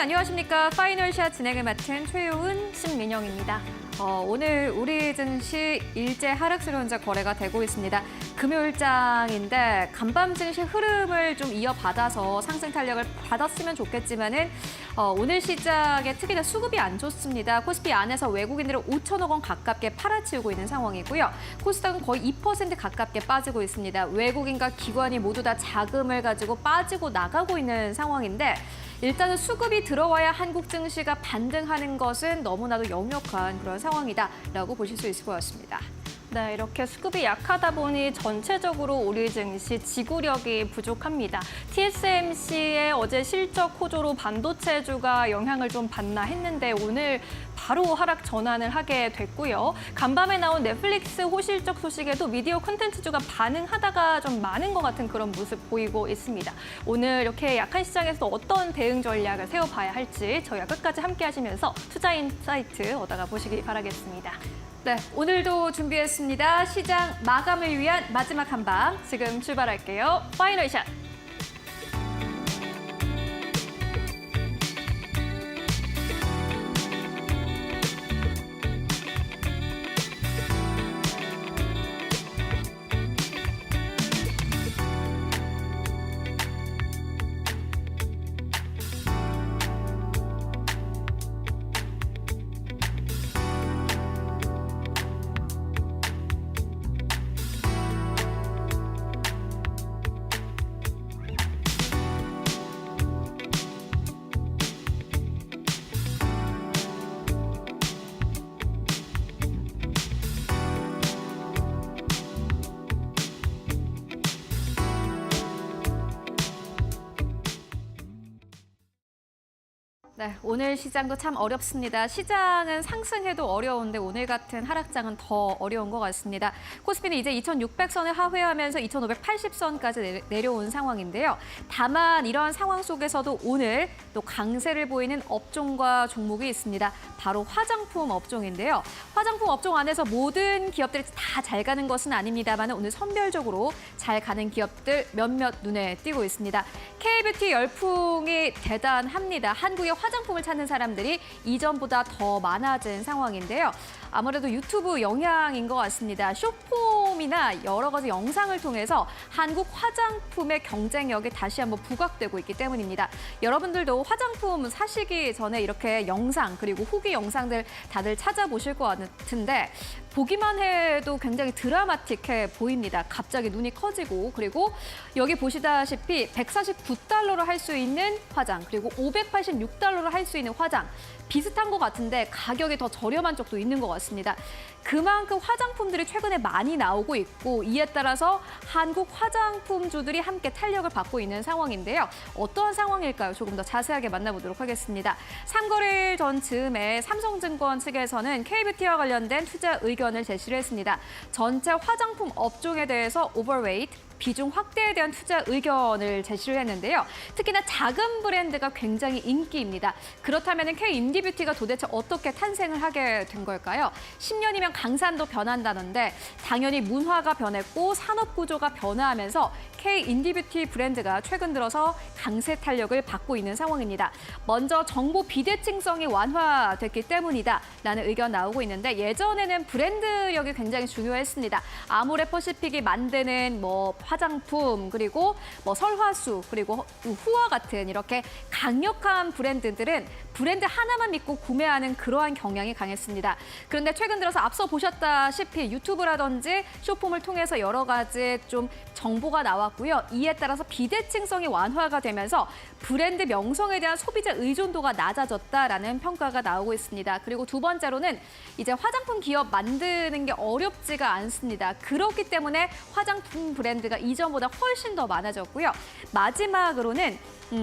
안녕하십니까. 파이널샷 진행을 맡은 최효은, 신민영입니다. 오늘 우리 증시 일제 하락세로 현재 거래가 되고 있습니다. 금요일장인데 간밤 증시 흐름을 좀 이어받아서 상승 탄력을 받았으면 좋겠지만은 오늘 시장에 특히나 수급이 안 좋습니다. 코스피 안에서 외국인들은 5천억 원 가깝게 팔아치우고 있는 상황이고요. 코스닥은 거의 2% 가깝게 빠지고 있습니다. 외국인과 기관이 모두 다 자금을 가지고 빠지고 나가고 있는 상황인데 일단은 수급이 들어와야 한국 증시가 반등하는 것은 너무나도 역력한 그런 상황이다라고 보실 수 있을 것 같습니다. 네, 이렇게 수급이 약하다 보니 전체적으로 우리 증시 지구력이 부족합니다. TSMC의 어제 실적 호조로 반도체주가 영향을 좀 받나 했는데 오늘 바로 하락 전환을 하게 됐고요. 간밤에 나온 넷플릭스 호실적 소식에도 미디어 콘텐츠주가 반응하다가 좀 많은 것 같은 그런 모습 보이고 있습니다. 오늘 이렇게 약한 시장에서 어떤 대응 전략을 세워봐야 할지 저희가 끝까지 함께 하시면서 투자 인사이트 얻어가 보시기 바라겠습니다. 네, 오늘도 준비했습니다. 시장 마감을 위한 마지막 한방 지금 출발할게요. 파이널샷. 네, 오늘 시장도 참 어렵습니다. 시장은 상승해도 어려운데 오늘 같은 하락장은 더 어려운 것 같습니다. 코스피는 이제 2,600선을 하회하면서 2,580선까지 내려온 상황인데요. 다만 이러한 상황 속에서도 오늘 또 강세를 보이는 업종과 종목이 있습니다. 바로 화장품 업종인데요. 화장품 업종 안에서 모든 기업들이 다 잘 가는 것은 아닙니다만 오늘 선별적으로 잘 가는 기업들 몇몇 눈에 띄고 있습니다. K뷰티 열풍이 대단합니다. 한국의 화장품을 찾는 사람들이 이전보다 더 많아진 상황인데요. 아무래도 유튜브 영향인 것 같습니다. 숏폼이나 여러 가지 영상을 통해서 한국 화장품의 경쟁력이 다시 한번 부각되고 있기 때문입니다. 여러분들도 화장품 사시기 전에 이렇게 영상 그리고 후기 영상들 다들 찾아보실 것 같은데 보기만 해도 굉장히 드라마틱해 보입니다. 갑자기 눈이 커지고 그리고 여기 보시다시피 149달러로 할 수 있는 화장 그리고 586달러로 할 수 있는 화장 비슷한 것 같은데 가격이 더 저렴한 쪽도 있는 것 같습니다. 그만큼 화장품들이 최근에 많이 나오고 있고 이에 따라서 한국 화장품주들이 함께 탄력을 받고 있는 상황인데요. 어떠한 상황일까요? 조금 더 자세하게 만나보도록 하겠습니다. 3거래일 전 즈음에 삼성증권 측에서는 K뷰티와 관련된 투자 의견을 제시를 했습니다. 전체 화장품 업종에 대해서 오버웨이트, 비중 확대에 대한 투자 의견을 제시를 했는데요. 특히나 작은 브랜드가 굉장히 인기입니다. 그렇다면 K인디뷰티가 도대체 어떻게 탄생을 하게 된 걸까요? 10년이면 강산도 변한다는데 당연히 문화가 변했고 산업 구조가 변화하면서 K인디뷰티 브랜드가 최근 들어서 강세 탄력을 받고 있는 상황입니다. 먼저 정보 비대칭성이 완화됐기 때문이다라는 의견 나오고 있는데 예전에는 브랜드력이 굉장히 중요했습니다. 아모레퍼시픽이 만드는 화장품 그리고 설화수 그리고 후아 같은 이렇게 강력한 브랜드들은 브랜드 하나만 믿고 구매하는 그러한 경향이 강했습니다. 그런데 최근 들어서 앞서 보셨다시피 유튜브라든지 숏폼을 통해서 여러 가지 좀 정보가 나왔고요. 이에 따라서 비대칭성이 완화가 되면서 브랜드 명성에 대한 소비자 의존도가 낮아졌다라는 평가가 나오고 있습니다. 그리고 두 번째로는 이제 화장품 기업 만드는 게 어렵지가 않습니다. 그렇기 때문에 화장품 브랜드가 이전보다 훨씬 더 많아졌고요. 마지막으로는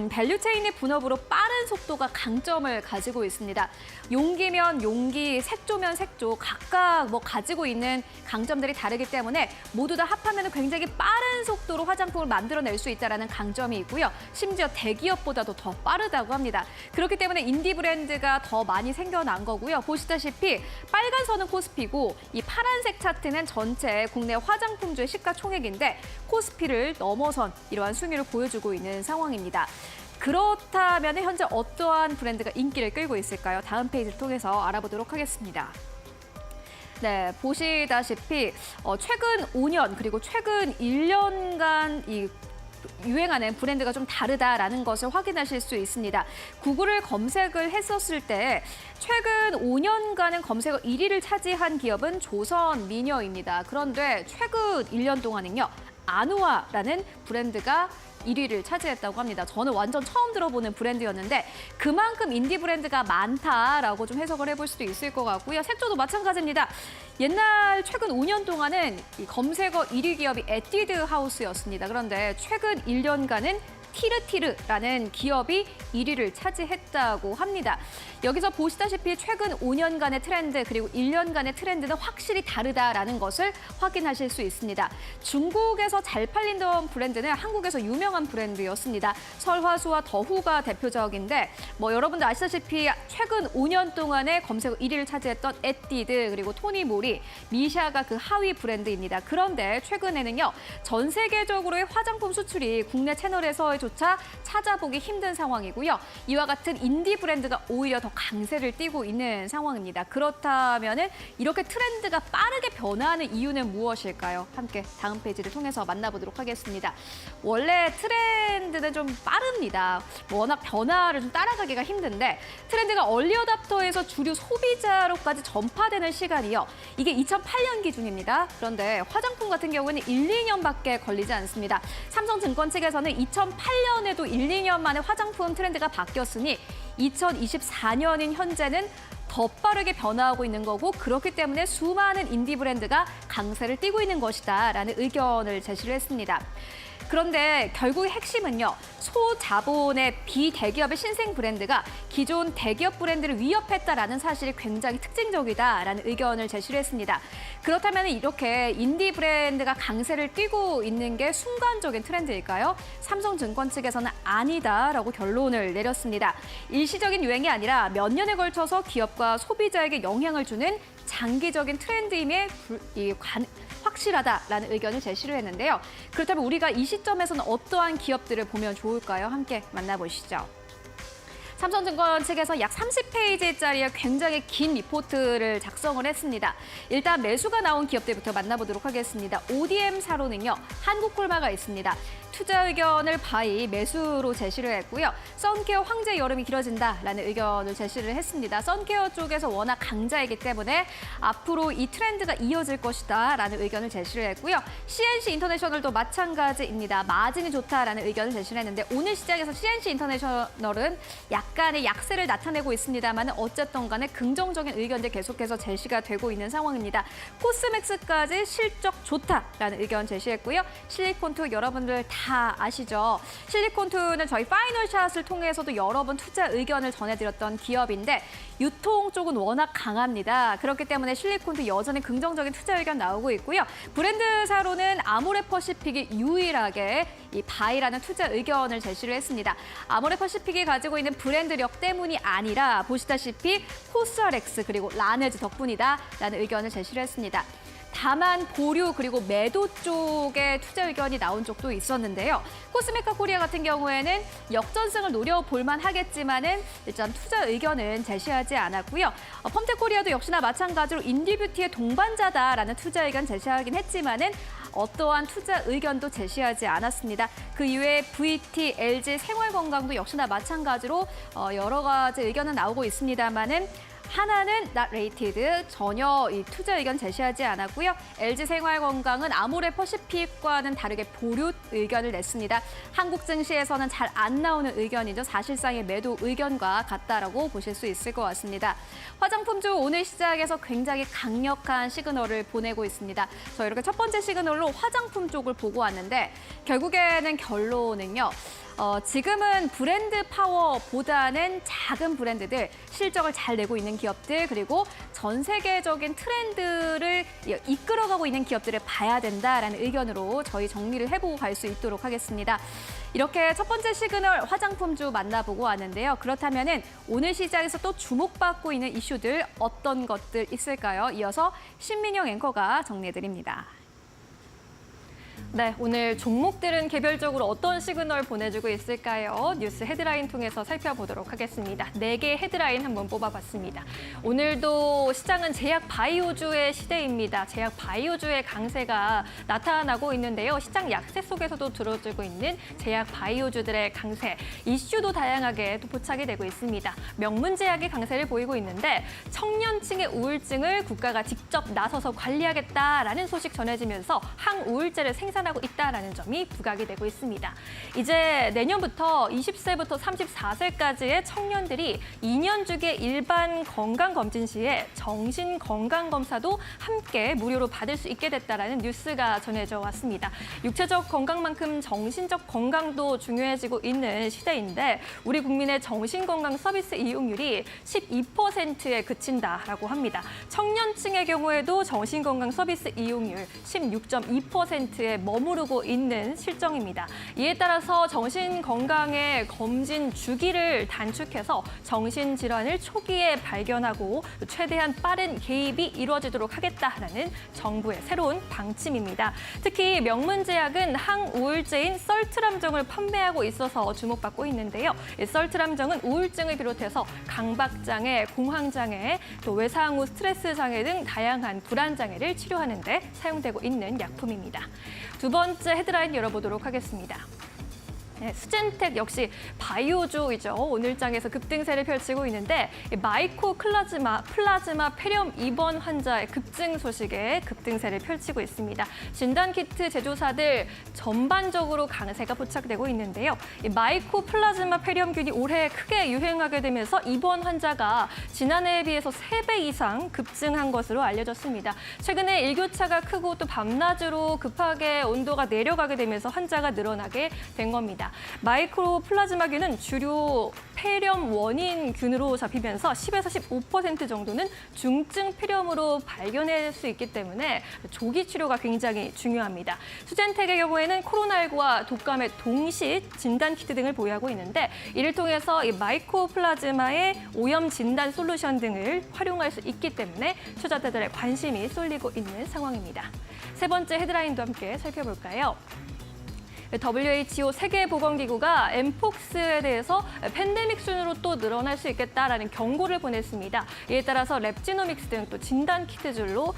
밸류체인의 분업으로 빠른 속도가 강점을 가지고 있습니다. 용기면 용기, 색조면 색조 각각 가지고 있는 강점들이 다르기 때문에 모두 다 합하면 굉장히 빠른 속도로 화장품을 만들어낼 수 있다는 강점이 있고요. 심지어 대기업보다도 더 빠르다고 합니다. 그렇기 때문에 인디 브랜드가 더 많이 생겨난 거고요. 보시다시피 빨간 선은 코스피고 이 파란색 차트는 전체 국내 화장품주의 시가총액인데 코스피를 넘어선 이러한 수미를 보여주고 있는 상황입니다. 그렇다면 현재 어떠한 브랜드가 인기를 끌고 있을까요? 다음 페이지를 통해서 알아보도록 하겠습니다. 네, 보시다시피 최근 5년 그리고 최근 1년간 이 유행하는 브랜드가 좀 다르다라는 것을 확인하실 수 있습니다. 구글을 검색을 했었을 때 최근 5년간은 검색어 1위를 차지한 기업은 조선미녀입니다. 그런데 최근 1년 동안은요, 아누아라는 브랜드가 1위를 차지했다고 합니다. 저는 완전 처음 들어보는 브랜드였는데 그만큼 인디 브랜드가 많다라고 좀 해석을 해볼 수도 있을 것 같고요. 색조도 마찬가지입니다. 옛날 최근 5년 동안은 이 검색어 1위 기업이 에뛰드 하우스였습니다. 그런데 최근 1년간은 티르티르라는 기업이 1위를 차지했다고 합니다. 여기서 보시다시피 최근 5년간의 트렌드 그리고 1년간의 트렌드는 확실히 다르다라는 것을 확인하실 수 있습니다. 중국에서 잘 팔린던 브랜드는 한국에서 유명한 브랜드였습니다. 설화수와 더후가 대표적인데 여러분들 아시다시피 최근 5년 동안에 검색어 1위를 차지했던 에뛰드 그리고 토니모리, 미샤가 그 하위 브랜드입니다. 그런데 최근에는요, 전 세계적으로의 화장품 수출이 국내 채널에서 조차 찾아보기 힘든 상황이고요. 이와 같은 인디 브랜드가 오히려 더 강세를 띠고 있는 상황입니다. 그렇다면 이렇게 트렌드가 빠르게 변화하는 이유는 무엇일까요? 함께 다음 페이지를 통해서 만나보도록 하겠습니다. 원래 트렌드는 좀 빠릅니다. 워낙 변화를 좀 따라가기가 힘든데 트렌드가 얼리 어답터에서 주류 소비자로까지 전파되는 시간이요. 이게 2008년 기준입니다. 그런데 화장품 같은 경우는 1, 2년밖에 걸리지 않습니다. 삼성증권 측에서는 2008년에도 1, 2년 만에 화장품 트렌드가 바뀌었으니 2024년인 현재는 더 빠르게 변화하고 있는 거고 그렇기 때문에 수많은 인디 브랜드가 강세를 띠고 있는 것이다라는 의견을 제시를 했습니다. 그런데 결국의 핵심은요, 소자본의 비대기업의 신생 브랜드가 기존 대기업 브랜드를 위협했다라는 사실이 굉장히 특징적이다라는 의견을 제시를 했습니다. 그렇다면 이렇게 인디 브랜드가 강세를 띠고 있는 게 순간적인 트렌드일까요? 삼성증권 측에서는 아니다라고 결론을 내렸습니다. 일시적인 유행이 아니라 몇 년에 걸쳐서 기업과 소비자에게 영향을 주는 장기적인 트렌드임에 확실하다라는 의견을 제시를 했는데요. 그렇다면 우리가 이 시점에서는 어떠한 기업들을 보면 좋을까요? 함께 만나보시죠. 삼성증권 측에서 약 30페이지짜리 굉장히 긴 리포트를 작성을 했습니다. 일단 매수가 나온 기업들부터 만나보도록 하겠습니다. ODM사로는요, 한국콜마가 있습니다. 투자 의견을 바이 매수로 제시를 했고요. 선케어 황제 여름이 길어진다라는 의견을 제시를 했습니다. 선케어 쪽에서 워낙 강자이기 때문에 앞으로 이 트렌드가 이어질 것이다라는 의견을 제시를 했고요. CNC 인터내셔널도 마찬가지입니다. 마진이 좋다라는 의견을 제시를 했는데 오늘 시장에서 CNC 인터내셔널은 약간의 약세를 나타내고 있습니다만 어쨌든 간에 긍정적인 의견들 계속해서 제시가 되고 있는 상황입니다. 코스맥스까지 실적 좋다라는 의견 제시했고요. 실리콘투 여러분들 다 아시죠? 실리콘투는 저희 파이널샷을 통해서도 여러 번 투자 의견을 전해드렸던 기업인데 유통 쪽은 워낙 강합니다. 그렇기 때문에 실리콘투 여전히 긍정적인 투자 의견 나오고 있고요. 브랜드사로는 아모레퍼시픽이 유일하게 이 바이라는 투자 의견을 제시를 했습니다. 아모레퍼시픽이 가지고 있는 브랜드력 때문이 아니라 보시다시피 코스알엑스 그리고 라네즈 덕분이다라는 의견을 제시를 했습니다. 다만 보류 그리고 매도 쪽에 투자 의견이 나온 쪽도 있었는데요. 코스메카 코리아 같은 경우에는 역전승을 노려볼 만하겠지만은 일단 투자 의견은 제시하지 않았고요. 펌텍 코리아도 역시나 마찬가지로 인디뷰티의 동반자다라는 투자 의견 제시하긴 했지만은 어떠한 투자 의견도 제시하지 않았습니다. 그 이외에 VT, LG 생활건강도 역시나 마찬가지로 여러 가지 의견은 나오고 있습니다만은 하나는 not rated, 전혀 이 투자 의견 제시하지 않았고요. LG생활건강은 아모레퍼시픽과는 다르게 보류 의견을 냈습니다. 한국 증시에서는 잘 안 나오는 의견이죠. 사실상의 매도 의견과 같다라고 보실 수 있을 것 같습니다. 화장품주 오늘 시장에서 굉장히 강력한 시그널을 보내고 있습니다. 저 이렇게 첫 번째 시그널로 화장품 쪽을 보고 왔는데 결국에는 결론은요. 지금은 브랜드 파워보다는 작은 브랜드들, 실적을 잘 내고 있는 기업들, 그리고 전 세계적인 트렌드를 이끌어가고 있는 기업들을 봐야 된다라는 의견으로 저희 정리를 해보고 갈 수 있도록 하겠습니다. 이렇게 첫 번째 시그널 화장품주 만나보고 왔는데요. 그렇다면은 오늘 시장에서 또 주목받고 있는 이슈들 어떤 것들 있을까요? 이어서 신민영 앵커가 정리해드립니다. 네, 오늘 종목들은 개별적으로 어떤 시그널 보내주고 있을까요? 뉴스 헤드라인 통해서 살펴보도록 하겠습니다. 4개 헤드라인 한번 뽑아봤습니다. 오늘도 시장은 제약 바이오주의 시대입니다. 제약 바이오주의 강세가 나타나고 있는데요. 시장 약세 속에서도 들어주고 있는 제약 바이오주들의 강세, 이슈도 다양하게 또 포착이 되고 있습니다. 명문제약이 강세를 보이고 있는데 청년층의 우울증을 국가가 직접 나서서 관리하겠다라는 소식 전해지면서 항우울제를 생산하고 있다라는 점이 부각이 되고 있습니다. 이제 내년부터 20세부터 34세까지의 청년들이 2년 주기 일반 건강검진 시에 정신건강검사도 함께 무료로 받을 수 있게 됐다라는 뉴스가 전해져 왔습니다. 육체적 건강만큼 정신적 건강도 중요해지고 있는 시대인데 우리 국민의 정신건강 서비스 이용률이 12%에 그친다라고 합니다. 청년층의 경우에도 정신건강 서비스 이용률 16.2%에 머무르고 있는 실정입니다. 이에 따라서 정신건강의 검진 주기를 단축해서 정신질환을 초기에 발견하고 최대한 빠른 개입이 이루어지도록 하겠다라는 정부의 새로운 방침입니다. 특히 명문제약은 항우울제인 썰트람정을 판매하고 있어서 주목받고 있는데요. 이 썰트람정은 우울증을 비롯해서 강박장애, 공황장애, 또 외상 후 스트레스 장애 등 다양한 불안장애를 치료하는 데 사용되고 있는 약품입니다. 두 번째 헤드라인 열어보도록 하겠습니다. 네, 수젠텍 역시 바이오주이죠. 오늘 장에서 급등세를 펼치고 있는데 플라즈마 폐렴 입원 환자의 급증 소식에 급등세를 펼치고 있습니다. 진단키트 제조사들 전반적으로 강세가 포착되고 있는데요. 플라즈마 폐렴균이 올해 크게 유행하게 되면서 입원 환자가 지난해에 비해서 3배 이상 급증한 것으로 알려졌습니다. 최근에 일교차가 크고 또 밤낮으로 급하게 온도가 내려가게 되면서 환자가 늘어나게 된 겁니다. 플라즈마균은 주로 폐렴 원인균으로 잡히면서 10에서 15% 정도는 중증 폐렴으로 발견할 수 있기 때문에 조기 치료가 굉장히 중요합니다. 수젠텍의 경우에는 코로나19와 독감의 동시 진단키트 등을 보유하고 있는데 이를 통해서 이 플라즈마의 오염 진단 솔루션 등을 활용할 수 있기 때문에 투자자들의 관심이 쏠리고 있는 상황입니다. 세 번째 헤드라인도 함께 살펴볼까요? WHO 세계보건기구가 엠폭스에 대해서 팬데믹 순으로 또 늘어날 수 있겠다라는 경고를 보냈습니다. 이에 따라서 랩지노믹스 등 또 진단키트줄로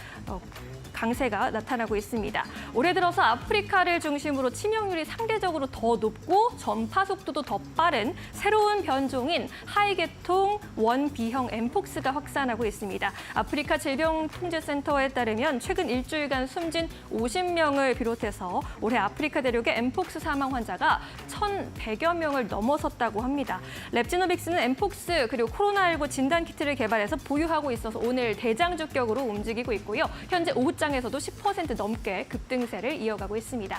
강세가 나타나고 있습니다. 올해 들어서 아프리카를 중심으로 치명률이 상대적으로 더 높고 전파 속도도 더 빠른 새로운 변종인 하이계통 원B형 엠폭스가 확산하고 있습니다. 아프리카 질병통제센터에 따르면 최근 일주일간 숨진 50명을 비롯해서 올해 아프리카 대륙의 엠폭스 사망 환자가 1,100여 명을 넘어섰다고 합니다. 랩지노믹스는 엠폭스 그리고 코로나19 진단키트를 개발해서 보유하고 있어서 오늘 대장주격으로 움직이고 있고요. 현재 오후장에서도 10% 넘게 급등세를 이어가고 있습니다.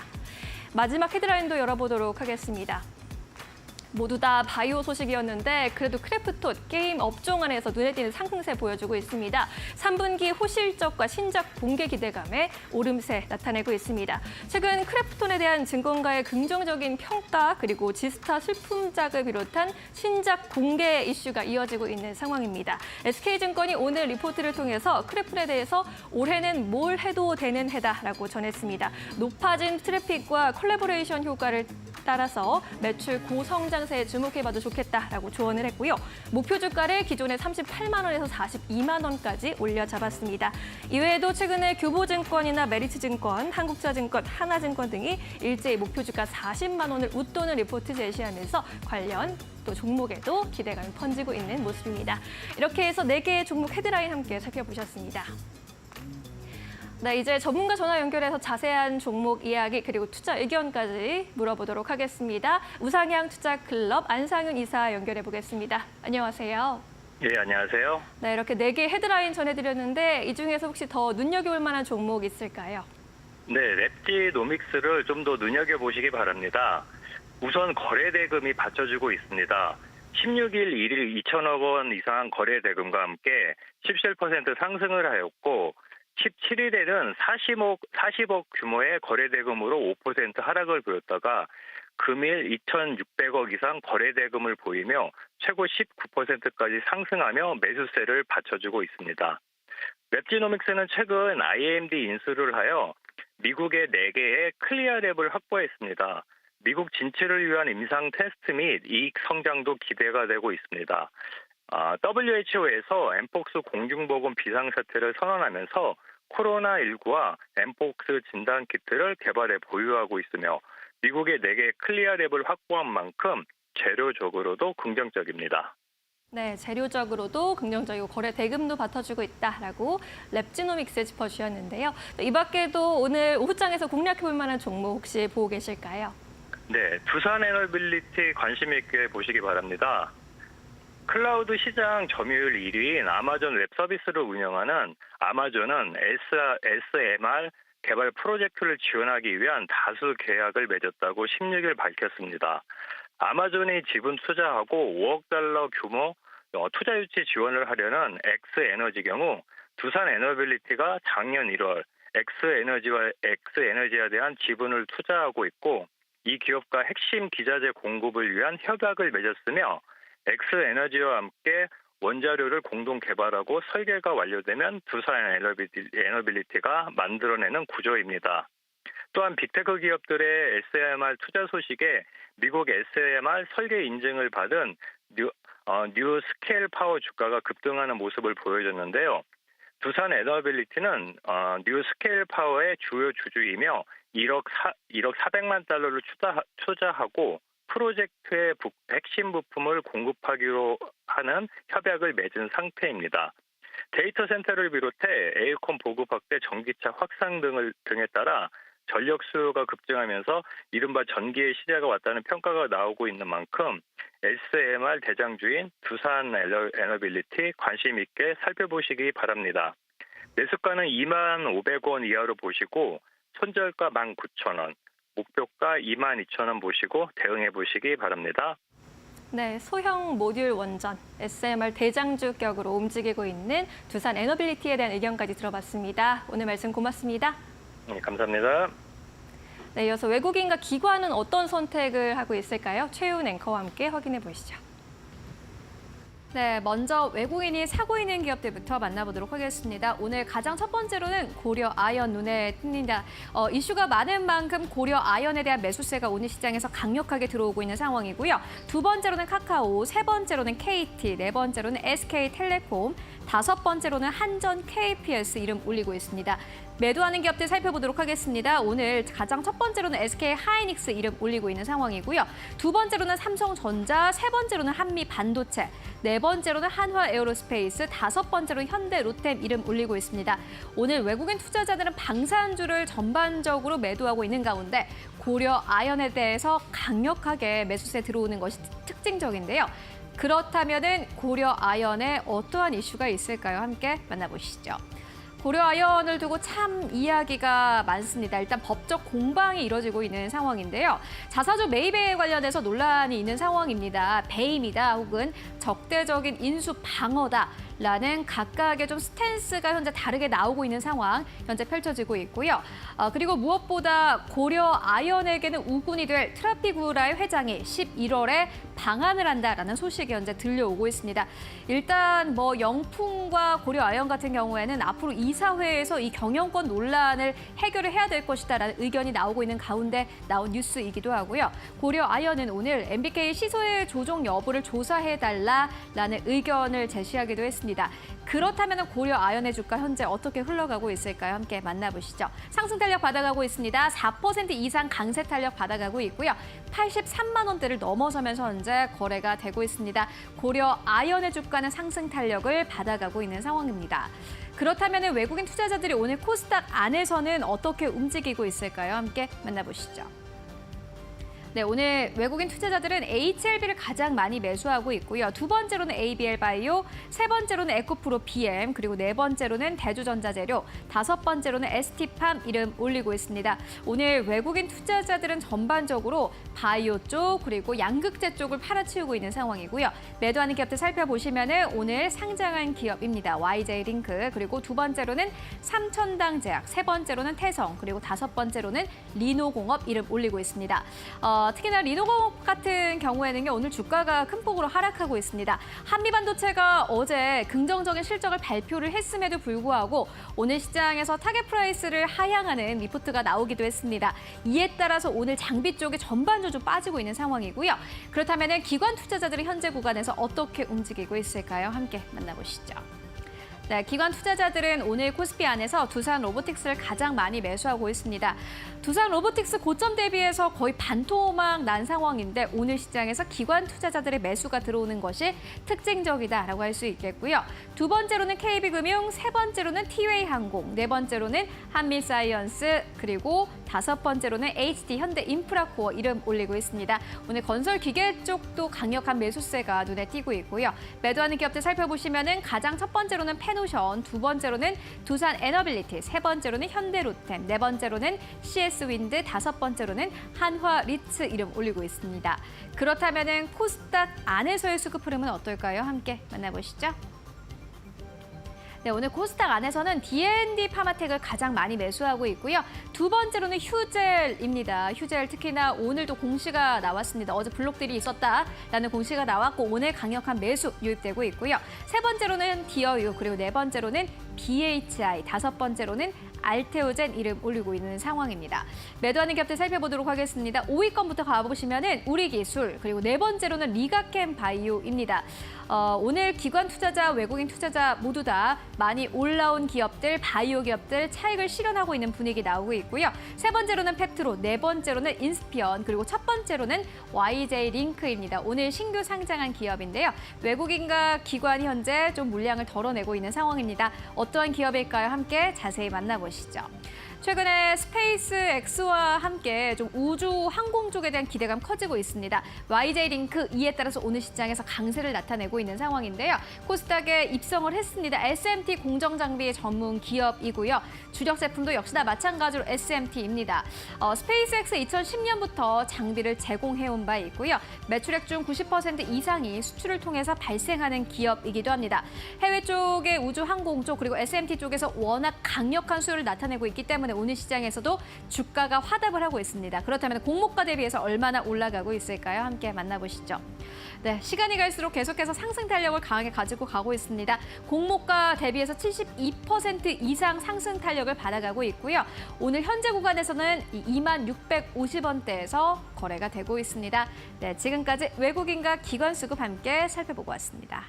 마지막 헤드라인도 열어보도록 하겠습니다. 모두 다 바이오 소식이었는데 그래도 크래프톤 게임 업종 안에서 눈에 띄는 상승세 보여주고 있습니다. 3분기 호실적과 신작 공개 기대감에 오름세 나타내고 있습니다. 최근 크래프톤에 대한 증권가의 긍정적인 평가 그리고 지스타 슬픔작을 비롯한 신작 공개 이슈가 이어지고 있는 상황입니다. SK증권이 오늘 리포트를 통해서 크래프톤에 대해서 올해는 뭘 해도 되는 해다라고 전했습니다. 높아진 트래픽과 콜라보레이션 효과를 따라서 매출 고성장세에 주목해봐도 좋겠다라고 조언을 했고요. 목표 주가를 기존의 38만 원에서 42만 원까지 올려 잡았습니다. 이외에도 최근에 교보증권이나 메리츠증권, 한국자증권, 하나증권 등이 일제히 목표 주가 40만 원을 웃도는 리포트 제시하면서 관련 또 종목에도 기대감이 번지고 있는 모습입니다. 이렇게 해서 4개의 종목 헤드라인 함께 살펴보셨습니다. 네, 이제 전문가 전화 연결해서 자세한 종목 이야기 그리고 투자 의견까지 물어보도록 하겠습니다. 우상향 투자클럽 안상윤 이사 연결해 보겠습니다. 안녕하세요. 예, 안녕하세요. 네, 이렇게 4개 헤드라인 전해드렸는데 이 중에서 혹시 더 눈여겨볼 만한 종목 있을까요? 네, 랩지노믹스를 좀 더 눈여겨보시기 바랍니다. 우선 거래대금이 받쳐주고 있습니다. 16일 1일 2천억 원 이상 거래대금과 함께 17% 상승을 하였고 17일에는 40억 규모의 거래대금으로 5% 하락을 보였다가 금일 2,600억 이상 거래대금을 보이며 최고 19%까지 상승하며 매수세를 받쳐주고 있습니다. 랩지노믹스는 최근 IMD 인수를 하여 미국의 4개의 클리어랩을 확보했습니다. 미국 진출을 위한 임상 테스트 및 이익 성장도 기대가 되고 있습니다. WHO에서 엠폭스 공중보건 비상사태를 선언하면서 코로나19와 엠폭스 진단키트를 개발해 보유하고 있으며 미국의 4개 클리어랩을 확보한 만큼 재료적으로도 긍정적입니다. 네, 재료적으로도 긍정적이고 거래 대금도 받쳐주고 있다라고 랩지노믹스 짚어주셨는데요. 이 밖에도 오늘 오후장에서 공략해볼 만한 종목 혹시 보고 계실까요? 네, 두산 에너빌리티 관심 있게 보시기 바랍니다. 클라우드 시장 점유율 1위인 아마존 웹 서비스를 운영하는 아마존은 SMR 개발 프로젝트를 지원하기 위한 다수 계약을 맺었다고 16일 밝혔습니다. 아마존이 지분 투자하고 5억 달러 규모 투자 유치 지원을 하려는 엑스에너지 경우 두산 에너빌리티가 작년 1월 엑스에너지에 대한 지분을 투자하고 있고 이 기업과 핵심 기자재 공급을 위한 협약을 맺었으며 엑스에너지와 함께 원자료를 공동 개발하고 설계가 완료되면 두산 에너빌리티가 만들어내는 구조입니다. 또한 빅테크 기업들의 SMR 투자 소식에 미국 SMR 설계 인증을 받은 뉴 스케일 파워 주가가 급등하는 모습을 보여줬는데요. 두산 에너빌리티는 뉴 스케일 파워의 주요 주주이며 1억 400만 달러를 투자하고 프로젝트의 핵심 부품을 공급하기로 하는 협약을 맺은 상태입니다. 데이터 센터를 비롯해 에어컨 보급 확대, 전기차 확산 등에 따라 전력 수요가 급증하면서 이른바 전기의 시대가 왔다는 평가가 나오고 있는 만큼 SMR 대장주인 두산 에너빌리티 관심 있게 살펴보시기 바랍니다. 매수가는 25,500원 이하로 보시고 손절가 19,000원, 목표가 22,000원 보시고 대응해 보시기 바랍니다. 네, 소형 모듈 원전, SMR 대장주격으로 움직이고 있는 두산 에너빌리티에 대한 의견까지 들어봤습니다. 오늘 말씀 고맙습니다. 네, 감사합니다. 네, 이어서 외국인과 기관은 어떤 선택을 하고 있을까요? 최윤 앵커와 함께 확인해 보시죠. 네, 먼저 외국인이 사고 있는 기업들부터 만나보도록 하겠습니다. 오늘 가장 첫 번째로는 고려 아연 눈에 띕니다. 이슈가 많은 만큼 고려 아연에 대한 매수세가 오늘 시장에서 강력하게 들어오고 있는 상황이고요. 두 번째로는 카카오, 세 번째로는 KT, 네 번째로는 SK텔레콤, 다섯 번째로는 한전 KPS 이름 올리고 있습니다. 매도하는 기업들 살펴보도록 하겠습니다. 오늘 가장 첫 번째로는 SK하이닉스 이름 올리고 있는 상황이고요. 두 번째로는 삼성전자, 세 번째로는 한미반도체, 네 번째로는 한화에어로스페이스, 다섯 번째로는 현대 로템 이름 올리고 있습니다. 오늘 외국인 투자자들은 방산주를 전반적으로 매도하고 있는 가운데 고려 아연에 대해서 강력하게 매수세 들어오는 것이 특징적인데요. 그렇다면은 고려 아연에 어떠한 이슈가 있을까요? 함께 만나보시죠. 고려 아연을 두고 참 이야기가 많습니다. 일단 법적 공방이 이뤄지고 있는 상황인데요. 자사주 매입에 관련해서 논란이 있는 상황입니다. 배임이다 혹은 적대적인 인수 방어다. 라는 각각의 좀 스탠스가 현재 다르게 나오고 있는 상황 현재 펼쳐지고 있고요. 그리고 무엇보다 고려 아연에게는 우군이 될 트라피구라의 회장이 11월에 방한을 한다라는 소식이 현재 들려오고 있습니다. 일단 영풍과 고려 아연 같은 경우에는 앞으로 이사회에서 이 경영권 논란을 해결을 해야 될 것이다라는 의견이 나오고 있는 가운데 나온 뉴스이기도 하고요. 고려 아연은 오늘 MBK 시세 조정 여부를 조사해달라라는 의견을 제시하기도 했습니다. 그렇다면 고려 아연의 주가 현재 어떻게 흘러가고 있을까요? 함께 만나보시죠. 상승 탄력 받아가고 있습니다. 4% 이상 강세 탄력 받아가고 있고요. 83만 원대를 넘어서면서 현재 거래가 되고 있습니다. 고려 아연의 주가는 상승 탄력을 받아가고 있는 상황입니다. 그렇다면 외국인 투자자들이 오늘 코스닥 안에서는 어떻게 움직이고 있을까요? 함께 만나보시죠. 네, 오늘 외국인 투자자들은 HLB를 가장 많이 매수하고 있고요. 두 번째로는 ABL 바이오, 세 번째로는 에코프로 BM, 그리고 네 번째로는 대주전자재료, 다섯 번째로는 ST팜 이름 올리고 있습니다. 오늘 외국인 투자자들은 전반적으로 바이오 쪽 그리고 양극재 쪽을 팔아치우고 있는 상황이고요. 매도하는 기업들 살펴보시면은 오늘 상장한 기업입니다. YJ링크, 그리고 두 번째로는 삼천당제약, 세 번째로는 태성, 그리고 다섯 번째로는 리노공업 이름 올리고 있습니다. 특히나 리노공업 같은 경우에는요, 오늘 주가가 큰 폭으로 하락하고 있습니다. 한미반도체가 어제 긍정적인 실적을 발표를 했음에도 불구하고 오늘 시장에서 타겟 프라이스를 하향하는 리포트가 나오기도 했습니다. 이에 따라서 오늘 장비 쪽에 전반적으로 좀 빠지고 있는 상황이고요. 그렇다면 기관 투자자들이 현재 구간에서 어떻게 움직이고 있을까요? 함께 만나보시죠. 네, 기관 투자자들은 오늘 코스피 안에서 두산 로보틱스를 가장 많이 매수하고 있습니다. 두산 로보틱스 고점 대비해서 거의 반토막 난 상황인데 오늘 시장에서 기관 투자자들의 매수가 들어오는 것이 특징적이다라고 할 수 있겠고요. 두 번째로는 KB금융, 세 번째로는 티웨이항공, 네 번째로는 한미사이언스, 그리고 다섯 번째로는 HD 현대인프라코어 이름 올리고 있습니다. 오늘 건설 기계 쪽도 강력한 매수세가 눈에 띄고 있고요. 매도하는 기업들 살펴보시면은 가장 첫 번째로는 페노션, 두 번째로는 두산 에너빌리티, 세 번째로는 현대로템, 네 번째로는 CS윈드, 다섯 번째로는 한화리츠 이름 올리고 있습니다. 그렇다면은 코스닥 안에서의 수급 흐름은 어떨까요? 함께 만나보시죠. 네, 오늘 코스닥 안에서는 D&D 파마텍을 가장 많이 매수하고 있고요. 두 번째로는 휴젤입니다. 휴젤 특히나 오늘도 공시가 나왔습니다. 어제 블록딜이 있었다라는 공시가 나왔고 오늘 강력한 매수 유입되고 있고요. 세 번째로는 디어유, 그리고 네 번째로는 BHI, 다섯 번째로는 알테오젠 이름 올리고 있는 상황입니다. 매도하는 기업들 살펴보도록 하겠습니다. 5위권부터 가보시면은 우리기술, 그리고 네 번째로는 리가캠 바이오입니다. 오늘 기관 투자자, 외국인 투자자 모두 다 많이 올라온 기업들, 바이오 기업들 차익을 실현하고 있는 분위기 나오고 있고요. 세 번째로는 팩트로, 네 번째로는 인스피언, 그리고 첫 번째로는 YJ 링크입니다. 오늘 신규 상장한 기업인데요. 외국인과 기관이 현재 좀 물량을 덜어내고 있는 상황입니다. 어떠한 기업일까요? 함께 자세히 만나보시죠. 최근에 스페이스 X와 함께 좀 우주 항공 쪽에 대한 기대감 커지고 있습니다. YJ 링크 이에 따라서 오늘 시장에서 강세를 나타내고 있는 상황인데요. 코스닥에 입성을 했습니다. SMT 공정 장비 전문 기업이고요. 주력 제품도 역시나 마찬가지로 SMT입니다. 스페이스 X 2010년부터 장비를 제공해온 바 있고요. 매출액 중 90% 이상이 수출을 통해서 발생하는 기업이기도 합니다. 해외 쪽의 우주 항공 쪽 그리고 SMT 쪽에서 워낙 강력한 수요를 나타내고 있기 때문에 오늘 시장에서도 주가가 화답을 하고 있습니다. 그렇다면 공모가 대비해서 얼마나 올라가고 있을까요? 함께 만나보시죠. 네, 시간이 갈수록 계속해서 상승 탄력을 강하게 가지고 가고 있습니다. 공모가 대비해서 72% 이상 상승 탄력을 받아가고 있고요. 오늘 현재 구간에서는 2650원대에서 거래가 되고 있습니다. 네, 지금까지 외국인과 기관 수급 함께 살펴보고 왔습니다.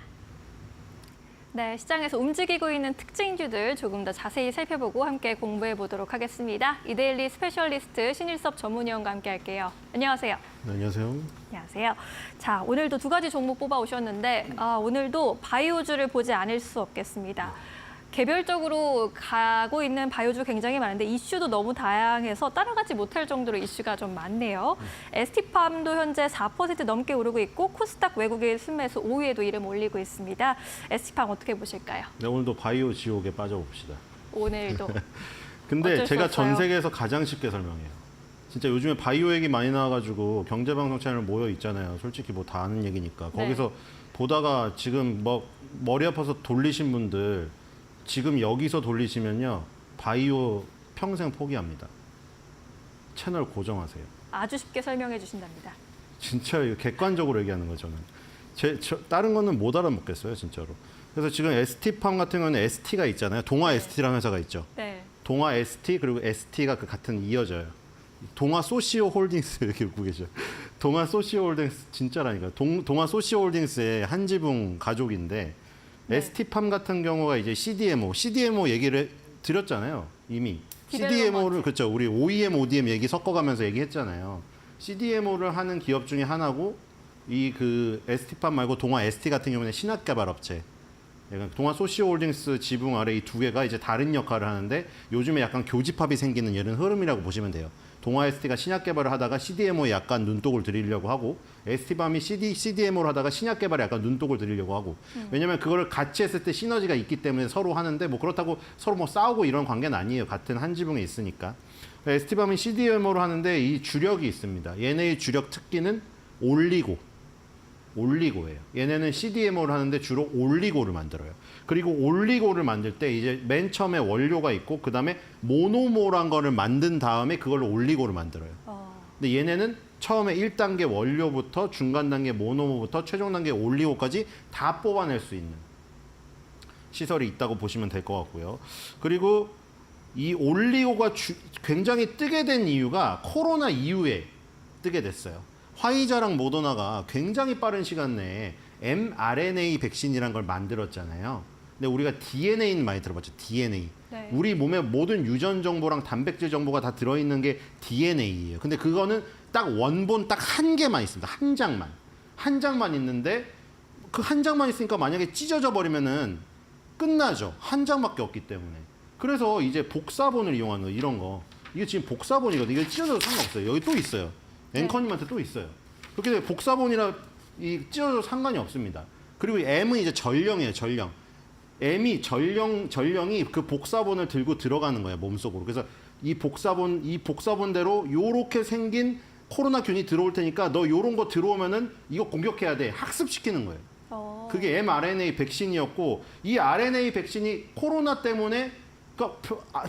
네, 시장에서 움직이고 있는 특징주들 조금 더 자세히 살펴보고 함께 공부해 보도록 하겠습니다. 이데일리 스페셜리스트 신일섭 전문위원과 함께 할게요. 안녕하세요. 네, 안녕하세요. 안녕하세요. 자, 오늘도 두 가지 종목 뽑아 오셨는데 오늘도 바이오주를 보지 않을 수 없겠습니다. 개별적으로 가고 있는 바이오주 굉장히 많은데 이슈도 너무 다양해서 따라가지 못할 정도로 이슈가 좀 많네요. ST팜도 현재 4% 넘게 오르고 있고 코스닥 외국인 순매수 5위에도 이름 올리고 있습니다. ST팜 어떻게 보실까요? 네, 오늘도 바이오 지옥에 빠져봅시다. 오늘도. 근데 어쩔 수 제가 없어요. 전 세계에서 가장 쉽게 설명해요. 진짜 요즘에 바이오 얘기 많이 나와가지고 경제방송 채널 모여 있잖아요. 솔직히 뭐 다 아는 얘기니까. 네. 거기서 보다가 지금 뭐 머리 아파서 돌리신 분들 지금 여기서 돌리시면요. 바이오 평생 포기합니다. 채널 고정하세요. 아주 쉽게 설명해 주신답니다. 진짜 이거 객관적으로 얘기하는 거죠. 저는. 다른 거는 못 알아먹겠어요. 진짜로. 그래서 지금 ST팜 같은 경우는 ST가 있잖아요. 동아 ST라는 회사가 있죠. 네. 동아 ST 그리고 ST가 그 같은 이어져요. 동아 소시오 홀딩스 이렇게 웃고 계셔. 동아 소시오 홀딩스 진짜라니까. 동아 소시오 홀딩스의 한지붕 가족인데 네. ST팜 같은 경우가 이제 CDMO 얘기를 드렸잖아요. 이미 CDMO를 그렇죠. 우리 OEM, ODM 얘기 섞어가면서 얘기했잖아요. CDMO를 하는 기업 중에 하나고 이 그 ST팜 말고 동아 ST 같은 경우는 신학개발업체. 동아 소시오홀딩스 지붕 아래 이 두 개가 이제 다른 역할을 하는데 요즘에 약간 교집합이 생기는 이런 흐름이라고 보시면 돼요. 동아 ST가 신약 개발을 하다가 CDMO에 약간 눈독을 들이려고 하고 ST밤이 CDMO를 하다가 신약 개발에 약간 눈독을 들이려고 하고 왜냐면 그거를 같이 했을 때 시너지가 있기 때문에 서로 하는데 뭐 그렇다고 서로 뭐 싸우고 이런 관계는 아니에요. 같은 한 지붕에 있으니까. ST밤이 CDMO를 하는데 이 주력이 있습니다. 얘네의 주력 특기는 올리고예요. 얘네는 CDMO를 하는데 주로 올리고를 만들어요. 그리고 올리고를 만들 때 이제 맨 처음에 원료가 있고 그다음에 모노모란 거를 만든 다음에 그걸로 올리고를 만들어요. 근데 얘네는 처음에 1단계 원료부터 중간 단계 모노모부터 최종 단계 올리고까지 다 뽑아낼 수 있는 시설이 있다고 보시면 될 것 같고요. 그리고 이 올리고가 굉장히 뜨게 된 이유가 코로나 이후에 뜨게 됐어요. 화이자랑 모더나가 굉장히 빠른 시간 내에 mRNA 백신이라는 걸 만들었잖아요. 근데 우리가 DNA는 많이 들어봤죠. DNA. 네. 우리 몸에 모든 유전 정보랑 단백질 정보가 다 들어있는 게 DNA예요. 근데 그거는 딱 원본 딱 한 개만 있습니다. 한 장만. 한 장만 있는데 그 한 장만 있으니까 만약에 찢어져 버리면은 끝나죠. 한 장밖에 없기 때문에. 그래서 이제 복사본을 이용하는 거, 이런 거. 이게 지금 복사본이거든요. 이게 찢어져도 상관없어요. 여기 또 있어요. 앵커님한테 또 있어요. 그렇게 되면 복사본이라 이 찢어져도 상관이 없습니다. 그리고 M은 이제 전령이에요. 전령. M이 전령이 그 복사본을 들고 들어가는 거예요. 몸속으로. 그래서 이 복사본대로 요렇게 생긴 코로나균이 들어올 테니까 너 요런 거 들어오면은 이거 공격해야 돼. 학습시키는 거예요. 그게 mRNA 백신이었고 이 RNA 백신이 코로나 때문에 그러니까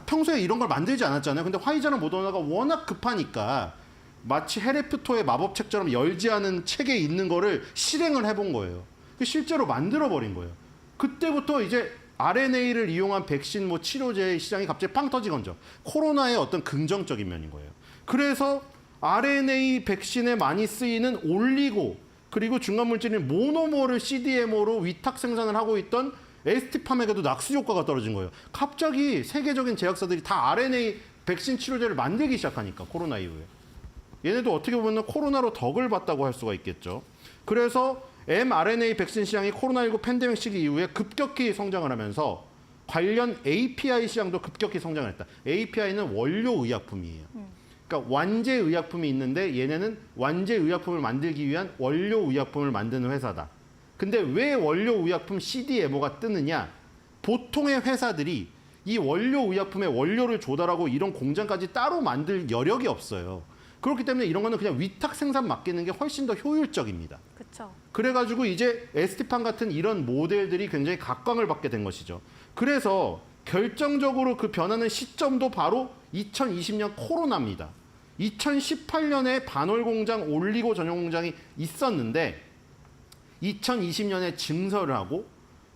평소에 이런 걸 만들지 않았잖아요. 근데 화이자랑 모더나가 워낙 급하니까 마치 해리포터의 마법책처럼 열지 않은 책에 있는 거를 실행을 해본 거예요. 실제로 만들어버린 거예요. 그때부터 이제 RNA를 이용한 백신 뭐 치료제 시장이 갑자기 빵 터진 거죠. 코로나의 어떤 긍정적인 면인 거예요. 그래서 RNA 백신에 많이 쓰이는 올리고 그리고 중간 물질인 모노모를 CDMO로 위탁 생산을 하고 있던 에스티팜에게도 낙수 효과가 떨어진 거예요. 갑자기 세계적인 제약사들이 다 RNA 백신 치료제를 만들기 시작하니까 코로나 이후에. 얘네도 어떻게 보면 코로나로 덕을 봤다고 할 수가 있겠죠. 그래서 mRNA 백신 시장이 코로나19 팬데믹 시기 이후에 급격히 성장을 하면서 관련 API 시장도 급격히 성장을 했다. API는 원료 의약품이에요. 그러니까 완제 의약품이 있는데 얘네는 완제 의약품을 만들기 위한 원료 의약품을 만드는 회사다. 근데 왜 원료 의약품 CDMO가 뜨느냐? 보통의 회사들이 이 원료 의약품의 원료를 조달하고 이런 공장까지 따로 만들 여력이 없어요. 그렇기 때문에 이런 거는 그냥 위탁 생산 맡기는 게 훨씬 더 효율적입니다. 그렇죠. 그래가지고 이제 에스티팜 같은 이런 모델들이 굉장히 각광을 받게 된 것이죠. 그래서 결정적으로 그 변하는 시점도 바로 2020년 코로나입니다. 2018년에 반월 공장, 올리고 전용 공장이 있었는데 2020년에 증설을 하고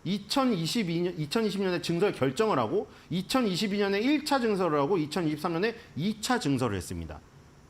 2020년에 증설 결정을 하고 2022년에 1차 증설을 하고 2023년에 2차 증설을 했습니다.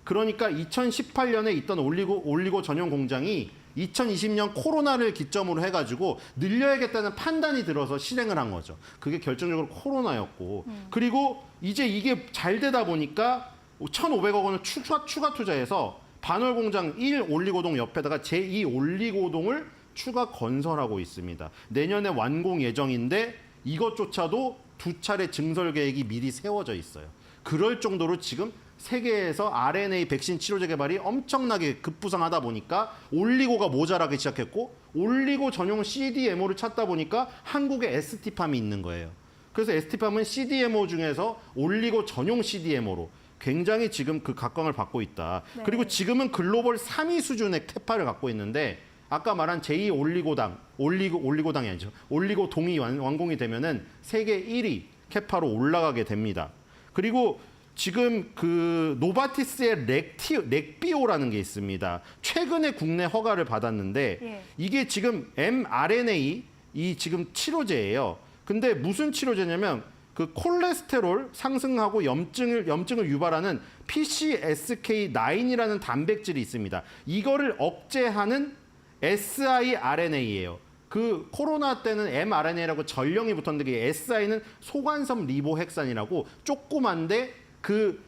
그러니까 2018년에 있던 올리고 전용 공장이 2020년 코로나를 기점으로 해가지고 늘려야겠다는 판단이 들어서 실행을 한 거죠. 그게 결정적으로 코로나였고 그리고 이제 이게 잘 되다 보니까 1,500억 원을 추가 투자해서 반월 공장 1 올리고동 옆에다가 제2 올리고동을 추가 건설하고 있습니다. 내년에 완공 예정인데 이것조차도 2차례 증설 계획이 미리 세워져 있어요. 그럴 정도로 지금 세계에서 RNA 백신 치료제 개발이 엄청나게 급부상하다 보니까 올리고가 모자라기 시작했고 올리고 전용 CDMO를 찾다 보니까 한국에 에스티팜이 있는 거예요. 그래서 에스티팜은 CDMO 중에서 올리고 전용 CDMO로 굉장히 지금 그 각광을 받고 있다. 네. 그리고 지금은 글로벌 3위 수준의 캐파를 갖고 있는데 아까 말한 제2 올리고당이 아니죠. 올리고동이 완공이 되면은 세계 1위 캐파로 올라가게 됩니다. 그리고 지금 그 노바티스의 렉비오라는 게 있습니다. 최근에 국내 허가를 받았는데 예. 이게 지금 mRNA 이 지금 치료제예요. 근데 무슨 치료제냐면 그 콜레스테롤 상승하고 염증을 유발하는 PCSK9이라는 단백질이 있습니다. 이거를 억제하는 siRNA예요. 그 코로나 때는 mRNA라고 전령이 붙었는데 그 si는 소관섬 리보핵산이라고 조그만데 그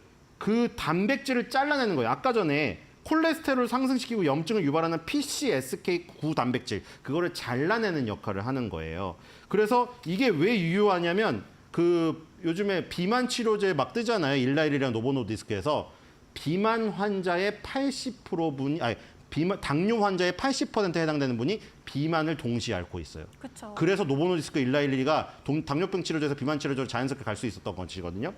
단백질을 잘라내는 거예요. 아까 전에 콜레스테롤 상승시키고 염증을 유발하는 PCSK9 단백질 그거를 잘라내는 역할을 하는 거예요. 그래서 이게 왜 유효하냐면 그 요즘에 비만 치료제 막 뜨잖아요. 일라일이랑 노보노디스크에서 비만 환자의 80%분이 당뇨 환자의 80%에 해당되는 분이 비만을 동시에 앓고 있어요. 그렇죠. 그래서 노보노디스크 일라일리가 당뇨병 치료제에서 비만 치료제로 자연스럽게 갈 수 있었던 것이거든요.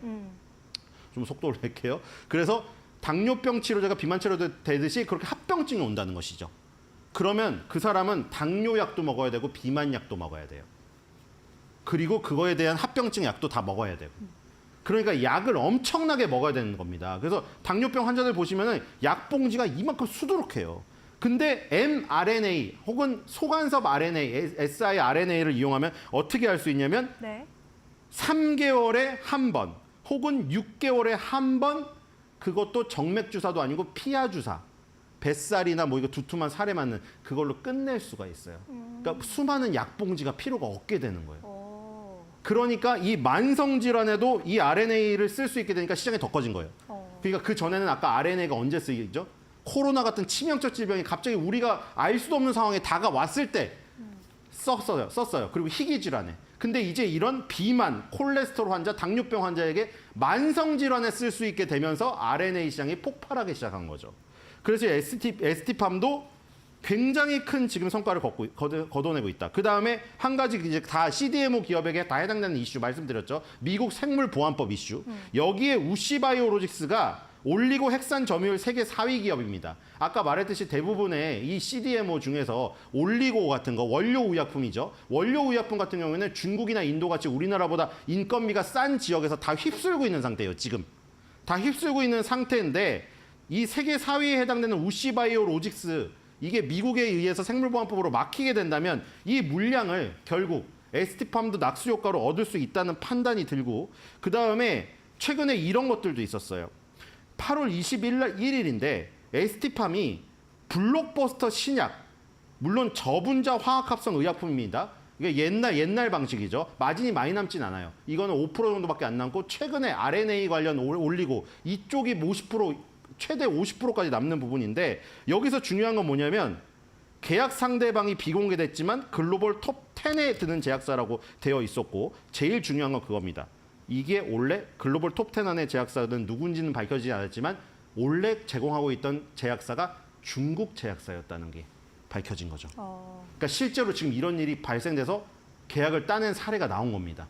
좀 속도를 낼게요. 그래서 당뇨병 치료제가 비만 치료제 되듯이 그렇게 합병증이 온다는 것이죠. 그러면 그 사람은 당뇨약도 먹어야 되고 비만약도 먹어야 돼요. 그리고 그거에 대한 합병증 약도 다 먹어야 되고. 그러니까 약을 엄청나게 먹어야 되는 겁니다. 그래서 당뇨병 환자들 보시면은 약 봉지가 이만큼 수두룩해요. 근데 mRNA 혹은 소간섭 RNA, siRNA를 이용하면 어떻게 할 수 있냐면 네. 3개월에 한 번 혹은 6개월에 한 번 그것도 정맥 주사도 아니고 피하 주사. 뱃살이나 뭐 이거 두툼한 살에 맞는 그걸로 끝낼 수가 있어요. 그러니까 수많은 약봉지가 필요가 없게 되는 거예요. 오. 그러니까 이 만성 질환에도 이 RNA를 쓸 수 있게 되니까 시장이 더 커진 거예요. 그러니까 그 전에는 아까 RNA가 언제 쓰이죠? 코로나 같은 치명적 질병이 갑자기 우리가 알 수도 없는 상황에 다가왔을 때 썼어요. 그리고 희귀 질환에. 근데 이제 이런 비만, 콜레스테롤 환자, 당뇨병 환자에게 만성 질환에 쓸 수 있게 되면서 RNA 시장이 폭발하기 시작한 거죠. 그래서 ST팜도 굉장히 큰 지금 성과를 거둬내고 있다. 그 다음에 한 가지 이제 다 CDMO 기업에게 다 해당되는 이슈 말씀드렸죠. 미국 생물보안법 이슈. 여기에 우시바이오로직스가 올리고 핵산 점유율 세계 4위 기업입니다. 아까 말했듯이 대부분의 이 CDMO 중에서 올리고 같은 거 원료 의약품이죠. 원료 의약품 같은 경우에는 중국이나 인도 같이 우리나라보다 인건비가 싼 지역에서 다 휩쓸고 있는 상태예요. 지금 다 휩쓸고 있는 상태인데 이 세계 4위에 해당되는 우시바이오로직스 이게 미국에 의해서 생물보안법으로 막히게 된다면 이 물량을 결국 ST팜도 낙수 효과로 얻을 수 있다는 판단이 들고 그 다음에 최근에 이런 것들도 있었어요. 8월 21일인데 ST팜이 블록버스터 신약 물론 저분자 화학합성 의약품입니다. 이게 옛날 방식이죠. 마진이 많이 남진 않아요. 이거는 5% 정도밖에 안 남고 최근에 RNA 관련 올리고 이쪽이 50% 최대 50%까지 남는 부분인데 여기서 중요한 건 뭐냐면 계약 상대방이 비공개됐지만 글로벌 톱 10에 드는 제약사라고 되어 있었고 제일 중요한 건 그겁니다. 이게 원래 글로벌 톱 10 안의 제약사는 누군지는 밝혀지지 않았지만 원래 제공하고 있던 제약사가 중국 제약사였다는 게 밝혀진 거죠. 그러니까 실제로 지금 이런 일이 발생돼서 계약을 따낸 사례가 나온 겁니다.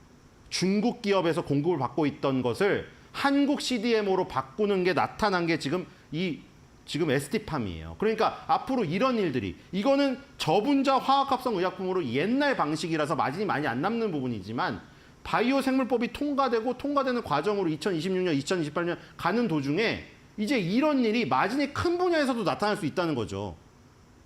중국 기업에서 공급을 받고 있던 것을 한국 CDMO로 바꾸는 게 나타난 게 지금 ST팜이에요. 그러니까 앞으로 이런 일들이 이거는 저분자 화학합성 의약품으로 옛날 방식이라서 마진이 많이 안 남는 부분이지만 바이오 생물법이 통과되는 과정으로 2026년, 2028년 가는 도중에 이제 이런 일이 마진이 큰 분야에서도 나타날 수 있다는 거죠.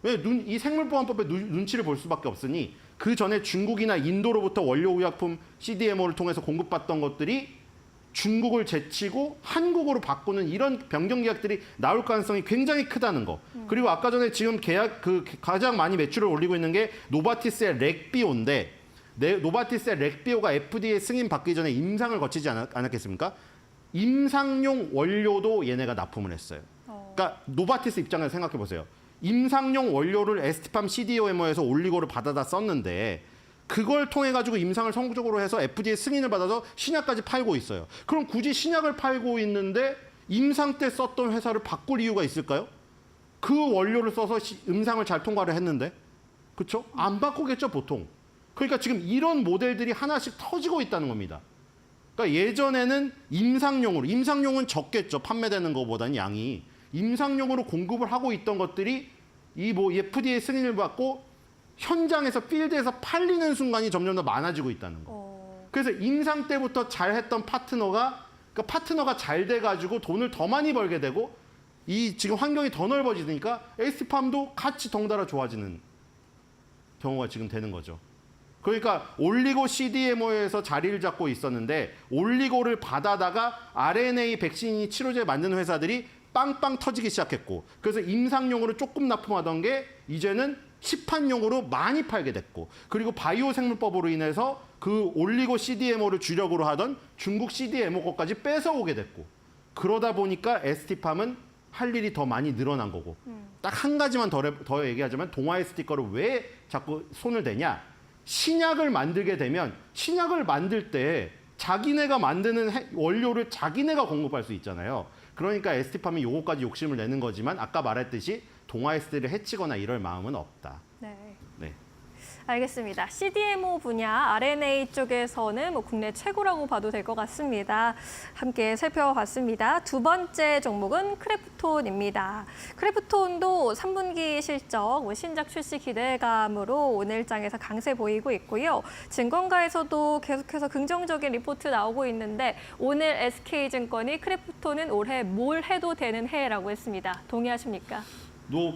왜 이 생물보안법의 눈치를 볼 수밖에 없으니 그 전에 중국이나 인도로부터 원료 의약품 CDMO를 통해서 공급받던 것들이 중국을 제치고 한국으로 바꾸는 이런 변경 계약들이 나올 가능성이 굉장히 크다는 거. 그리고 아까 전에 지금 가장 많이 매출을 올리고 있는 게 노바티스의 렉비오인데 노바티스의 렉비오가 FDA 승인 받기 전에 임상을 거치지 않았겠습니까? 임상용 원료도 얘네가 납품을 했어요. 그러니까 노바티스 입장에서 생각해 보세요. 임상용 원료를 ST팜 CDMO에서 올리고를 받아다 썼는데 그걸 통해 가지고 임상을 성공적으로 해서 FDA 승인을 받아서 신약까지 팔고 있어요. 그럼 굳이 신약을 팔고 있는데 임상 때 썼던 회사를 바꿀 이유가 있을까요? 그 원료를 써서 임상을 잘 통과를 했는데 그렇죠? 안 바꾸겠죠 보통. 그러니까 지금 이런 모델들이 하나씩 터지고 있다는 겁니다. 그러니까 예전에는 임상용은 적겠죠. 판매되는 것보다는 양이. 임상용으로 공급을 하고 있던 것들이 FDA 승인을 받고 현장에서 필드에서 팔리는 순간이 점점 더 많아지고 있다는 거. 그래서 임상 때부터 잘했던 파트너가 잘 돼가지고 돈을 더 많이 벌게 되고 이 지금 환경이 더 넓어지니까 ST팜도 같이 덩달아 좋아지는 경우가 지금 되는 거죠. 그러니까 올리고 CDMO에서 자리를 잡고 있었는데 올리고를 받아다가 RNA 백신 치료제 만드는 회사들이 빵빵 터지기 시작했고 그래서 임상용으로 조금 납품하던 게 이제는 시판용으로 많이 팔게 됐고 그리고 바이오 생물법으로 인해서 그 올리고 CDMO를 주력으로 하던 중국 CDMO 것까지 뺏어오게 됐고 그러다 보니까 ST팜은 할 일이 더 많이 늘어난 거고 딱 한 가지만 더 얘기하자면 동아의 스티커를 왜 자꾸 손을 대냐 신약을 만들게 되면 신약을 만들 때 자기네가 만드는 원료를 자기네가 공급할 수 있잖아요. 그러니까 ST팜이 요거까지 욕심을 내는 거지만 아까 말했듯이 동아에스를 해치거나 이럴 마음은 없다. 네. 네. 알겠습니다. CDMO 분야 RNA 쪽에서는 국내 최고라고 봐도 될 것 같습니다. 함께 살펴봤습니다. 두 번째 종목은 크래프톤입니다. 크래프톤도 3분기 실적, 신작 출시 기대감으로 오늘 장에서 강세 보이고 있고요. 증권가에서도 계속해서 긍정적인 리포트 나오고 있는데 오늘 SK증권이 크래프톤은 올해 뭘 해도 되는 해라고 했습니다. 동의하십니까?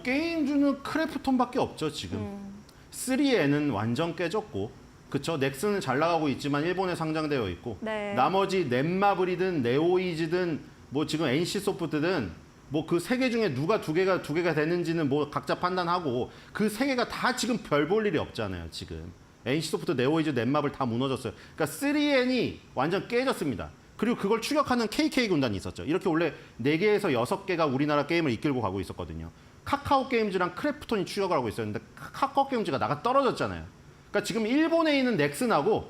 게임주는 크래프톤밖에 없죠, 지금. 3N은 완전 깨졌고, 그쵸? 넥슨은 잘 나가고 있지만 일본에 상장되어 있고, 네. 나머지 넷마블이든 네오이즈든 뭐 지금 NC소프트든 뭐 그 세 개 중에 누가 두 개가 되는지는 뭐 각자 판단하고 그 세 개가 다 지금 별 볼 일이 없잖아요, 지금. NC소프트, 네오이즈, 넷마블 다 무너졌어요. 그러니까 3N이 완전 깨졌습니다. 그리고 그걸 추격하는 KK 군단이 있었죠. 이렇게 원래 4개에서 6개가 우리나라 게임을 이끌고 가고 있었거든요. 카카오 게임즈랑 크래프톤이 추격을 하고 있었는데 카카오 게임즈가 나가 떨어졌잖아요. 그러니까 지금 일본에 있는 넥슨하고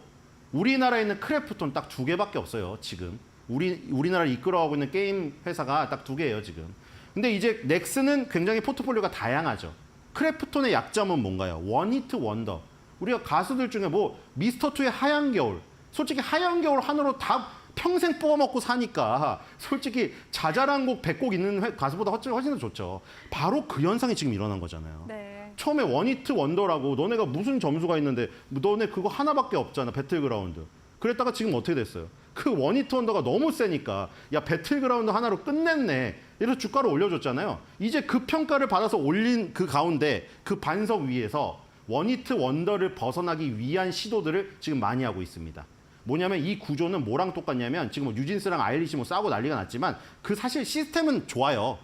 우리나라에 있는 크래프톤 딱 2개밖에 없어요. 지금 우리나라를 이끌어가고 있는 게임 회사가 딱 2개예요. 지금. 근데 이제 넥슨은 굉장히 포트폴리오가 다양하죠. 크래프톤의 약점은 뭔가요? 원히트 원더. 우리가 가수들 중에 뭐 미스터2의 하얀 겨울. 솔직히 하얀 겨울 하나로 다 평생 뽑아먹고 사니까 솔직히 자잘한 곡 100곡 있는 가수보다 훨씬 더 좋죠. 바로 그 현상이 지금 일어난 거잖아요. 네. 처음에 원히트 원더라고 너네가 무슨 점수가 있는데 너네 그거 하나밖에 없잖아. 배틀그라운드. 그랬다가 지금 어떻게 됐어요? 그 원히트 원더가 너무 세니까 야 배틀그라운드 하나로 끝냈네. 이래서 주가를 올려줬잖아요. 이제 그 평가를 받아서 올린 그 가운데 그 반석 위에서 원히트 원더를 벗어나기 위한 시도들을 지금 많이 하고 있습니다. 뭐냐면 이 구조는 뭐랑 똑같냐면 지금 뭐 뉴진스랑 아일리시 뭐 싸우고 난리가 났지만 그 사실 시스템은 좋아요.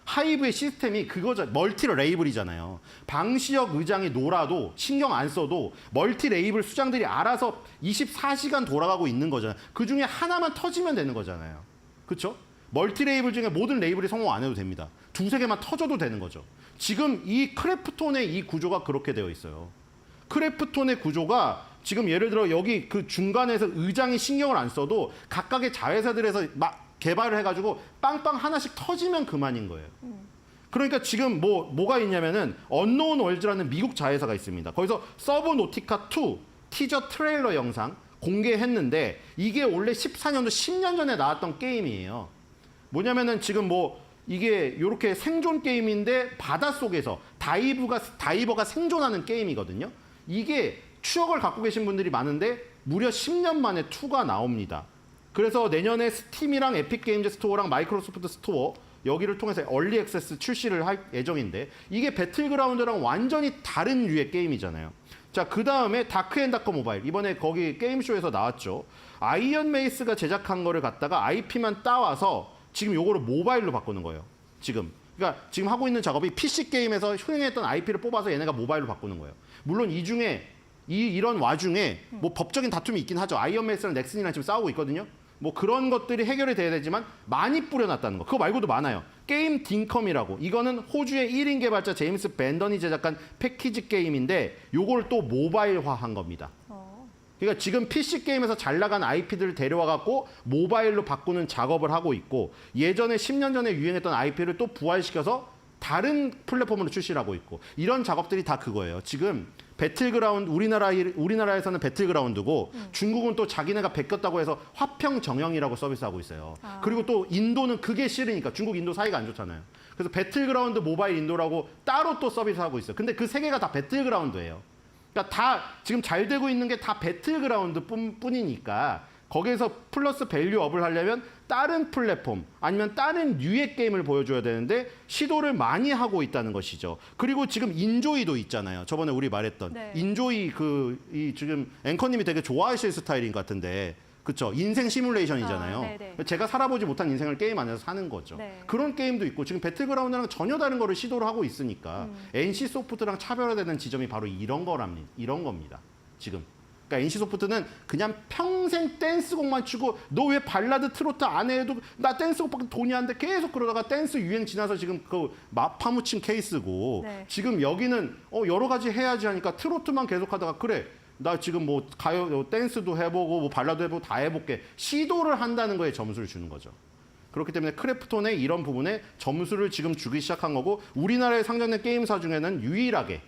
하이브의 시스템이 그거죠. 멀티 레이블이잖아요. 방시혁 의장이 놀아도 신경 안 써도 멀티 레이블 수장들이 알아서 24시간 돌아가고 있는 거잖아요. 그 중에 하나만 터지면 되는 거잖아요. 그렇죠? 멀티 레이블 중에 모든 레이블이 성공 안 해도 됩니다. 2-3개만 터져도 되는 거죠. 지금 이 크래프톤의 이 구조가 그렇게 되어 있어요. 크래프톤의 구조가 지금 예를 들어 여기 그 중간에서 의장이 신경을 안 써도 각각의 자회사들에서 막 개발을 해가지고 빵빵 하나씩 터지면 그만인 거예요. 그러니까 지금 뭐가 있냐면은 언노운 월즈라는 미국 자회사가 있습니다. 거기서 서브노티카 2 티저 트레일러 영상 공개했는데 이게 원래 14년도 10년 전에 나왔던 게임이에요. 뭐냐면은 지금 이게 이렇게 생존 게임인데 바닷속에서 다이버가 생존하는 게임이거든요. 이게 추억을 갖고 계신 분들이 많은데 무려 10년 만에 2가 나옵니다. 그래서 내년에 스팀이랑 에픽게임즈 스토어랑 마이크로소프트 스토어 여기를 통해서 얼리 액세스 출시를 할 예정인데 이게 배틀그라운드랑 완전히 다른 류의 게임이잖아요. 자, 그 다음에 다크앤다크 모바일. 이번에 거기 게임쇼에서 나왔죠. 아이언 메이스가 제작한 거를 갖다가 IP만 따와서 지금 요거를 모바일로 바꾸는 거예요. 그러니까 지금 하고 있는 작업이 PC 게임에서 흥행했던 IP를 뽑아서 얘네가 모바일로 바꾸는 거예요. 물론 이 중에 이런 와중에 뭐 법적인 다툼이 있긴 하죠. 아이언 메이스랑 넥슨이랑 지금 싸우고 있거든요. 뭐 그런 것들이 해결이 돼야 되지만 많이 뿌려놨다는 거. 그거 말고도 많아요. 게임 딩컴이라고. 이거는 호주의 1인 개발자 제임스 밴던이 제작한 패키지 게임인데 요걸 또 모바일화한 겁니다. 그러니까 지금 PC 게임에서 잘 나간 IP들을 데려와 갖고 모바일로 바꾸는 작업을 하고 있고 예전에 10년 전에 유행했던 IP를 또 부활시켜서 다른 플랫폼으로 출시를 하고 있고 이런 작업들이 다 그거예요. 지금 배틀그라운드 우리나라에서는 배틀그라운드고 중국은 또 자기네가 베꼈다고 해서 화평정영이라고 서비스하고 있어요. 그리고 또 인도는 그게 싫으니까 중국 인도 사이가 안 좋잖아요. 그래서 배틀그라운드 모바일 인도라고 따로 또 서비스하고 있어요. 근데 그 세 개가 다 배틀그라운드예요. 그러니까 다 지금 잘 되고 있는 게 다 배틀그라운드 뿐이니까 거기에서 플러스 밸류업을 하려면 다른 플랫폼 아니면 다른 류의 게임을 보여줘야 되는데 시도를 많이 하고 있다는 것이죠. 그리고 지금 인조이도 있잖아요. 저번에 우리 말했던 네. 인조이 지금 앵커님이 되게 좋아하실 스타일인 것 같은데 그렇죠. 인생 시뮬레이션이잖아요. 네네. 제가 살아보지 못한 인생을 게임 안에서 사는 거죠. 네. 그런 게임도 있고 지금 배틀그라운드랑 전혀 다른 거를 시도를 하고 있으니까 NC소프트랑 차별화되는 지점이 바로 이런 겁니다. 지금. 그러니까 NC소프트는 그냥 평생 댄스곡만 추고 너 왜 발라드 트로트 안 해도 나 댄스곡밖에 돈이 안 돼 계속 그러다가 댄스 유행 지나서 지금 그 파묻힌 케이스고 네. 지금 여기는 여러 가지 해야지 하니까 트로트만 계속 하다가 그래 나 지금 뭐 가요 댄스도 해보고 뭐 발라드 해보고 다 해볼게 시도를 한다는 거에 점수를 주는 거죠. 그렇기 때문에 크래프톤의 이런 부분에 점수를 지금 주기 시작한 거고 우리나라에 상장된 게임사 중에는 유일하게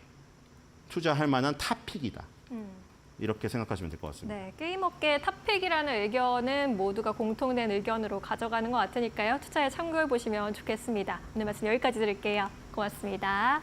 투자할 만한 탑픽이다. 이렇게 생각하시면 될 것 같습니다. 네, 게임업계 탑픽이라는 의견은 모두가 공통된 의견으로 가져가는 것 같으니까요. 투자에 참고해 보시면 좋겠습니다. 오늘 말씀 여기까지 드릴게요. 고맙습니다.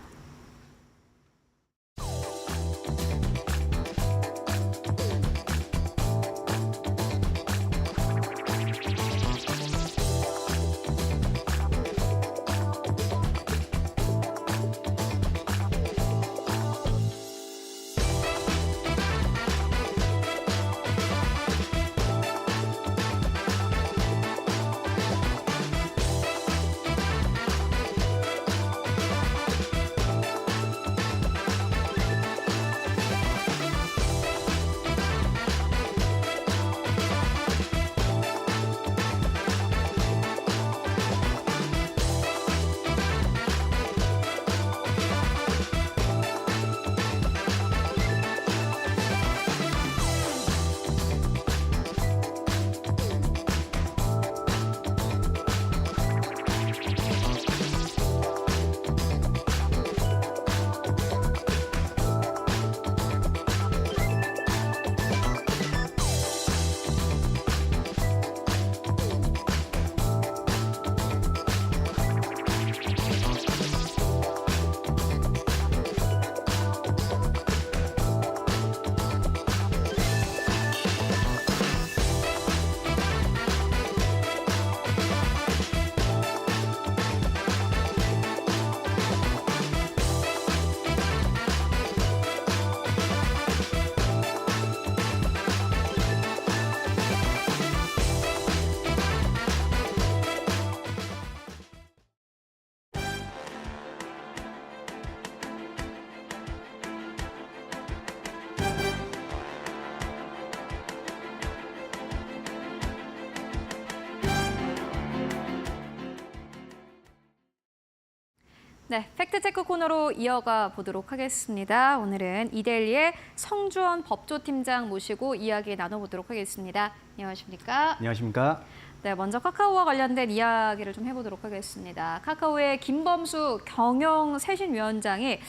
네, 팩트체크 코너로 이어가 보도록 하겠습니다. 오늘은 이데일리의 성주원 법조팀장 모시고 이야기 나눠보도록 하겠습니다. 안녕하십니까? 안녕하십니까? 네, 먼저 카카오와 관련된 이야기를 좀 해보도록 하겠습니다. 카카오의 김범수 경영쇄신위원장이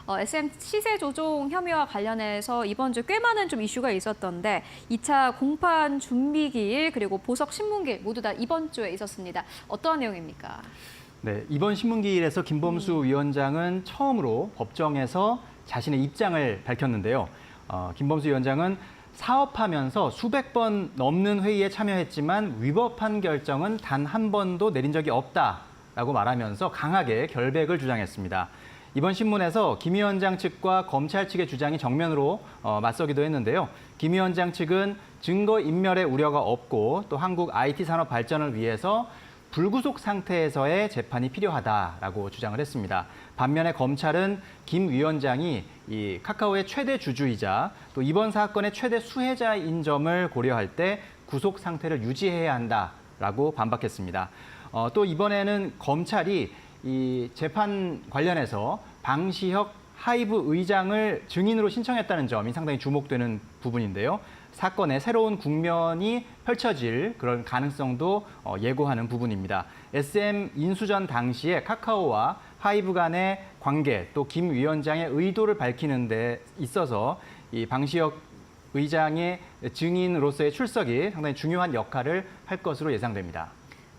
SM 시세 조종 혐의와 관련해서 이번 주 꽤 많은 좀 이슈가 있었던데 2차 공판 준비기일 그리고 보석 신문기일 모두 다 이번 주에 있었습니다. 어떠한 내용입니까? 네, 이번 신문기일에서 김범수 위원장은 처음으로 법정에서 자신의 입장을 밝혔는데요. 김범수 위원장은 사업하면서 수백 번 넘는 회의에 참여했지만 위법한 결정은 단 한 번도 내린 적이 없다라고 말하면서 강하게 결백을 주장했습니다. 이번 신문에서 김 위원장 측과 검찰 측의 주장이 정면으로 맞서기도 했는데요. 김 위원장 측은 증거 인멸의 우려가 없고 또 한국 IT 산업 발전을 위해서 불구속 상태에서의 재판이 필요하다라고 주장을 했습니다. 반면에 검찰은 김 위원장이 이 카카오의 최대 주주이자 또 이번 사건의 최대 수혜자인 점을 고려할 때 구속 상태를 유지해야 한다라고 반박했습니다. 또 이번에는 검찰이 이 재판 관련해서 방시혁 하이브 의장을 증인으로 신청했다는 점이 상당히 주목되는 부분인데요. 사건의 새로운 국면이 펼쳐질 그런 가능성도 예고하는 부분입니다. SM 인수전 당시에 카카오와 하이브 간의 관계 또 김 위원장의 의도를 밝히는 데 있어서 이 방시혁 의장의 증인으로서의 출석이 상당히 중요한 역할을 할 것으로 예상됩니다.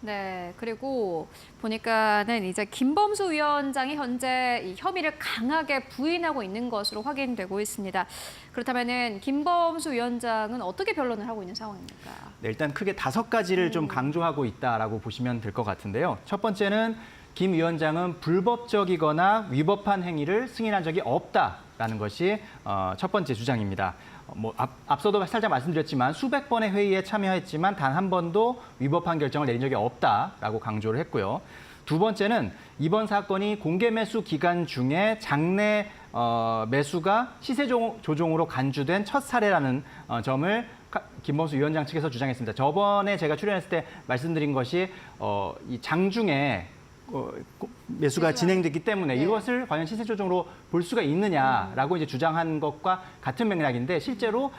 네, 그리고 보니까는 이제 김범수 위원장이 현재 이 혐의를 강하게 부인하고 있는 것으로 확인되고 있습니다. 그렇다면은 김범수 위원장은 어떻게 변론을 하고 있는 상황입니까? 네, 일단 크게 5가지를 좀 강조하고 있다라고 보시면 될 것 같은데요. 첫 번째는 김 위원장은 불법적이거나 위법한 행위를 승인한 적이 없다라는 것이 첫 번째 주장입니다. 앞서도 살짝 말씀드렸지만 수백 번의 회의에 참여했지만 단 한 번도 위법한 결정을 내린 적이 없다라고 강조를 했고요. 두 번째는 이번 사건이 공개 매수 기간 중에 장내 매수가 시세 조종으로 간주된 첫 사례라는 점을 김범수 위원장 측에서 주장했습니다. 저번에 제가 출연했을 때 말씀드린 것이 이 장중에 매수가 진행됐기 때문에 네. 이것을 과연 시세 조정으로 볼 수가 있느냐라고 이제 주장한 것과 같은 맥락인데 실제로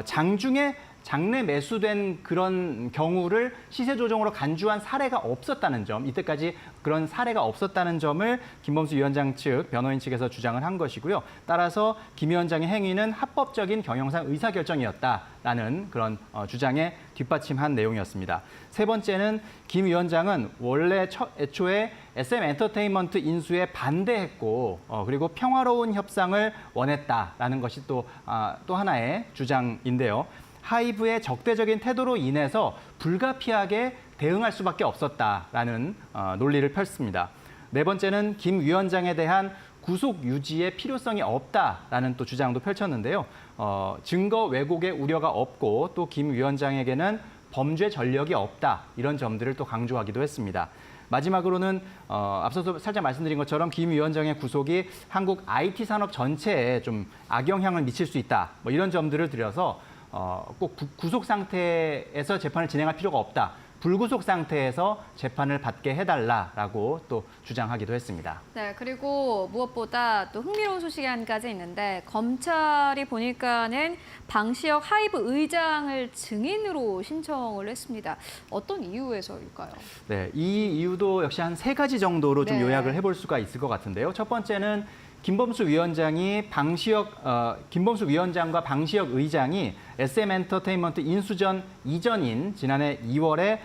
장중에 장내 매수된 그런 경우를 시세 조정으로 간주한 사례가 없었다는 점, 이때까지 그런 사례가 없었다는 점을 김범수 위원장 측, 변호인 측에서 주장을 한 것이고요. 따라서 김 위원장의 행위는 합법적인 경영상 의사결정이었다라는 그런 주장에 뒷받침한 내용이었습니다. 세 번째는 김 위원장은 원래 애초에 SM엔터테인먼트 인수에 반대했고 그리고 평화로운 협상을 원했다라는 것이 또 하나의 주장인데요. 하이브의 적대적인 태도로 인해서 불가피하게 대응할 수밖에 없었다라는 논리를 펼습니다. 네 번째는 김 위원장에 대한 구속 유지의 필요성이 없다라는 또 주장도 펼쳤는데요. 증거 왜곡의 우려가 없고 또 김 위원장에게는 범죄 전력이 없다 이런 점들을 또 강조하기도 했습니다. 마지막으로는 앞서서 살짝 말씀드린 것처럼 김 위원장의 구속이 한국 IT 산업 전체에 좀 악영향을 미칠 수 있다. 뭐 이런 점들을 들여서 꼭 구속 상태에서 재판을 진행할 필요가 없다. 불구속 상태에서 재판을 받게 해달라라고 또 주장하기도 했습니다. 네, 그리고 무엇보다 또 흥미로운 소식이 한 가지 있는데 검찰이 보니까는 방시혁 하이브 의장을 증인으로 신청을 했습니다. 어떤 이유에서일까요? 네, 이 이유도 역시 한 세 가지 정도로 좀 네. 요약을 해볼 수가 있을 것 같은데요. 첫 번째는 김범수 위원장과 방시혁 의장이 SM엔터테인먼트 인수전 이전인 지난해 2월에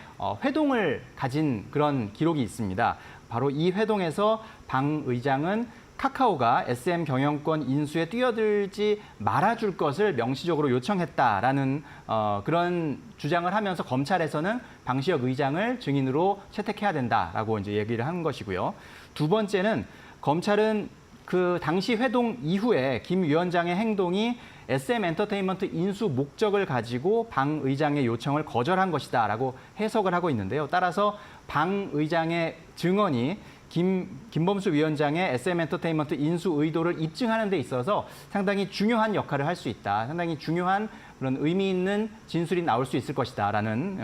회동을 가진 그런 기록이 있습니다. 바로 이 회동에서 방 의장은 카카오가 SM 경영권 인수에 뛰어들지 말아줄 것을 명시적으로 요청했다라는 그런 주장을 하면서 검찰에서는 방시혁 의장을 증인으로 채택해야 된다라고 이제 얘기를 한 것이고요. 두 번째는 검찰은 그 당시 회동 이후에 김 위원장의 행동이 SM엔터테인먼트 인수 목적을 가지고 방 의장의 요청을 거절한 것이다라고 해석을 하고 있는데요. 따라서 방 의장의 증언이 김범수 위원장의 SM엔터테인먼트 인수 의도를 입증하는 데 있어서 상당히 중요한 역할을 할 수 있다. 상당히 중요한 그런 의미 있는 진술이 나올 수 있을 것이다라는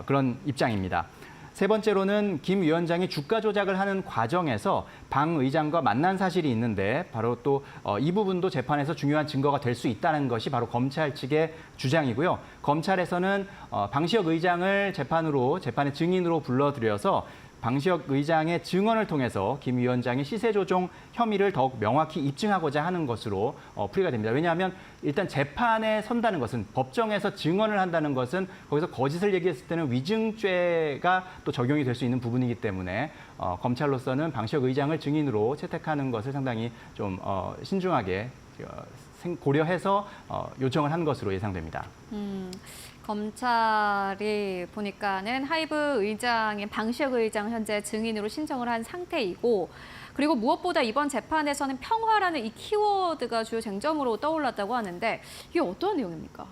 그런 입장입니다. 세 번째로는 김 위원장이 주가 조작을 하는 과정에서 방 의장과 만난 사실이 있는데 바로 또 이 부분도 재판에서 중요한 증거가 될 수 있다는 것이 바로 검찰 측의 주장이고요. 검찰에서는 방시혁 의장을 재판의 증인으로 불러들여서 방시혁 의장의 증언을 통해서 김 위원장의 시세 조종 혐의를 더욱 명확히 입증하고자 하는 것으로 풀이가 됩니다. 왜냐하면 일단 재판에 선다는 것은 법정에서 증언을 한다는 것은 거기서 거짓을 얘기했을 때는 위증죄가 또 적용이 될 수 있는 부분이기 때문에 검찰로서는 방시혁 의장을 증인으로 채택하는 것을 상당히 좀 신중하게 고려해서 요청을 한 것으로 예상됩니다. 검찰이 보니까는 하이브 의장인 방시혁 의장 현재 증인으로 신청을 한 상태이고 그리고 무엇보다 이번 재판에서는 평화라는 이 키워드가 주요 쟁점으로 떠올랐다고 하는데 이게 어떤 내용입니까?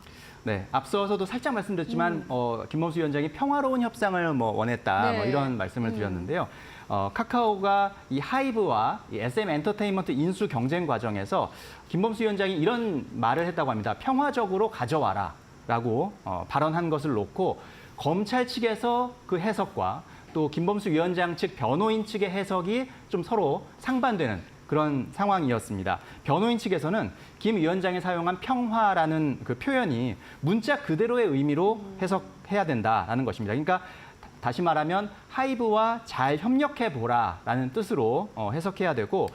네, 앞서서도 살짝 말씀드렸지만 김범수 위원장이 평화로운 협상을 원했다 네. 이런 말씀을 드렸는데요. 카카오가 이 하이브와 이 SM엔터테인먼트 인수 경쟁 과정에서 김범수 위원장이 이런 말을 했다고 합니다. 평화적으로 가져와라. 라고 발언한 것을 놓고 검찰 측에서 그 해석과 또 김범수 위원장 측 변호인 측의 해석이 좀 서로 상반되는 그런 상황이었습니다. 변호인 측에서는 김 위원장이 사용한 평화라는 그 표현이 문자 그대로의 의미로 해석해야 된다라는 것입니다. 그러니까 다시 말하면 하이브와 잘 협력해보라라는 뜻으로 해석해야 되고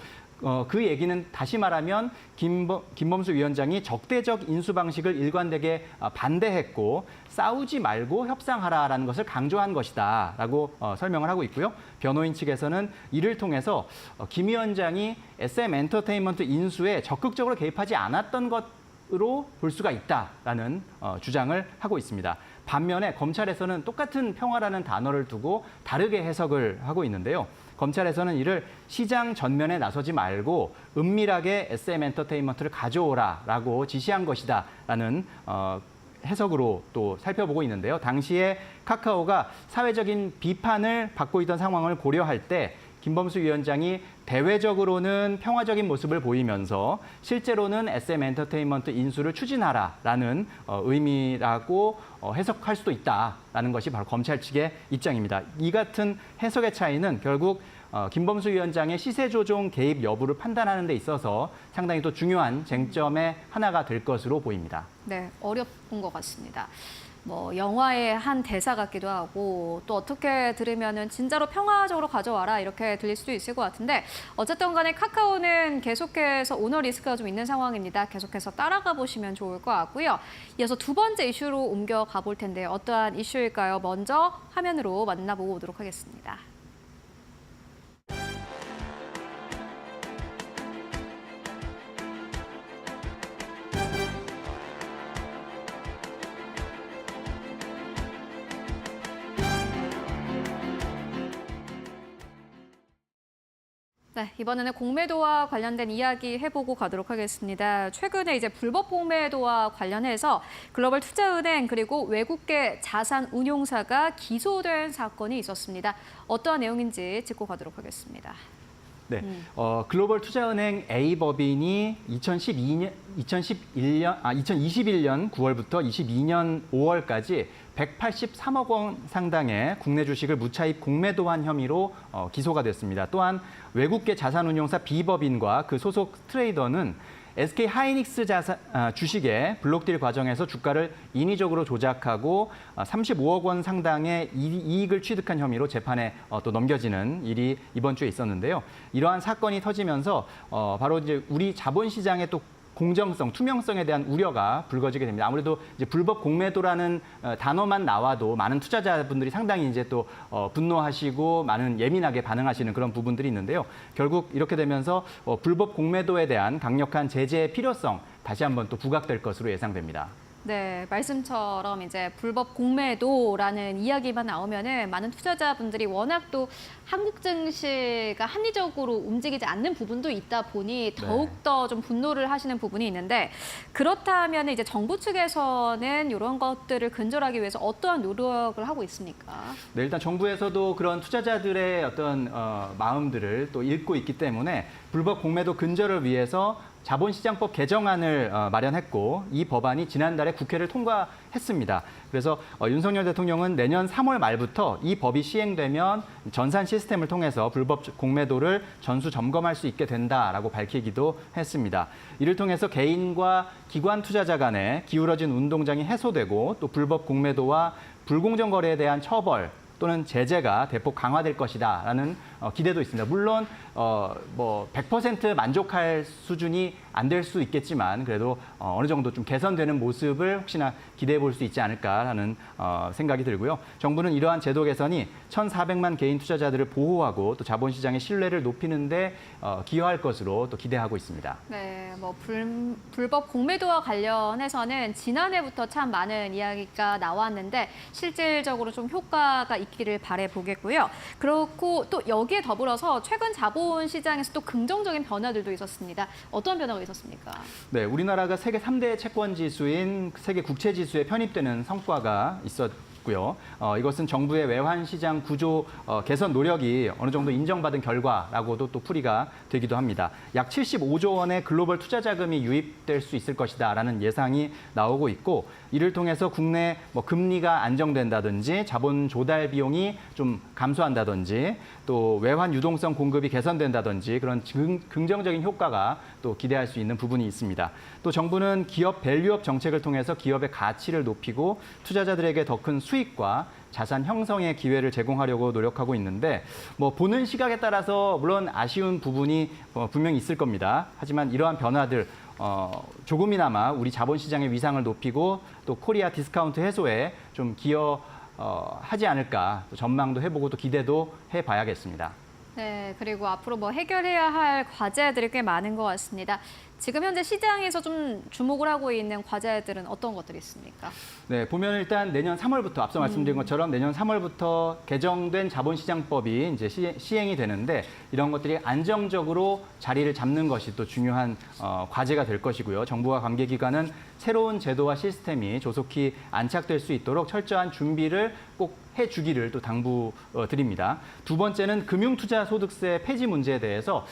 그 얘기는 다시 말하면 김범수 위원장이 적대적 인수 방식을 일관되게 반대했고 싸우지 말고 협상하라라는 것을 강조한 것이다라고 설명을 하고 있고요. 변호인 측에서는 이를 통해서 김 위원장이 SM엔터테인먼트 인수에 적극적으로 개입하지 않았던 것으로 볼 수가 있다라는 주장을 하고 있습니다. 반면에 검찰에서는 똑같은 평화라는 단어를 두고 다르게 해석을 하고 있는데요. 검찰에서는 이를 시장 전면에 나서지 말고 은밀하게 SM엔터테인먼트를 가져오라라고 지시한 것이다라는 해석으로 또 살펴보고 있는데요. 당시에 카카오가 사회적인 비판을 받고 있던 상황을 고려할 때 김범수 위원장이 대외적으로는 평화적인 모습을 보이면서 실제로는 SM엔터테인먼트 인수를 추진하라라는 의미라고 해석할 수도 있다라는 것이 바로 검찰 측의 입장입니다. 이 같은 해석의 차이는 결국 김범수 위원장의 시세 조종 개입 여부를 판단하는 데 있어서 상당히 또 중요한 쟁점의 하나가 될 것으로 보입니다. 네, 어려운 것 같습니다. 뭐 영화의 한 대사 같기도 하고 또 어떻게 들으면은 진짜로 평화적으로 가져와라 이렇게 들릴 수도 있을 것 같은데 어쨌든 간에 카카오는 계속해서 오너 리스크가 좀 있는 상황입니다. 계속해서 따라가 보시면 좋을 것 같고요. 이어서 두 번째 이슈로 옮겨가 볼 텐데 어떠한 이슈일까요? 먼저 화면으로 만나보고 오도록 하겠습니다. 네, 이번에는 공매도와 관련된 이야기 해보고 가도록 하겠습니다. 최근에 이제 불법 공매도와 관련해서 글로벌 투자은행 그리고 외국계 자산 운용사가 기소된 사건이 있었습니다. 어떠한 내용인지 짚고 가도록 하겠습니다. 네, 글로벌 투자은행 A법인이 2021년 9월부터 22년 5월까지 183억 원 상당의 국내 주식을 무차입 공매도한 혐의로 기소가 됐습니다. 또한 외국계 자산운용사 B법인과 그 소속 트레이더는 SK 하이닉스 주식의 블록딜 과정에서 주가를 인위적으로 조작하고 35억 원 상당의 이익을 취득한 혐의로 재판에 또 넘겨지는 일이 이번 주에 있었는데요. 이러한 사건이 터지면서 바로 이제 우리 자본시장의 또 공정성, 투명성에 대한 우려가 불거지게 됩니다. 아무래도 이제 불법 공매도라는 단어만 나와도 많은 투자자분들이 상당히 이제 또 분노하시고 많은 예민하게 반응하시는 그런 부분들이 있는데요. 결국 이렇게 되면서 불법 공매도에 대한 강력한 제재의 필요성 다시 한번 또 부각될 것으로 예상됩니다. 네, 말씀처럼 이제 불법 공매도라는 이야기만 나오면은 많은 투자자분들이 워낙 또 한국 증시가 합리적으로 움직이지 않는 부분도 있다 보니 더욱더 좀 분노를 하시는 부분이 있는데 그렇다면 이제 정부 측에서는 이런 것들을 근절하기 위해서 어떠한 노력을 하고 있습니까? 네, 일단 정부에서도 그런 투자자들의 어떤 마음들을 또 읽고 있기 때문에 불법 공매도 근절을 위해서 자본시장법 개정안을 마련했고 이 법안이 지난달에 국회를 통과했습니다. 그래서 윤석열 대통령은 내년 3월 말부터 이 법이 시행되면 전산 시스템을 통해서 불법 공매도를 전수 점검할 수 있게 된다라고 밝히기도 했습니다. 이를 통해서 개인과 기관 투자자 간에 기울어진 운동장이 해소되고 또 불법 공매도와 불공정 거래에 대한 처벌 또는 제재가 대폭 강화될 것이다라는 기대도 있습니다. 물론 뭐 100% 만족할 수준이 안 될 수 있겠지만 그래도 어느 정도 좀 개선되는 모습을 혹시나 기대해 볼 수 있지 않을까라는 생각이 들고요. 정부는 이러한 제도 개선이 1,400만 개인 투자자들을 보호하고 또 자본시장의 신뢰를 높이는 데 기여할 것으로 또 기대하고 있습니다. 네, 뭐 불법 공매도와 관련해서는 지난해부터 참 많은 이야기가 나왔는데 실질적으로 좀 효과가 있기를 바래 보겠고요. 그렇고 또 여기에 더불어서 최근 자본시장에서 또 긍정적인 변화들도 있었습니다. 어떤 변화가 있었습니까? 네, 우리나라가 세계 3대 채권 지수인 세계 국채 지수에 편입되는 성과가 있었고요. 이것은 정부의 외환 시장 구조 개선 노력이 어느 정도 인정받은 결과라고도 또 풀이가 되기도 합니다. 약 75조 원의 글로벌 투자 자금이 유입될 수 있을 것이다라는 예상이 나오고 있고 이를 통해서 국내 뭐 금리가 안정된다든지 자본 조달 비용이 좀 감소한다든지 또 외환 유동성 공급이 개선된다든지 그런 긍정적인 효과가 또 기대할 수 있는 부분이 있습니다. 또 정부는 기업 밸류업 정책을 통해서 기업의 가치를 높이고 투자자들에게 더 큰 수익과 자산 형성의 기회를 제공하려고 노력하고 있는데 뭐 보는 시각에 따라서 물론 아쉬운 부분이 분명히 있을 겁니다. 하지만 이러한 변화들 조금이나마 우리 자본시장의 위상을 높이고 또 코리아 디스카운트 해소에 좀 기여하지 않을까 또 전망도 해보고 또 기대도 해봐야겠습니다. 네, 그리고 앞으로 뭐 해결해야 할 과제들이 꽤 많은 것 같습니다. 지금 현재 시장에서 좀 주목을 하고 있는 과제들은 어떤 것들이 있습니까? 네, 보면 일단 내년 3월부터 앞서 말씀드린 것처럼 내년 3월부터 개정된 자본시장법이 이제 시행이 되는데 이런 것들이 안정적으로 자리를 잡는 것이 또 중요한 과제가 될 것이고요. 정부와 관계기관은 새로운 제도와 시스템이 조속히 안착될 수 있도록 철저한 준비를 꼭 해주기를 또 당부드립니다. 두 번째는 금융투자소득세 폐지 문제에 대해서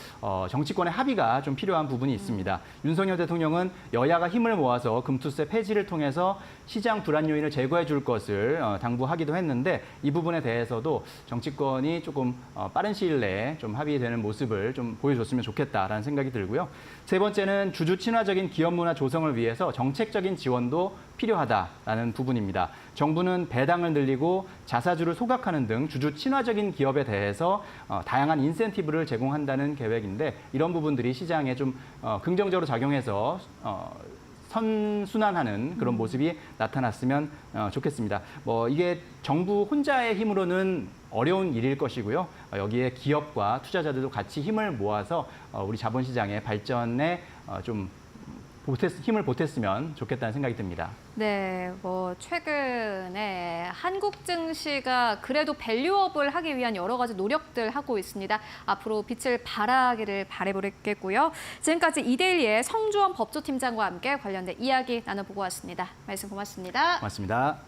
정치권의 합의가 좀 필요한 부분이 있습니다. 있습니다. 윤석열 대통령은 여야가 힘을 모아서 금투세 폐지를 통해서 시장 불안 요인을 제거해 줄 것을 당부하기도 했는데 이 부분에 대해서도 정치권이 조금 빠른 시일 내에 좀 합의되는 모습을 좀 보여줬으면 좋겠다라는 생각이 들고요. 세 번째는 주주 친화적인 기업 문화 조성을 위해서 정책적인 지원도 필요하다라는 부분입니다. 정부는 배당을 늘리고 자사주를 소각하는 등 주주 친화적인 기업에 대해서 다양한 인센티브를 제공한다는 계획인데 이런 부분들이 시장에 좀 긍정적으로 작용해서 선순환하는 그런 모습이 나타났으면 좋겠습니다. 이게 정부 혼자의 힘으로는 어려운 일일 것이고요. 여기에 기업과 투자자들도 같이 힘을 모아서 우리 자본시장의 발전에 좀 힘을 보탰으면 좋겠다는 생각이 듭니다. 네, 최근에 한국 증시가 그래도 밸류업을 하기 위한 여러 가지 노력들 하고 있습니다. 앞으로 빛을 발하기를 바라보겠고요. 지금까지 이데일리의 성주원 법조팀장과 함께 관련된 이야기 나눠보고 왔습니다. 말씀 고맙습니다. 고맙습니다.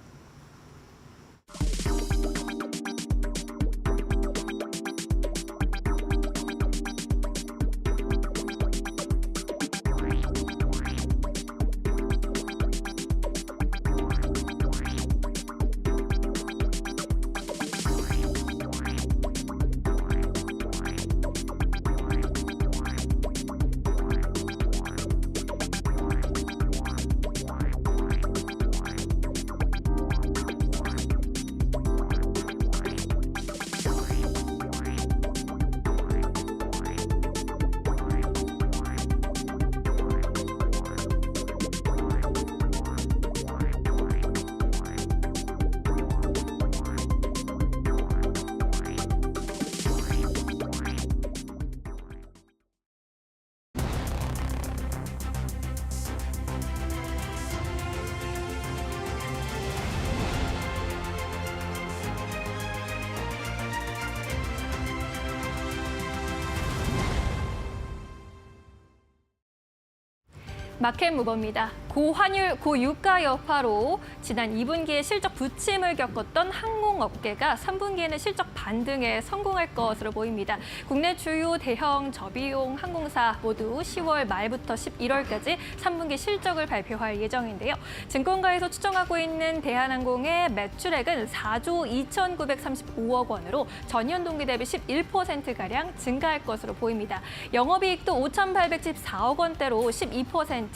마켓 무버입니다. 고환율, 고유가 여파로 지난 2분기에 실적 부침을 겪었던 항공업계가 3분기에는 실적 반등에 성공할 것으로 보입니다. 국내 주요 대형 저비용 항공사 모두 10월 말부터 11월까지 3분기 실적을 발표할 예정인데요. 증권가에서 추정하고 있는 대한항공의 매출액은 4조 2,935억 원으로 전년 동기 대비 11%가량 증가할 것으로 보입니다. 영업이익도 5,814억 원대로 12%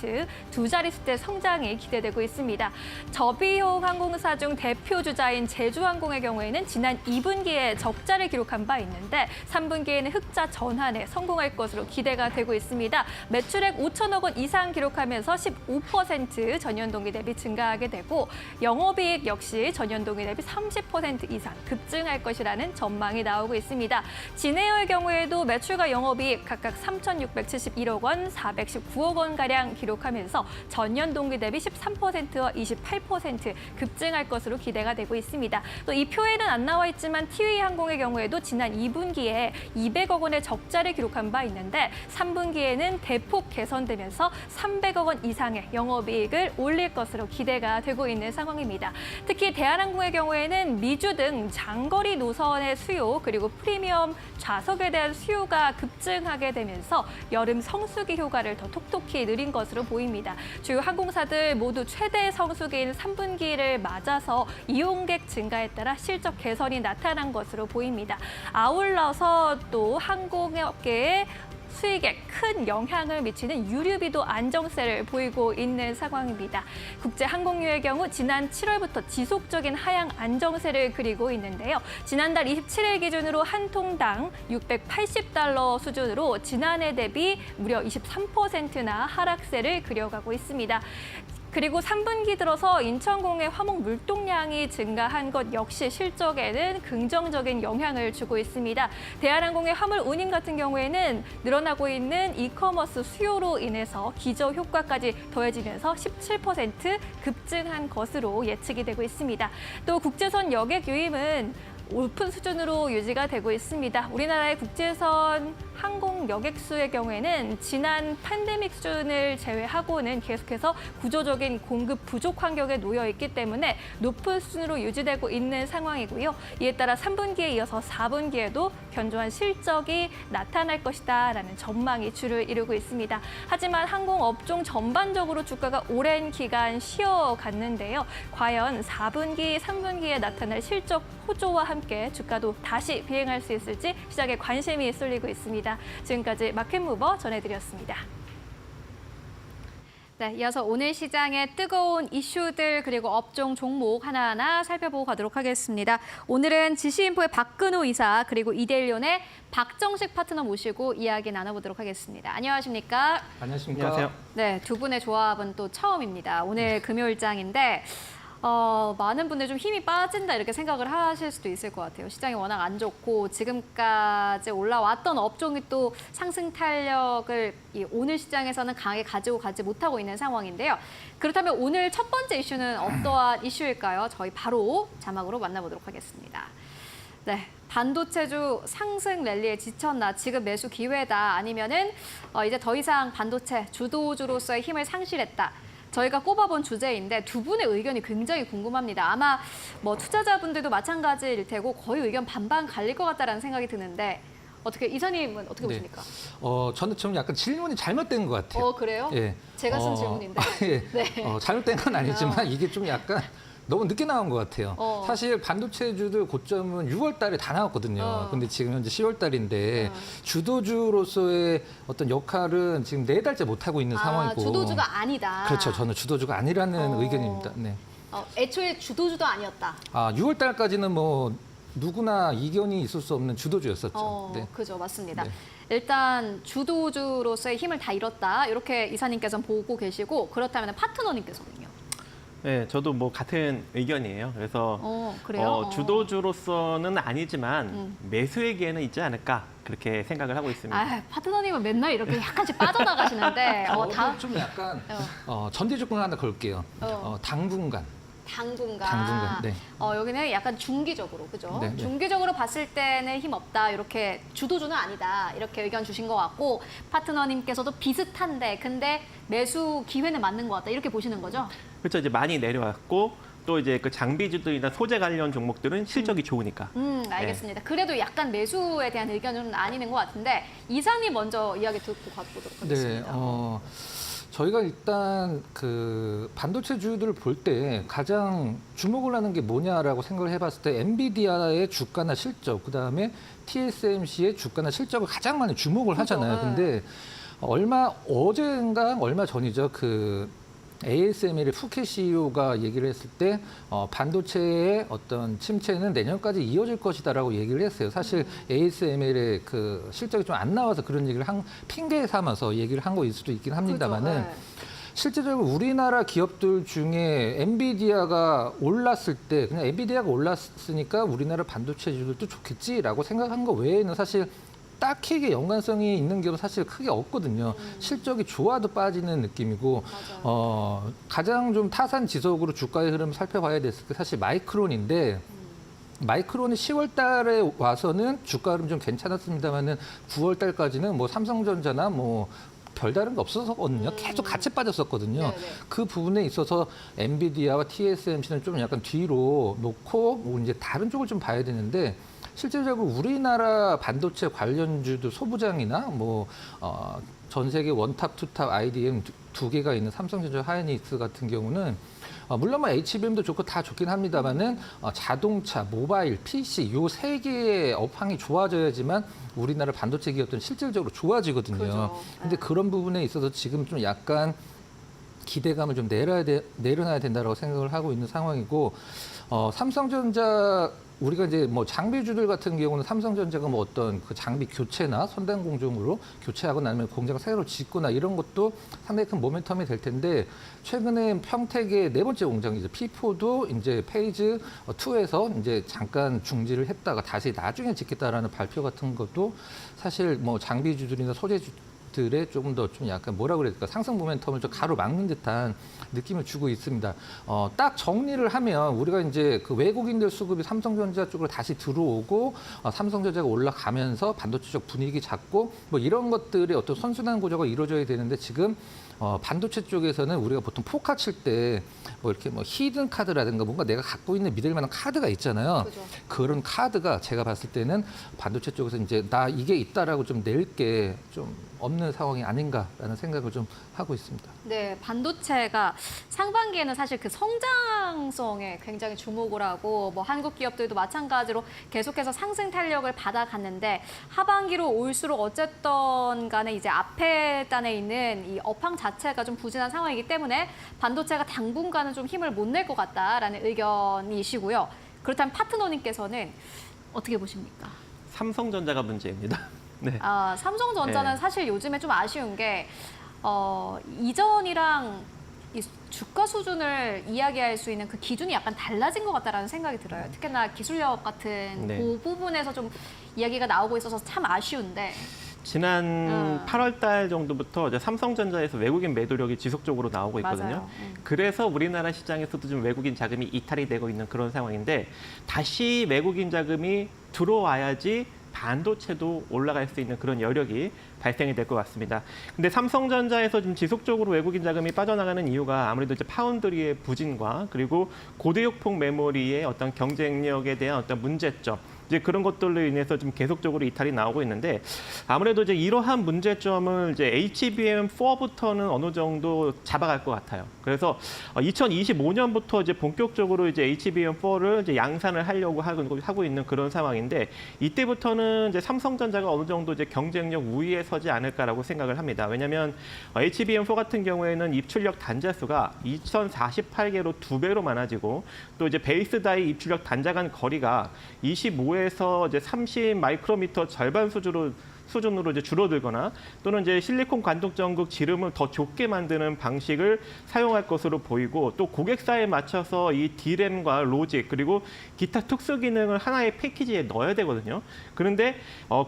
두 자릿수대 성장이 기대되고 있습니다. 저비용 항공사 중 대표 주자인 제주항공의 경우에는 지난 2분기에 적자를 기록한 바 있는데 3분기에는 흑자 전환에 성공할 것으로 기대가 되고 있습니다. 매출액 5천억 원 이상 기록하면서 15% 전년 동기 대비 증가하게 되고 영업이익 역시 전년 동기 대비 30% 이상 급증할 것이라는 전망이 나오고 있습니다. 진에어의 경우에도 매출과 영업이익 각각 3,671억 원, 419억 원가량 기록하면서 전년 동기 대비 13%와 28% 급증할 것으로 기대가 되고 있습니다. 또 이 표에는 안 나와 있지만 티웨이항공의 경우에도 지난 2분기에 200억 원의 적자를 기록한 바 있는데 3분기에는 대폭 개선되면서 300억 원 이상의 영업이익을 올릴 것으로 기대가 되고 있는 상황입니다. 특히 대한항공의 경우에는 미주 등 장거리 노선의 수요 그리고 프리미엄 좌석에 대한 수요가 급증하게 되면서 여름 성수기 효과를 더 톡톡히 누린 것으로 보입니다. 주요 항공사들 모두 최대 성수기인 3분기를 맞아서 이용객 증가에 따라 실적 개선이 나타난 것으로 보입니다. 아울러서 또 항공업계의 수익에 큰 영향을 미치는 유류비도 안정세를 보이고 있는 상황입니다. 국제항공유의 경우 지난 7월부터 지속적인 하향 안정세를 그리고 있는데요. 지난달 27일 기준으로 한 통당 680달러 수준으로 지난해 대비 무려 23%나 하락세를 그려가고 있습니다. 그리고 3분기 들어서 인천공의 화목 물동량이 증가한 것 역시 실적에는 긍정적인 영향을 주고 있습니다. 대한항공의 화물 운임 같은 경우에는 늘어나고 있는 이커머스 수요로 인해서 기저 효과까지 더해지면서 17% 급증한 것으로 예측이 되고 있습니다. 또 국제선 여객 유임은 오픈 수준으로 유지가 되고 있습니다. 우리나라의 국제선 항공 여객수의 경우에는 지난 팬데믹 수준을 제외하고는 계속해서 구조적인 공급 부족 환경에 놓여 있기 때문에 높은 수준으로 유지되고 있는 상황이고요. 이에 따라 3분기에 이어서 4분기에도 견조한 실적이 나타날 것이다라는 전망이 주를 이루고 있습니다. 하지만 항공업종 전반적으로 주가가 오랜 기간 쉬어갔는데요. 과연 4분기, 3분기에 나타날 실적 호조와 함께 주가도 다시 비행할 수 있을지 시장에 관심이 쏠리고 있습니다. 지금까지 마켓무버 전해드렸습니다. 네, 이어서 오늘 시장의 뜨거운 이슈들 그리고 업종 종목 하나하나 살펴보고 가도록 하겠습니다. 오늘은 지시인포의 박근호 이사 그리고 이데일리온의 박정식 파트너 모시고 이야기 나눠보도록 하겠습니다. 안녕하십니까? 안녕하십니까? 안녕하세요. 네, 두 분의 조합은 또 처음입니다. 오늘 금요일장인데 많은 분들이 좀 힘이 빠진다 이렇게 생각을 하실 수도 있을 것 같아요. 시장이 워낙 안 좋고 지금까지 올라왔던 업종이 또 상승 탄력을 오늘 시장에서는 강하게 가지고 가지 못하고 있는 상황인데요. 그렇다면 오늘 첫 번째 이슈는 어떠한 이슈일까요? 저희 바로 자막으로 만나보도록 하겠습니다. 네, 반도체주 상승 랠리에 지쳤나? 지금 매수 기회다. 아니면은 이제 더 이상 반도체 주도주로서의 힘을 상실했다. 저희가 꼽아본 주제인데 두 분의 의견이 굉장히 궁금합니다. 아마 뭐 투자자분들도 마찬가지일 테고 거의 의견 반반 갈릴 것 같다라는 생각이 드는데 어떻게 이사님은 어떻게 네. 보십니까? 저는 좀 약간 질문이 잘못된 것 같아요. 그래요? 예. 제가 쓴 질문인데. 예. 네. 잘못된 건 아니지만 이게 좀 약간 너무 늦게 나온 것 같아요. 사실 반도체주들 고점은 6월 달에 다 나왔거든요. 근데 지금 현재 10월 달인데 주도주로서의 어떤 역할은 지금 4달째 못하고 있는 상황이고. 주도주가 아니다. 그렇죠. 저는 주도주가 아니라는 의견입니다. 네. 애초에 주도주도 아니었다. 6월 달까지는 뭐 누구나 이견이 있을 수 없는 주도주였었죠. 네. 그죠, 맞습니다. 네. 일단 주도주로서의 힘을 다 잃었다. 이렇게 이사님께서는 보고 계시고 그렇다면 파트너님께서는요? 네, 저도 뭐 같은 의견이에요. 그래서 그래요? 주도주로서는 아니지만 매수에게는 있지 않을까 그렇게 생각을 하고 있습니다. 파트너님은 맨날 이렇게 약간씩 빠져나가시는데 다음 좀 약간 전제 조건 하나 걸게요. 당분간. 당분간. 네. 여기는 약간 중기적으로, 그죠? 네, 네. 중기적으로 봤을 때는 힘 없다. 이렇게 주도주는 아니다. 이렇게 의견 주신 것 같고 파트너님께서도 비슷한데 근데 매수 기회는 맞는 것 같다. 이렇게 보시는 거죠? 그렇죠. 이제 많이 내려왔고 또 이제 그 장비주들이나 소재 관련 종목들은 실적이 좋으니까. 알겠습니다. 그래도 약간 매수에 대한 의견은 아니는 것 같은데 이사님 먼저 이야기 듣고 가보도록 하겠습니다. 네. 저희가 일단 그 반도체주들을 볼 때 가장 주목을 하는 게 뭐냐라고 생각을 해봤을 때 엔비디아의 주가나 실적, 그다음에 TSMC의 주가나 실적을 가장 많이 주목을 하잖아요. 근데 어젠가 얼마 전이죠. 그 ASML의 푸케 CEO가 얘기를 했을 때 반도체의 어떤 침체는 내년까지 이어질 것이다라고 얘기를 했어요. 사실 ASML의 그 실적이 좀 안 나와서 그런 얘기를 핑계 삼아서 얘기를 한 거일 수도 있긴 합니다만은 그렇죠. 실제적으로 우리나라 기업들 중에 엔비디아가 올랐을 때 그냥 엔비디아가 올랐으니까 우리나라 반도체주들도 좋겠지라고 생각한 거 외에는 사실 딱히 이게 연관성이 있는 경우는 사실 크게 없거든요. 실적이 좋아도 빠지는 느낌이고 가장 좀 타산 지속으로 주가의 흐름을 살펴봐야 됐을 때 사실 마이크론인데 마이크론이 10월 달에 와서는 주가 흐름 좀 괜찮았습니다만은 9월 달까지는 뭐 삼성전자나 뭐 별다른 거 없었거든요. 계속 같이 빠졌었거든요. 네네. 그 부분에 있어서 엔비디아와 TSMC는 좀 약간 뒤로 놓고 뭐 이제 다른 쪽을 좀 봐야 되는데 실질적으로 우리나라 반도체 관련주도 소부장이나 뭐 전 세계 원탑, 투탑 IDM 두 개가 있는 삼성전자, 하이닉스 같은 경우는 물론 뭐 HBM도 좋고 다 좋긴 합니다만은 자동차, 모바일, PC 요 세 개의 업황이 좋아져야지만 우리나라 반도체 기업들은 실질적으로 좋아지거든요. 그렇죠. 근데 그런 부분에 있어서 지금 좀 약간 기대감을 좀 내려놔야 된다고 생각을 하고 있는 상황이고 삼성전자 우리가 이제 뭐 장비주들 같은 경우는 삼성전자가 뭐 어떤 그 장비 교체나 선단 공정으로 교체하거나 아니면 공장 새로 짓거나 이런 것도 상당히 큰 모멘텀이 될 텐데 최근에 평택의 4번째 공장이죠. P4도 이제 페이즈 2에서 이제 잠깐 중지를 했다가 다시 나중에 짓겠다라는 발표 같은 것도 사실 뭐 장비주들이나 소재주 기업들의 조금 더 좀 약간 뭐라 그래야 될까 상승 모멘텀을 좀 가로막는 듯한 느낌을 주고 있습니다. 딱 정리를 하면 우리가 이제 그 외국인들 수급이 삼성전자 쪽으로 다시 들어오고 삼성전자가 올라가면서 반도체적 분위기 잡고 뭐 이런 것들의 어떤 선순환 구조가 이루어져야 되는데 지금 반도체 쪽에서는 우리가 보통 포카 칠 때 뭐 이렇게 뭐 히든 카드라든가 뭔가 내가 갖고 있는 믿을 만한 카드가 있잖아요. 그죠. 그런 카드가 제가 봤을 때는 반도체 쪽에서 이제 나 이게 있다라고 좀 낼 게 좀 없는 상황이 아닌가라는 생각을 좀 하고 있습니다. 네, 반도체가 상반기에는 사실 그 성장성에 굉장히 주목을 하고 뭐 한국 기업들도 마찬가지로 계속해서 상승 탄력을 받아갔는데 하반기로 올수록 어쨌든 간에 이제 앞에 단에 있는 이 업황 자체가 좀 부진한 상황이기 때문에 반도체가 당분간은 좀 힘을 못 낼 것 같다라는 의견이시고요. 그렇다면 파트너님께서는 어떻게 보십니까? 삼성전자가 문제입니다. 네. 삼성전자는 네. 사실 요즘에 좀 아쉬운 게 이전이랑 이 주가 수준을 이야기할 수 있는 그 기준이 약간 달라진 것 같다라는 생각이 들어요. 특히나 기술력 같은 네. 그 부분에서 좀 이야기가 나오고 있어서 참 아쉬운데. 지난 8월 달 정도부터 이제 삼성전자에서 외국인 매도력이 지속적으로 나오고 있거든요. 맞아요. 그래서 우리나라 시장에서도 좀 외국인 자금이 이탈이 되고 있는 그런 상황인데 다시 외국인 자금이 들어와야지 반도체도 올라갈 수 있는 그런 여력이 발생이 될 것 같습니다. 근데 삼성전자에서 지금 지속적으로 외국인 자금이 빠져나가는 이유가 아무래도 이제 파운드리의 부진과 그리고 고대역폭 메모리의 어떤 경쟁력에 대한 어떤 문제점, 이제 그런 것들로 인해서 좀 계속적으로 이탈이 나오고 있는데 아무래도 이제 이러한 문제점을 이제 HBM4부터는 어느 정도 잡아갈 것 같아요. 그래서 2025년부터 이제 본격적으로 이제 HBM4를 이제 양산을 하려고 하고 있는 그런 상황인데 이때부터는 이제 삼성전자가 어느 정도 이제 경쟁력 우위에 서지 않을까라고 생각을 합니다. 왜냐하면 HBM4 같은 경우에는 입출력 단자 수가 2048개로 2배로 많아지고 또 이제 베이스 다이 입출력 단자 간 거리가 25에서 이제 30 마이크로미터 절반 수준으로 이제 줄어들거나 또는 이제 실리콘 관독 전극 지름을 더 좁게 만드는 방식을 사용할 것으로 보이고 또 고객사에 맞춰서 이 D램과 로직 그리고 기타 특수 기능을 하나의 패키지에 넣어야 되거든요. 그런데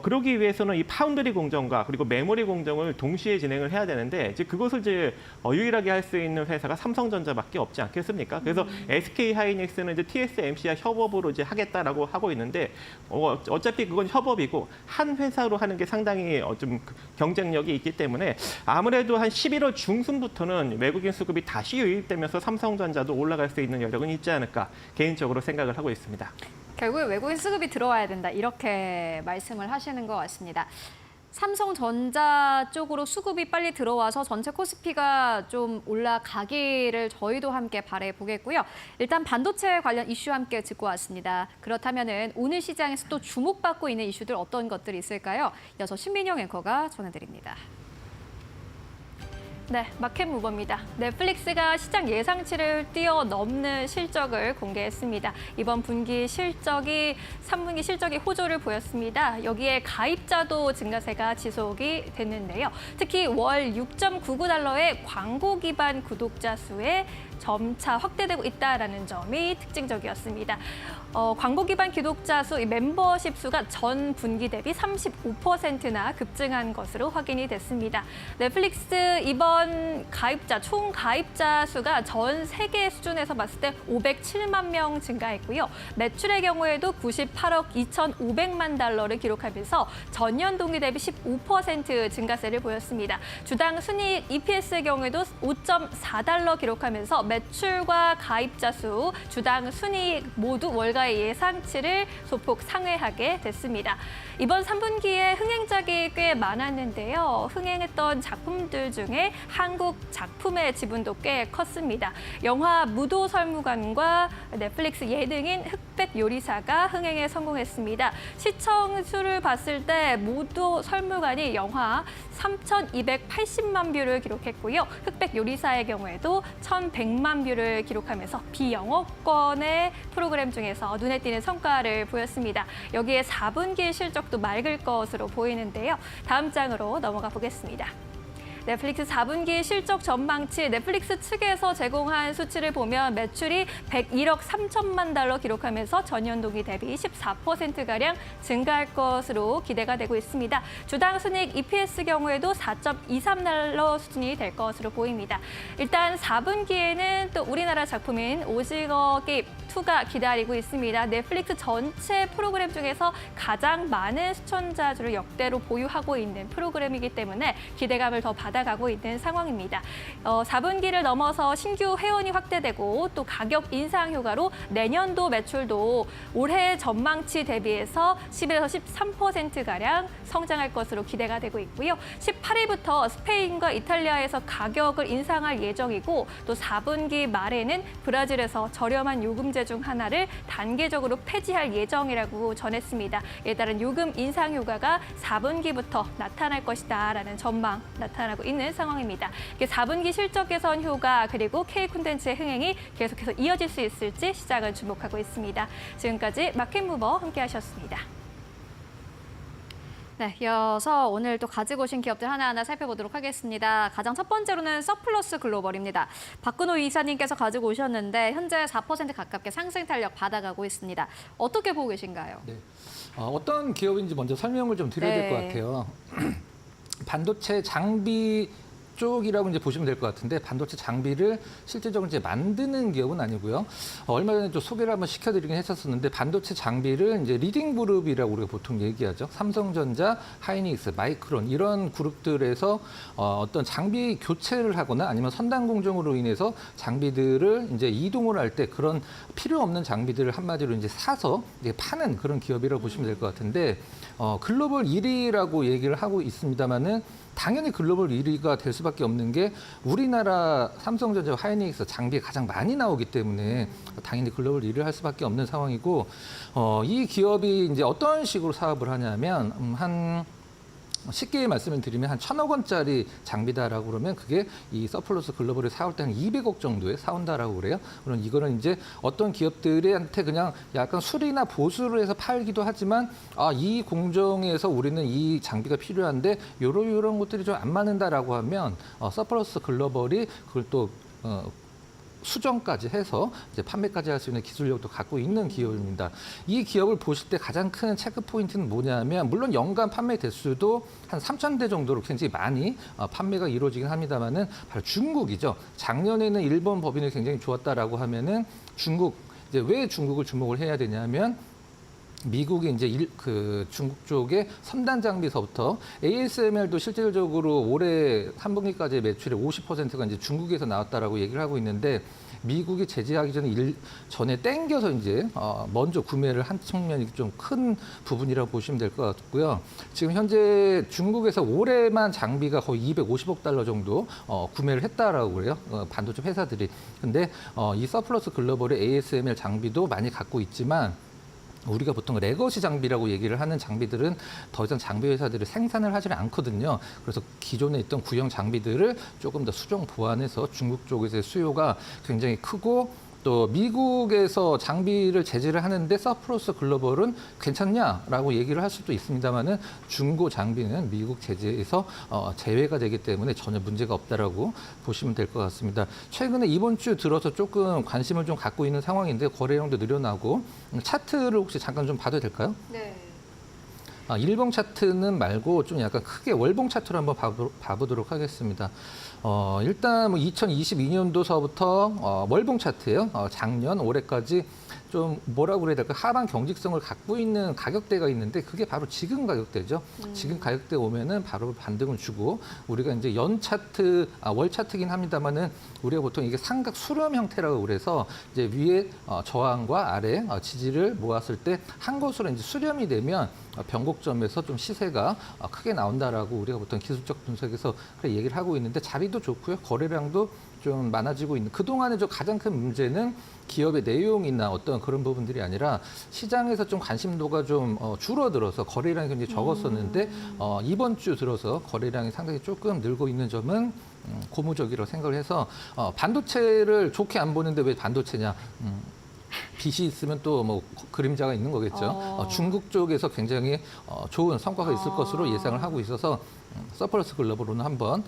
그러기 위해서는 이 파운드리 공정과 그리고 메모리 공정을 동시에 진행을 해야 되는데 이제 그것을 이제 유일하게 할 수 있는 회사가 삼성전자밖에 없지 않겠습니까? 그래서 SK 하이닉스는 이제 TSMC와 협업으로 이제 하겠다라고 하고 있는데 어차피 그건 협업이고 한 회사로 하는 게 상당히 좀 경쟁력이 있기 때문에 아무래도 한 11월 중순부터는 외국인 수급이 다시 유입되면서 삼성전자도 올라갈 수 있는 여력은 있지 않을까 개인적으로 생각을 하고 있습니다. 결국에 외국인 수급이 들어와야 된다 이렇게 말씀을 하시는 것 같습니다. 삼성전자 쪽으로 수급이 빨리 들어와서 전체 코스피가 좀 올라가기를 저희도 함께 바라보겠고요. 일단 반도체 관련 이슈 함께 짚고 왔습니다. 그렇다면 오늘 시장에서 또 주목받고 있는 이슈들 어떤 것들이 있을까요? 이어서 신민영 앵커가 전해드립니다. 네, 마켓무버입니다. 넷플릭스가 시장 예상치를 뛰어넘는 실적을 공개했습니다. 이번 분기 실적이 3분기 실적이 호조를 보였습니다. 여기에 가입자도 증가세가 지속이 됐는데요. 특히 월 6.99달러의 광고 기반 구독자 수에 점차 확대되고 있다는 점이 특징적이었습니다. 광고 기반 구독자 수, 이 멤버십 수가 전 분기 대비 35%나 급증한 것으로 확인이 됐습니다. 넷플릭스 이번 가입자, 총 가입자 수가 전 세계 수준에서 봤을 때 507만 명 증가했고요. 매출의 경우에도 98억 2,500만 달러를 기록하면서 전년 동기 대비 15% 증가세를 보였습니다. 주당 순이익 EPS의 경우에도 5.4달러 기록하면서 매출과 가입자 수, 주당 순이익 모두 월가의 예상치를 소폭 상회하게 됐습니다. 이번 3분기에 흥행작이 꽤 많았는데요. 흥행했던 작품들 중에 한국 작품의 지분도 꽤 컸습니다. 영화 무도설무관과 넷플릭스 예능인 흑백 요리사가 흥행에 성공했습니다. 시청 수를 봤을 때 무도설무관이 영화 3,280만 뷰를 기록했고요. 흑백 요리사의 경우에도 1,100만 뷰를 기록하면서 비영업권의 프로그램 중에서 눈에 띄는 성과를 보였습니다. 여기에 4분기 실적도 맑을 것으로 보이는데요. 다음 장으로 넘어가 보겠습니다. 넷플릭스 4분기 실적 전망치 넷플릭스 측에서 제공한 수치를 보면 매출이 101억 3천만 달러 기록하면서 전년 동기 대비 14%가량 증가할 것으로 기대가 되고 있습니다. 주당 순이익 EPS 경우에도 4.23달러 수준이 될 것으로 보입니다. 일단 4분기에는 또 우리나라 작품인 오징어 게임 2가 기다리고 있습니다. 넷플릭스 전체 프로그램 중에서 가장 많은 시청자 수를 역대로 보유하고 있는 프로그램이기 때문에 기대감을 더 받아가고 있는 상황입니다. 4분기를 넘어서 신규 회원이 확대되고 또 가격 인상 효과로 내년도 매출도 올해 전망치 대비해서 11에서 13%가량 성장할 것으로 기대가 되고 있고요. 18일부터 스페인과 이탈리아에서 가격을 인상할 예정이고 또 4분기 말에는 브라질에서 저렴한 요금제 중 하나를 단계적으로 폐지할 예정이라고 전했습니다. 이에 따른 요금 인상 효과가 4분기부터 나타날 것이다라는 전망 나타나고 있는 상황입니다. 4분기 실적 개선 효과 그리고 K 콘텐츠의 흥행이 계속해서 이어질 수 있을지 시장은 주목하고 있습니다. 지금까지 마켓무버 함께하셨습니다. 네, 이어서 오늘 또 가지고 오신 기업들 하나하나 살펴보도록 하겠습니다. 가장 첫 번째로는 서플러스 글로벌입니다. 박근호 이사님께서 가지고 오셨는데 현재 4% 가깝게 상승 탄력 받아가고 있습니다. 어떻게 보고 계신가요? 네. 어떤 기업인지 먼저 설명을 좀 드려야 될 것 네. 같아요. 반도체 장비 쪽이라고 이제 보시면 될 것 같은데 반도체 장비를 실질적으로 이제 만드는 기업은 아니고요. 얼마 전에 좀 소개를 한번 시켜드리긴 했었는데 반도체 장비를 이제 리딩 그룹이라고 우리가 보통 얘기하죠. 삼성전자, 하이닉스, 마이크론 이런 그룹들에서 어떤 장비 교체를 하거나 아니면 선단 공정으로 인해서 장비들을 이제 이동을 할 때 그런 필요 없는 장비들을 한마디로 이제 사서 이제 파는 그런 기업이라고 보시면 될 것 같은데 글로벌 1위라고 얘기를 하고 있습니다만은. 당연히 글로벌 1위가 될 수밖에 없는 게 우리나라 삼성전자, 하이닉스 장비가 가장 많이 나오기 때문에 당연히 글로벌 1위를 할 수밖에 없는 상황이고 이 기업이 이제 어떤 식으로 사업을 하냐면 쉽게 말씀을 드리면 한 1,000억 원짜리 장비다라고 그러면 그게 이 서플러스 글로벌이 사올 때 한 200억 정도에 사온다라고 그래요. 그럼 이거는 이제 어떤 기업들한테 그냥 약간 수리나 보수를 해서 팔기도 하지만 이 공정에서 우리는 이 장비가 필요한데 요런 것들이 좀 안 맞는다라고 하면 서플러스 글로벌이 그걸 또 수정까지 해서 이제 판매까지 할 수 있는 기술력도 갖고 있는 기업입니다. 이 기업을 보실 때 가장 큰 체크 포인트는 뭐냐면 물론 연간 판매 대수도 한 3,000대 정도로 굉장히 많이 판매가 이루어지긴 합니다만은 바로 중국이죠. 작년에는 일본 법인이 굉장히 좋았다라고 하면은 중국 이제 왜 중국을 주목을 해야 되냐면 미국이 이제 중국 쪽의 첨단 장비서부터 ASML도 실질적으로 올해 3분기까지의 매출의 50%가 이제 중국에서 나왔다라고 얘기를 하고 있는데 미국이 제재하기 전에 땡겨서 이제 먼저 구매를 한 측면이 좀 큰 부분이라고 보시면 될 것 같고요. 지금 현재 중국에서 올해만 장비가 거의 250억 달러 정도 구매를 했다라고 그래요. 반도체 회사들이. 근데 이 서플러스 글로벌의 ASML 장비도 많이 갖고 있지만 우리가 보통 레거시 장비라고 얘기를 하는 장비들은 더 이상 장비 회사들이 생산을 하지 않거든요. 그래서 기존에 있던 구형 장비들을 조금 더 수정 보완해서 중국 쪽에서의 수요가 굉장히 크고 또 미국에서 장비를 제재를 하는데 서플러스 글로벌은 괜찮냐라고 얘기를 할 수도 있습니다만은 중고 장비는 미국 제재에서 제외가 되기 때문에 전혀 문제가 없다라고 보시면 될 것 같습니다. 최근에 이번 주 들어서 조금 관심을 좀 갖고 있는 상황인데 거래량도 늘어나고 차트를 혹시 잠깐 좀 봐도 될까요? 네. 일봉 차트는 말고 좀 약간 크게 월봉 차트로 한번 봐보도록 하겠습니다. 일단 뭐 2022년도서부터 월봉 차트예요. 작년 올해까지 좀 뭐라고 그래야 될까 하방 경직성을 갖고 있는 가격대가 있는데 그게 바로 지금 가격대죠. 지금 가격대 오면은 바로 반등을 주고 우리가 이제 연 차트, 월 차트긴 합니다만은 우리가 보통 이게 삼각 수렴 형태라고 그래서 이제 위에 저항과 아래 지지를 모았을 때 한 곳으로 이제 수렴이 되면 변곡점에서 좀 시세가 크게 나온다라고 우리가 보통 기술적 분석에서 그렇게 얘기를 하고 있는데 자리도 좋고요. 거래량도 좀 많아지고 있는 그동안의 가장 큰 문제는 기업의 내용이나 어떤 그런 부분들이 아니라 시장에서 좀 관심도가 좀 줄어들어서 거래량이 굉장히 적었었는데 이번 주 들어서 거래량이 상당히 조금 늘고 있는 점은 고무적이라고 생각을 해서 반도체를 좋게 안 보는데 왜 반도체냐. 빛이 있으면 또 뭐 그림자가 있는 거겠죠. 중국 쪽에서 굉장히 좋은 성과가 있을 것으로 예상을 하고 있어서 서플러스 글로벌로는 한번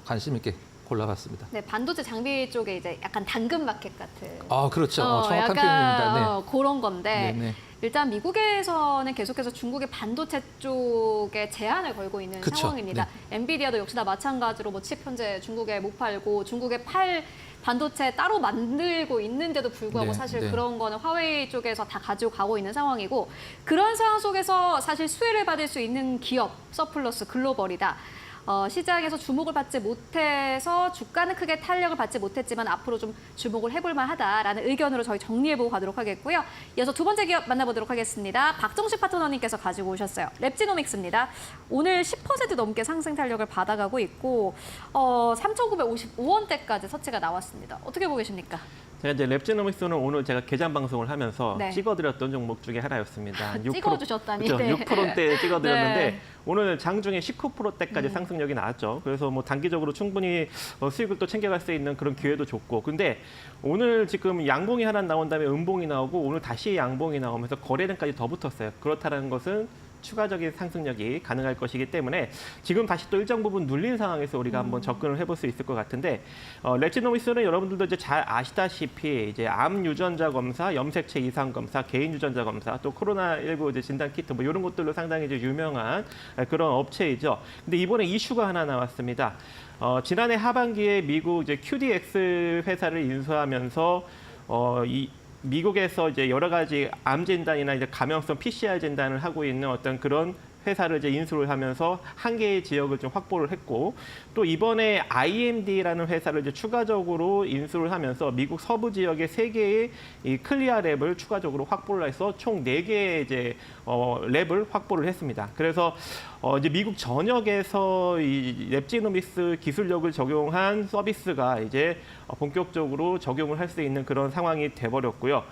관심 있게 골라봤습니다. 네, 반도체 장비 쪽에 이제 약간 당근 마켓 같은. 그렇죠. 정확한 약간, 표현입니다. 네. 그런 건데 네네. 일단 미국에서는 계속해서 중국의 반도체 쪽에 제한을 걸고 있는 그쵸. 상황입니다. 엔비디아도 역시나 마찬가지로 뭐 칩 현재 중국에 못 팔고 중국에 팔 반도체 따로 만들고 있는데도 불구하고 네, 사실 네. 그런 거는 화웨이 쪽에서 다 가지고 가고 있는 상황이고 그런 상황 속에서 사실 수혜를 받을 수 있는 기업 서플러스 글로벌이다. 시장에서 주목을 받지 못해서 주가는 크게 탄력을 받지 못했지만 앞으로 좀 주목을 해볼 만하다라는 의견으로 저희 정리해보고 가도록 하겠고요. 이어서 두 번째 기업 만나보도록 하겠습니다. 박정식 파트너님께서 가지고 오셨어요. 랩지노믹스입니다. 오늘 10% 넘게 상승 탄력을 받아가고 있고 3,955원대까지 서치가 나왔습니다. 어떻게 보고 계십니까? 제가 이제 랩지노믹스는 오늘 제가 개장 방송을 하면서 네. 찍어드렸던 종목 중에 하나였습니다. 6%, 찍어주셨다니. 그렇죠. 네. 6%대 찍어드렸는데 네. 오늘 장중에 19%대까지 상승력이 나왔죠. 그래서 뭐 단기적으로 충분히 수익을 또 챙겨갈 수 있는 그런 기회도 좋고. 근데 오늘 지금 양봉이 하나 나온 다음에 음봉이 나오고 오늘 다시 양봉이 나오면서 거래량까지 더 붙었어요. 그렇다는 것은 추가적인 상승력이 가능할 것이기 때문에 지금 다시 또 일정 부분 눌린 상황에서 우리가 한번 접근을 해볼 수 있을 것 같은데 랩지노믹스는 여러분들도 이제 잘 아시다시피 이제 암 유전자 검사, 염색체 이상 검사, 개인 유전자 검사, 또 코로나19 이제 진단 키트 뭐 이런 것들로 상당히 이제 유명한 그런 업체이죠. 근데 이번에 이슈가 하나 나왔습니다. 지난해 하반기에 미국 이제 QDX 회사를 인수하면서 미국에서 이제 여러 가지 암 진단이나 이제 감염성 PCR 진단을 하고 있는 어떤 그런 회사를 이제 인수를 하면서 한 개의 지역을 좀 확보를 했고 또 이번에 IMD라는 회사를 이제 추가적으로 인수를 하면서 미국 서부 지역의 3개의 이 클리아 랩을 추가적으로 확보를 해서 총 4개의 이제 랩을 확보를 했습니다. 그래서 이제 미국 전역에서 이 랩지노믹스 기술력을 적용한 서비스가 이제 본격적으로 적용을 할 수 있는 그런 상황이 돼버렸고요.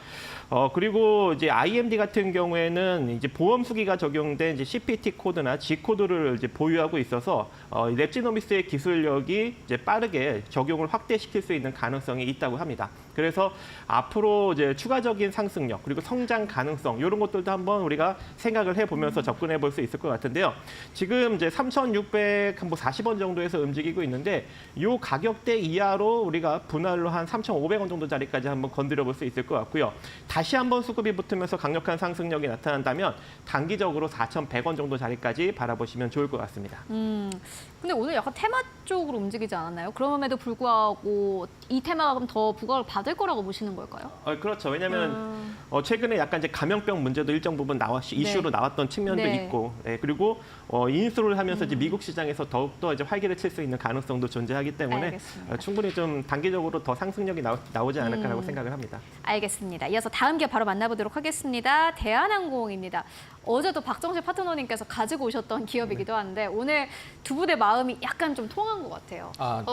그리고 이제 IMD 같은 경우에는 이제 보험 수기가 적용된 이제 CPT 코드나 G 코드를 이제 보유하고 있어서 랩지노믹스의 기술력이 이제 빠르게 적용을 확대시킬 수 있는 가능성이 있다고 합니다. 그래서 앞으로 이제 추가적인 상승력 그리고 성장 가능성 이런 것들도 한번 우리가 생각을 해보면서 접근해 볼 수 있을 것 같은데요. 지금 이제 3,640원 정도에서 움직이고 있는데 이 가격대 이하로 우리가 분할로 한 3,500원 정도 자리까지 한번 건드려 볼 수 있을 것 같고요. 다시 한번 수급이 붙으면서 강력한 상승력이 나타난다면 단기적으로 4,100원 정도 자리까지 바라보시면 좋을 것 같습니다. 근데 오늘 약간 테마 쪽으로 움직이지 않았나요? 그럼에도 불구하고 이 테마가 그럼 더 부각을 받을 거라고 보시는 걸까요? 그렇죠. 왜냐하면 최근에 약간 이제 감염병 문제도 일정 부분 이슈로 나왔던 측면도 네. 있고, 그리고 인수를 하면서 이제 미국 시장에서 더욱더 이제 활기를 칠 수 있는 가능성도 존재하기 때문에 알겠습니다. 충분히 좀 단기적으로 더 상승력이 나오지 않을까라고 생각을 합니다. 알겠습니다. 이어서 다음 기업 바로 만나보도록 하겠습니다. 대한항공입니다. 어제도 박정식 파트너님께서 가지고 오셨던 기업이기도 한데 오늘 두 분의 마음이 약간 좀 통한 것 같아요.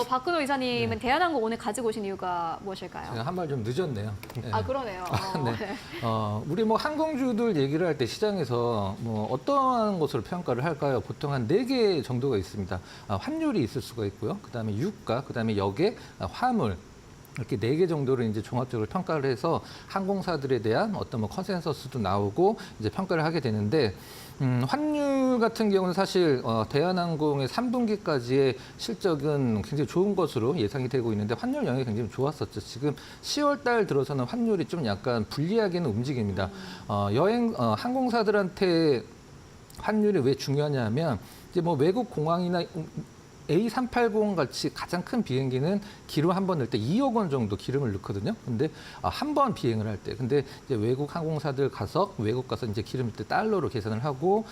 박근호 이사님은 대한항공 오늘 가지고 오신 이유가 무엇일까요? 제가 한 말 좀 늦었네요. 네. 그러네요. 네. 우리 뭐 항공주들 얘기를 할 때 시장에서 뭐 어떠한 것으로 평가를 할까요? 보통 한 4개 정도가 있습니다. 환율이 있을 수가 있고요. 그다음에 유가, 그다음에 여객, 화물. 이렇게 4개 정도를 이제 종합적으로 평가를 해서 항공사들에 대한 어떤 뭐 컨센서스도 나오고 이제 평가를 하게 되는데 환율 같은 경우는 사실 대한항공의 3분기까지의 실적은 굉장히 좋은 것으로 예상이 되고 있는데 환율 영향이 굉장히 좋았었죠. 지금 10월 달 들어서는 환율이 좀 약간 불리하게는 움직입니다. 항공사들한테 환율이 왜 중요하냐면 이제 뭐 외국 공항이나 A380 같이 가장 큰 비행기는 기름 한 번 넣을 때 2억 원 정도 기름을 넣거든요. 근데 한 번 비행을 할 때, 근데 이제 외국 항공사들 외국 가서 이제 기름 넣을 때 달러로 계산을 하고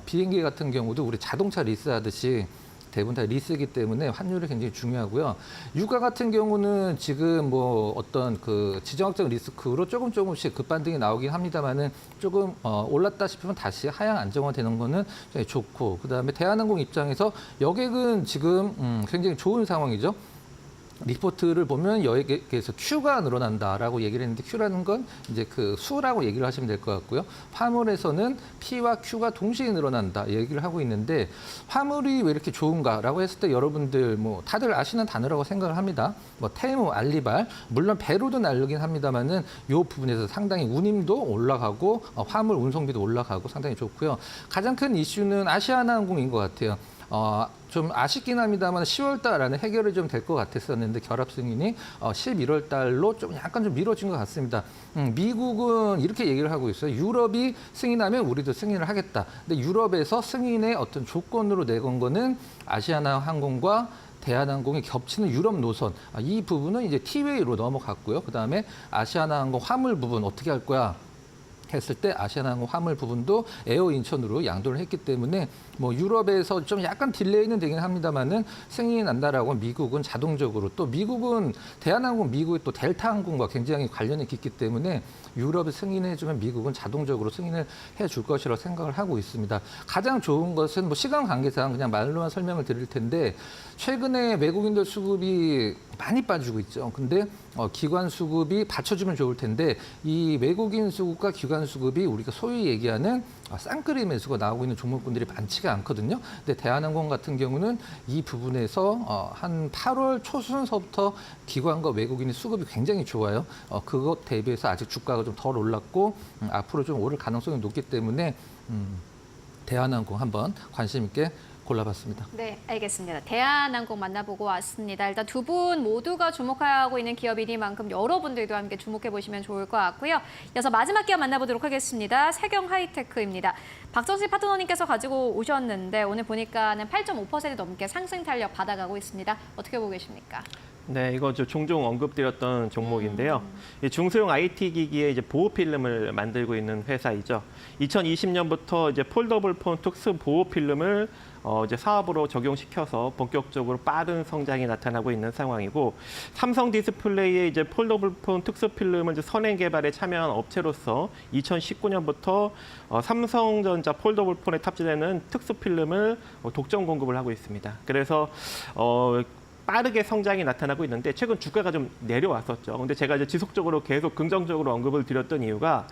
비행기 같은 경우도 우리 자동차 리스하듯이 대부분 다 리스이기 때문에 환율이 굉장히 중요하고요. 유가 같은 경우는 지금 뭐 어떤 그 지정학적 리스크로 조금씩 급반등이 나오긴 합니다만은 조금 올랐다 싶으면 다시 하향 안정화되는 거는 굉장히 좋고, 그다음에 대한항공 입장에서 여객은 지금 굉장히 좋은 상황이죠. 리포트를 보면 여기에서 Q가 늘어난다라고 얘기를 했는데 Q라는 건 이제 그 수라고 얘기를 하시면 될 것 같고요. 화물에서는 P와 Q가 동시에 늘어난다 얘기를 하고 있는데 화물이 왜 이렇게 좋은가라고 했을 때 여러분들 뭐 다들 아시는 단어라고 생각을 합니다. 뭐 테무, 알리발 물론 배로도 나르긴 합니다만은 이 부분에서 상당히 운임도 올라가고 화물 운송비도 올라가고 상당히 좋고요. 가장 큰 이슈는 아시아나항공인 것 같아요. 좀 아쉽긴 합니다만 10월 달 안에 해결이 좀 될 것 같았었는데 결합 승인이 11월 달로 좀 약간 좀 미뤄진 것 같습니다. 미국은 이렇게 얘기를 하고 있어요. 유럽이 승인하면 우리도 승인을 하겠다. 근데 유럽에서 승인의 어떤 조건으로 내건 거는 아시아나항공과 대한항공이 겹치는 유럽 노선. 이 부분은 이제 티웨이로 넘어갔고요. 그다음에 아시아나항공 화물 부분 어떻게 할 거야? 했을 때 아시아나항공 화물 부분도 에어 인천으로 양도를 했기 때문에 뭐 유럽에서 좀 약간 딜레이는 되긴 합니다만은 승인이 난다라고 미국은 자동적으로 또 미국은 대한항공 미국의 또 델타항공과 굉장히 관련이 깊기 때문에 유럽이 승인해주면 미국은 자동적으로 승인을 해줄 것이라고 생각을 하고 있습니다. 가장 좋은 것은 뭐 시간 관계상 그냥 말로만 설명을 드릴 텐데 최근에 외국인들 수급이 많이 빠지고 있죠. 근데 기관 수급이 받쳐주면 좋을 텐데 이 외국인 수급과 기관 수급이 우리가 소위 얘기하는 쌍끌이 매수가 나오고 있는 종목군들이 많지가 않거든요. 근데 대한항공 같은 경우는 이 부분에서 한 8월 초순서부터 기관과 외국인의 수급이 굉장히 좋아요. 그것 대비해서 아직 주가가 좀 덜 올랐고 앞으로 좀 오를 가능성이 높기 때문에 대한항공 한번 관심 있게 골라봤습니다. 네, 알겠습니다. 대한항공 만나보고 왔습니다. 일단 두 분 모두가 주목하고 있는 기업이니만큼 여러분들도 함께 주목해 보시면 좋을 것 같고요. 이어서 마지막 기업 만나보도록 하겠습니다. 세경 하이테크입니다. 박정식 파트너님께서 가지고 오셨는데 오늘 보니까는 8.5% 넘게 상승 탄력 받아가고 있습니다. 어떻게 보고 계십니까? 네, 이거 종종 언급드렸던 종목인데요. 이 중소형 IT 기기에 이제 보호 필름을 만들고 있는 회사이죠. 2020년부터 이제 폴더블 폰 특수 보호 필름을 이제 사업으로 적용시켜서 본격적으로 빠른 성장이 나타나고 있는 상황이고 삼성 디스플레이의 이제 폴더블 폰 특수 필름을 이제 선행 개발에 참여한 업체로서 2019년부터 삼성전자 폴더블 폰에 탑재되는 특수 필름을 독점 공급을 하고 있습니다. 그래서 빠르게 성장이 나타나고 있는데 최근 주가가 좀 내려왔었죠. 근데 제가 이제 지속적으로 계속 긍정적으로 언급을 드렸던 이유가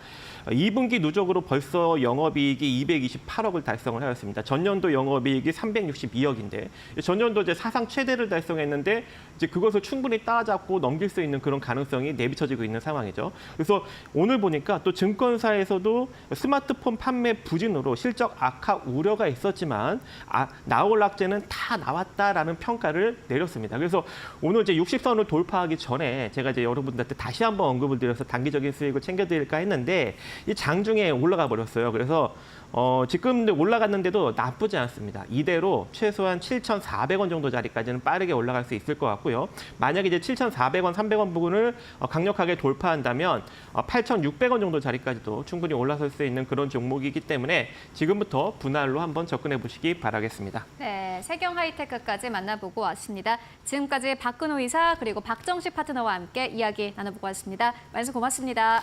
2분기 누적으로 벌써 영업이익이 228억을 달성을 하였습니다. 전년도 영업이익이 362억인데 전년도 이제 사상 최대를 달성했는데 이제 그것을 충분히 따라잡고 넘길 수 있는 그런 가능성이 내비쳐지고 있는 상황이죠. 그래서 오늘 보니까 또 증권사에서도 스마트폰 판매 부진으로 실적 악화 우려가 있었지만 나올 악재는 다 나왔다라는 평가를 내렸습니다. 그래서 오늘 이제 60선을 돌파하기 전에 제가 이제 여러분들한테 다시 한번 언급을 드려서 단기적인 수익을 챙겨드릴까 했는데 이 장중에 올라가 버렸어요. 그래서 지금 올라갔는데도 나쁘지 않습니다. 이대로 최소한 7,400원 정도 자리까지는 빠르게 올라갈 수 있을 것 같고요. 만약에 이제 7,400원, 300원 부근을 강력하게 돌파한다면 8,600원 정도 자리까지도 충분히 올라설 수 있는 그런 종목이기 때문에 지금부터 분할로 한번 접근해 보시기 바라겠습니다. 네, 세경 하이테크까지 만나보고 왔습니다. 지금까지 박근호 이사 그리고 박정식 파트너와 함께 이야기 나눠보고 왔습니다. 말씀 고맙습니다.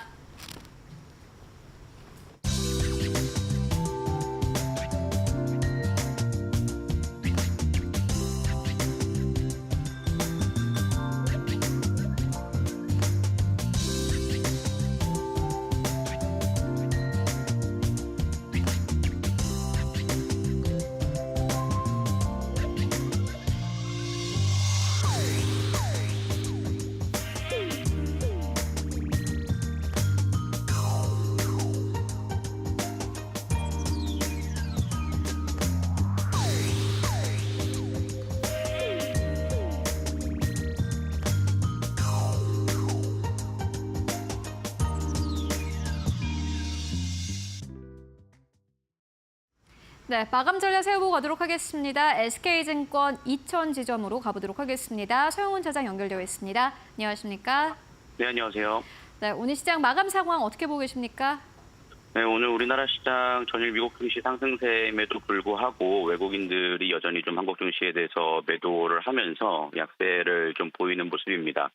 네, 마감 전략 세워보고 가도록 하겠습니다. SK증권 2000지점으로 가보도록 하겠습니다. 서영훈 차장 연결되어 있습니다. 안녕하십니까? 네, 안녕하세요. 네, 오늘 시장 마감 상황 어떻게 보고 계십니까? 네, 오늘 우리나라 시장 전일 미국 증시 상승세임에도 불구하고 외국인들이 여전히 좀 한국 증시에 대해서 매도를 하면서 약세를 좀 보이는 모습입니다.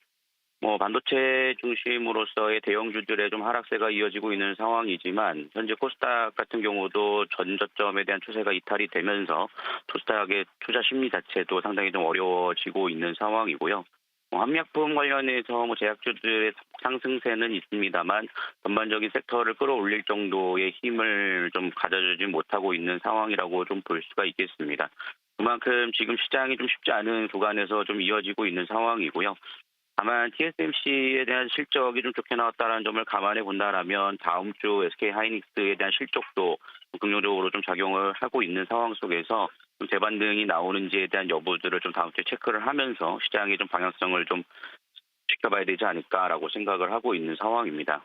반도체 중심으로서의 대형주들의 좀 하락세가 이어지고 있는 상황이지만 현재 코스닥 같은 경우도 전저점에 대한 추세가 이탈이 되면서 코스닥의 투자 심리 자체도 상당히 좀 어려워지고 있는 상황이고요. 한미약품 관련해서 제약주들의 상승세는 있습니다만 전반적인 섹터를 끌어올릴 정도의 힘을 좀 가져주지 못하고 있는 상황이라고 좀 볼 수가 있겠습니다. 그만큼 지금 시장이 좀 쉽지 않은 구간에서 좀 이어지고 있는 상황이고요. 다만 TSMC에 대한 실적이 좀 좋게 나왔다는 점을 감안해 본다라면 다음 주 SK 하이닉스에 대한 실적도 긍정적으로 좀 작용을 하고 있는 상황 속에서 좀 재반등이 나오는지에 대한 여부들을 좀 다음 주에 체크를 하면서 시장의 좀 방향성을 좀 지켜봐야 되지 않을까라고 생각을 하고 있는 상황입니다.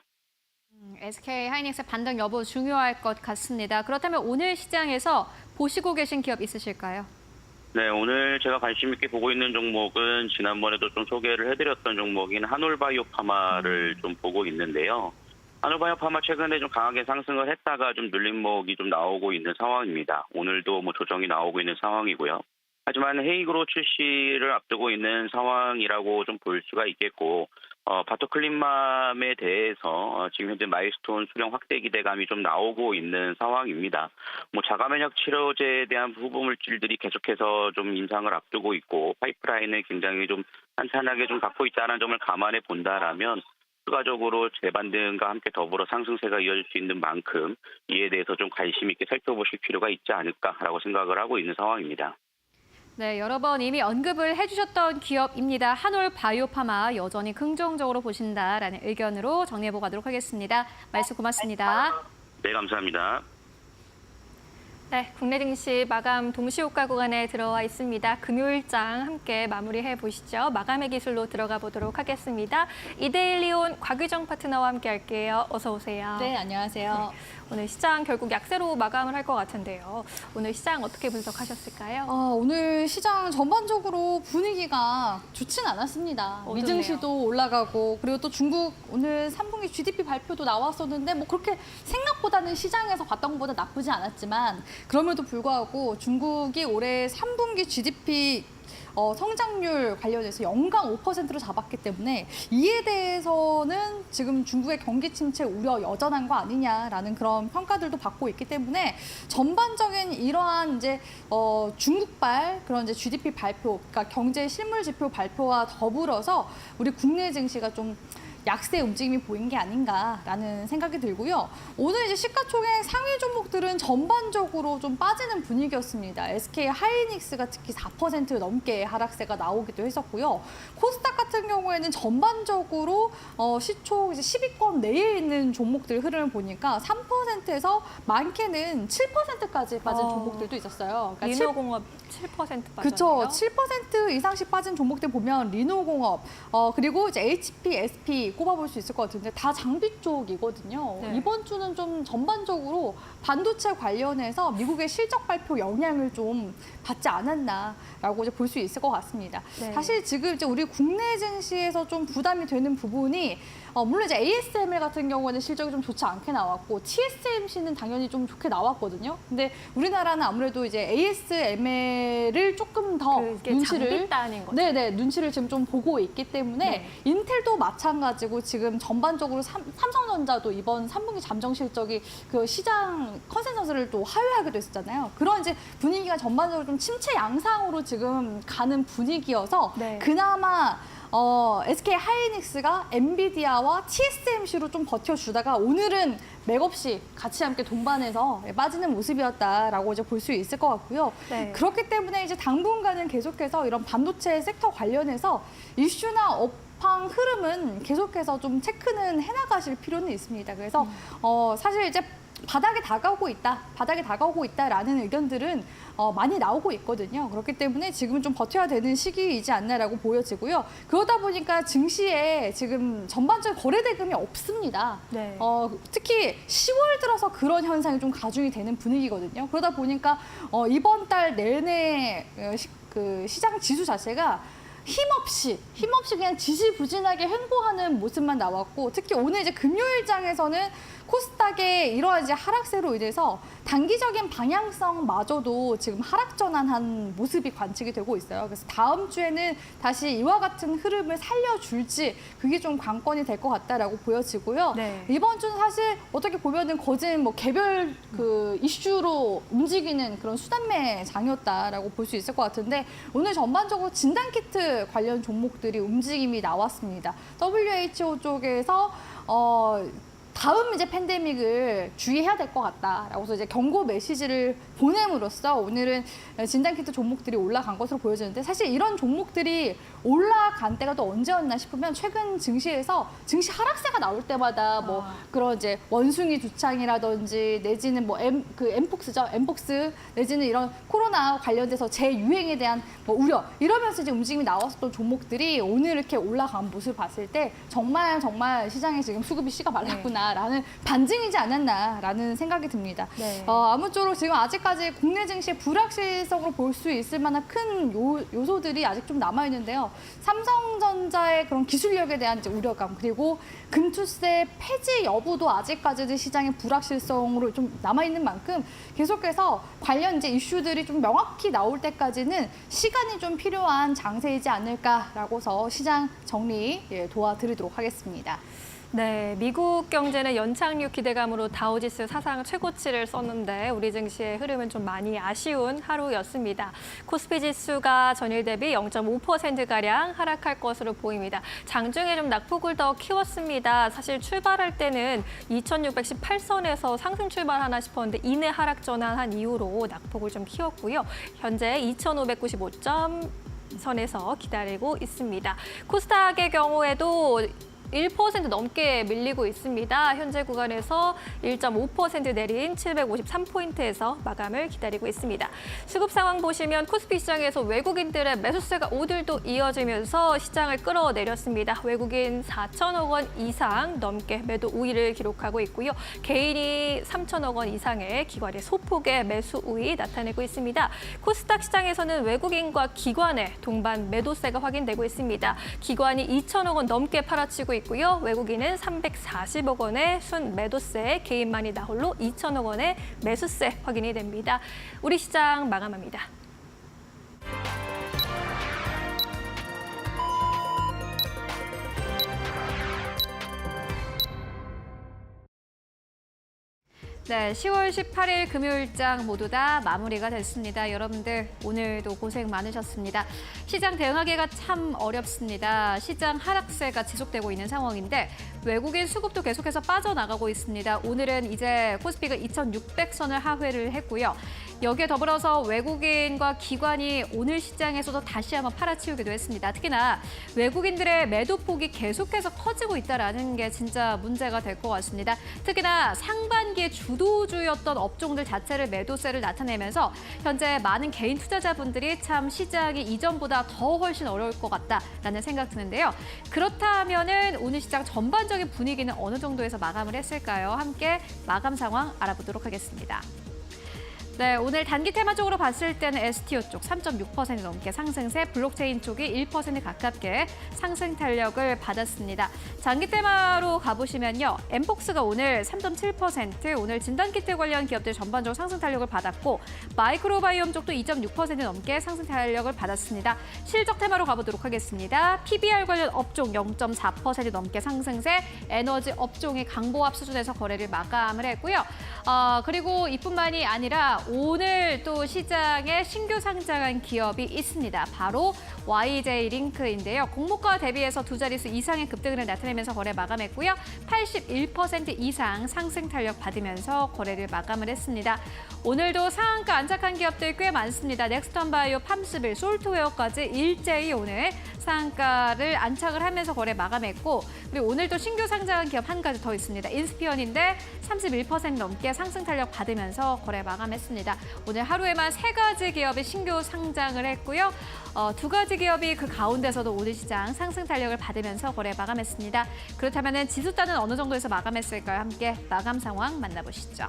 SK 하이닉스 반등 여부 중요할 것 같습니다. 그렇다면 오늘 시장에서 보시고 계신 기업 있으실까요? 네, 오늘 제가 관심 있게 보고 있는 종목은 지난번에도 좀 소개를 해드렸던 종목인 한올바이오파마를 좀 보고 있는데요. 한올바이오파마 최근에 좀 강하게 상승을 했다가 좀 눌림목이 좀 나오고 있는 상황입니다. 오늘도 조정이 나오고 있는 상황이고요. 하지만 헤이그로 출시를 앞두고 있는 상황이라고 좀 볼 수가 있겠고, 바토클린맘에 대해서 지금 현재 마일스톤 수령 확대 기대감이 좀 나오고 있는 상황입니다. 자가면역 치료제에 대한 후보 물질들이 계속해서 좀 임상을 앞두고 있고 파이프라인을 굉장히 좀 탄탄하게 좀 갖고 있다는 점을 감안해 본다라면 추가적으로 재반등과 함께 더불어 상승세가 이어질 수 있는 만큼 이에 대해서 좀 관심 있게 살펴보실 필요가 있지 않을까라고 생각을 하고 있는 상황입니다. 네, 여러 번 이미 언급을 해주셨던 기업입니다. 한올바이오파마 여전히 긍정적으로 보신다라는 의견으로 정리해보고 가도록 하겠습니다. 말씀 고맙습니다. 네, 감사합니다. 네, 국내 증시 마감 동시효과 구간에 들어와 있습니다. 금요일장 함께 마무리해 보시죠. 마감의 기술로 들어가 보도록 하겠습니다. 이데일리온 곽유정 파트너와 함께 할게요. 어서 오세요. 네, 안녕하세요. 네, 오늘 시장 결국 약세로 마감을 할 것 같은데요. 오늘 시장 어떻게 분석하셨을까요? 오늘 시장 전반적으로 분위기가 좋진 않았습니다. 어둡네요. 미증시도 올라가고 그리고 또 중국 오늘 3분기 GDP 발표도 나왔었는데 그렇게 생각보다는 시장에서 봤던 것보다 나쁘지 않았지만 그럼에도 불구하고 중국이 올해 3분기 GDP 성장률 관련해서 연간 5%로 잡았기 때문에 이에 대해서는 지금 중국의 경기 침체 우려 여전한 거 아니냐라는 그런 평가들도 받고 있기 때문에 전반적인 이러한 이제 중국발 그런 이제 GDP 발표, 그러니까 경제 실물 지표 발표와 더불어서 우리 국내 증시가 좀 약세 움직임이 보인 게 아닌가라는 생각이 들고요. 오늘 이제 시가총액 상위 종목들은 전반적으로 좀 빠지는 분위기였습니다. SK 하이닉스가 특히 4% 넘게 하락세가 나오기도 했었고요. 코스닥 같은 경우에는 전반적으로 시초 이제 10위권 내에 있는 종목들 흐름을 보니까 3%에서 많게는 7%까지 빠진 종목들도 있었어요. 그러니까 리노공업 7% 빠졌네요. 그렇죠. 7% 이상씩 빠진 종목들 보면 리노공업, 그리고 이제 HP, SP 꼽아볼 수 있을 것 같은데 다 장비 쪽이거든요. 네. 이번 주는 좀 전반적으로 반도체 관련해서 미국의 실적 발표 영향을 좀 받지 않았나라고 이제 볼 수 있을 것 같습니다. 네. 사실 지금 이제 우리 국내 증시에서 좀 부담이 되는 부분이 물론 이제 ASML 같은 경우에는 실적이 좀 좋지 않게 나왔고 TSMC는 당연히 좀 좋게 나왔거든요. 근데 우리나라는 아무래도 이제 ASML을 조금 더 눈치를 장비 따는 거죠. 네네 눈치를 지금 좀 보고 있기 때문에 네. 인텔도 마찬가지고 지금 전반적으로 삼성전자도 이번 3분기 잠정 실적이 그 시장 컨센서스를 또 하회하기도 했었잖아요. 그런 이제 분위기가 전반적으로 좀 침체 양상으로 지금 가는 분위기여서 네. 그나마 SK 하이닉스가 엔비디아와 TSMC로 좀 버텨주다가 오늘은 맥없이 같이 함께 동반해서 빠지는 모습이었다라고 이제 볼 수 있을 것 같고요. 네. 그렇기 때문에 이제 당분간은 계속해서 이런 반도체 섹터 관련해서 이슈나 업황 흐름은 계속해서 좀 체크는 해나가실 필요는 있습니다. 그래서 사실 이제 바닥에 다가오고 있다라는 의견들은 많이 나오고 있거든요. 그렇기 때문에 지금은 좀 버텨야 되는 시기이지 않나라고 보여지고요. 그러다 보니까 증시에 지금 전반적인 거래 대금이 없습니다. 네. 특히 10월 들어서 그런 현상이 좀 가중이 되는 분위기거든요. 그러다 보니까 이번 달 내내 그 시장 지수 자체가 힘없이 그냥 지지부진하게 횡보하는 모습만 나왔고 특히 오늘 이제 금요일장에서는 코스닥의 이러한 이제 하락세로 인해서 단기적인 방향성마저도 지금 하락 전환한 모습이 관측이 되고 있어요. 그래서 다음 주에는 다시 이와 같은 흐름을 살려줄지 그게 좀 관건이 될 것 같다라고 보여지고요. 네. 이번 주는 사실 어떻게 보면은 거진 뭐 개별 그 이슈로 움직이는 그런 수단매 장이었다라고 볼 수 있을 것 같은데 오늘 전반적으로 진단키트 관련 종목들이 움직임이 나왔습니다. WHO 쪽에서 다음 이제 팬데믹을 주의해야 될 것 같다라고 해서 이제 경고 메시지를 보냄으로써 오늘은 진단키트 종목들이 올라간 것으로 보여지는데 사실 이런 종목들이 올라간 때가 또 언제였나 싶으면 최근 증시에서 증시 하락세가 나올 때마다 뭐 그런 이제 원숭이 두창이라든지 내지는 뭐 엠폭스죠. 엠폭스 내지는 이런 코로나 관련돼서 재유행에 대한 뭐 우려 이러면서 이제 움직임이 나왔었던 종목들이 오늘 이렇게 올라간 모습을 봤을 때 정말 시장에 지금 수급이 씨가 말랐구나라는 반증이지 않았나라는 생각이 듭니다. 네. 아무쪼록 지금 아직까지 국내 증시의 불확실성으로 볼 수 있을 만한 큰 요소들이 아직 좀 남아 있는데요. 삼성전자의 그런 기술력에 대한 이제 우려감 그리고 금투세 폐지 여부도 아직까지는 시장의 불확실성으로 좀 남아 있는 만큼 계속해서 관련 이제 이슈들이 좀 명확히 나올 때까지는 시간이 좀 필요한 장세이지 않을까라고서 시장 정리 도와드리도록 하겠습니다. 네, 미국 경제는 연착륙 기대감으로 다우지수 사상 최고치를 썼는데 우리 증시의 흐름은 좀 많이 아쉬운 하루였습니다. 코스피 지수가 전일 대비 0.5%가량 하락할 것으로 보입니다. 장중에 좀 낙폭을 더 키웠습니다. 사실 출발할 때는 2618선에서 상승 출발하나 싶었는데 이내 하락 전환한 이후로 낙폭을 좀 키웠고요. 현재 2595점 선에서 기다리고 있습니다. 코스닥의 경우에도 1% 넘게 밀리고 있습니다. 현재 구간에서 1.5% 내린 753포인트에서 마감을 기다리고 있습니다. 수급 상황 보시면 코스피 시장에서 외국인들의 매수세가 오늘도 이어지면서 시장을 끌어내렸습니다. 외국인 4천억 원 이상 넘게 매도 우위를 기록하고 있고요. 개인이 3천억 원 이상의 기관의 소폭의 매수 우위 나타내고 있습니다. 코스닥 시장에서는 외국인과 기관의 동반 매도세가 확인되고 있습니다. 기관이 2천억 원 넘게 팔아치고 있고요. 외국인은 340억 원의 순 매도세, 개인만이 나홀로 2천억 원의 매수세 확인이 됩니다. 우리 시장 마감합니다. 네, 10월 18일 금요일장 모두 다 마무리가 됐습니다. 여러분들 오늘도 고생 많으셨습니다. 시장 대응하기가 참 어렵습니다. 시장 하락세가 지속되고 있는 상황인데 외국인 수급도 계속해서 빠져나가고 있습니다. 오늘은 이제 코스피가 2,600선을 하회를 했고요. 여기에 더불어서 외국인과 기관이 오늘 시장에서도 다시 한번 팔아치우기도 했습니다. 특히나 외국인들의 매도폭이 계속해서 커지고 있다는 게 진짜 문제가 될 것 같습니다. 특히나 상반기에 주도주였던 업종들 자체를 매도세를 나타내면서 현재 많은 개인 투자자분들이 참 시장이 이전보다 더 훨씬 어려울 것 같다라는 생각 드는데요. 그렇다면은 오늘 시장 전반적인 분위기는 어느 정도에서 마감을 했을까요? 함께 마감 상황 알아보도록 하겠습니다. 네, 오늘 단기 테마적으로 봤을 때는 STO 쪽 3.6% 넘게 상승세, 블록체인 쪽이 1% 가깝게 상승 탄력을 받았습니다. 장기 테마로 가보시면요. 엠폭스가 오늘 3.7%, 오늘 진단키트 관련 기업들 전반적으로 상승 탄력을 받았고 마이크로바이옴 쪽도 2.6% 넘게 상승 탄력을 받았습니다. 실적 테마로 가보도록 하겠습니다. PBR 관련 업종 0.4% 넘게 상승세, 에너지 업종이 강보합 수준에서 거래를 마감을 했고요. 그리고 이뿐만이 아니라 오늘 또 시장에 신규 상장한 기업이 있습니다. 바로 YJ링크인데요. 공모가 대비해서 두 자릿수 이상의 급등을 나타내면서 거래 마감했고요. 81% 이상 상승 탄력 받으면서 거래를 마감을 했습니다. 오늘도 상한가 안착한 기업들 꽤 많습니다. 넥스턴바이오, 팜스빌, 솔트웨어까지 일제히 오늘 상한가를 안착을 하면서 거래 마감했고 그리고 오늘도 신규 상장한 기업 한 가지 더 있습니다. 인스피언인데 31% 넘게 상승 탄력 받으면서 거래 마감했습니다. 오늘 하루에만 3가지 기업이 신규 상장을 했고요. 2가지 기업이 그 가운데서도 오늘 시장 상승 탄력을 받으면서 거래 마감했습니다. 그렇다면 지수단은 어느 정도에서 마감했을까요? 함께 마감 상황 만나보시죠.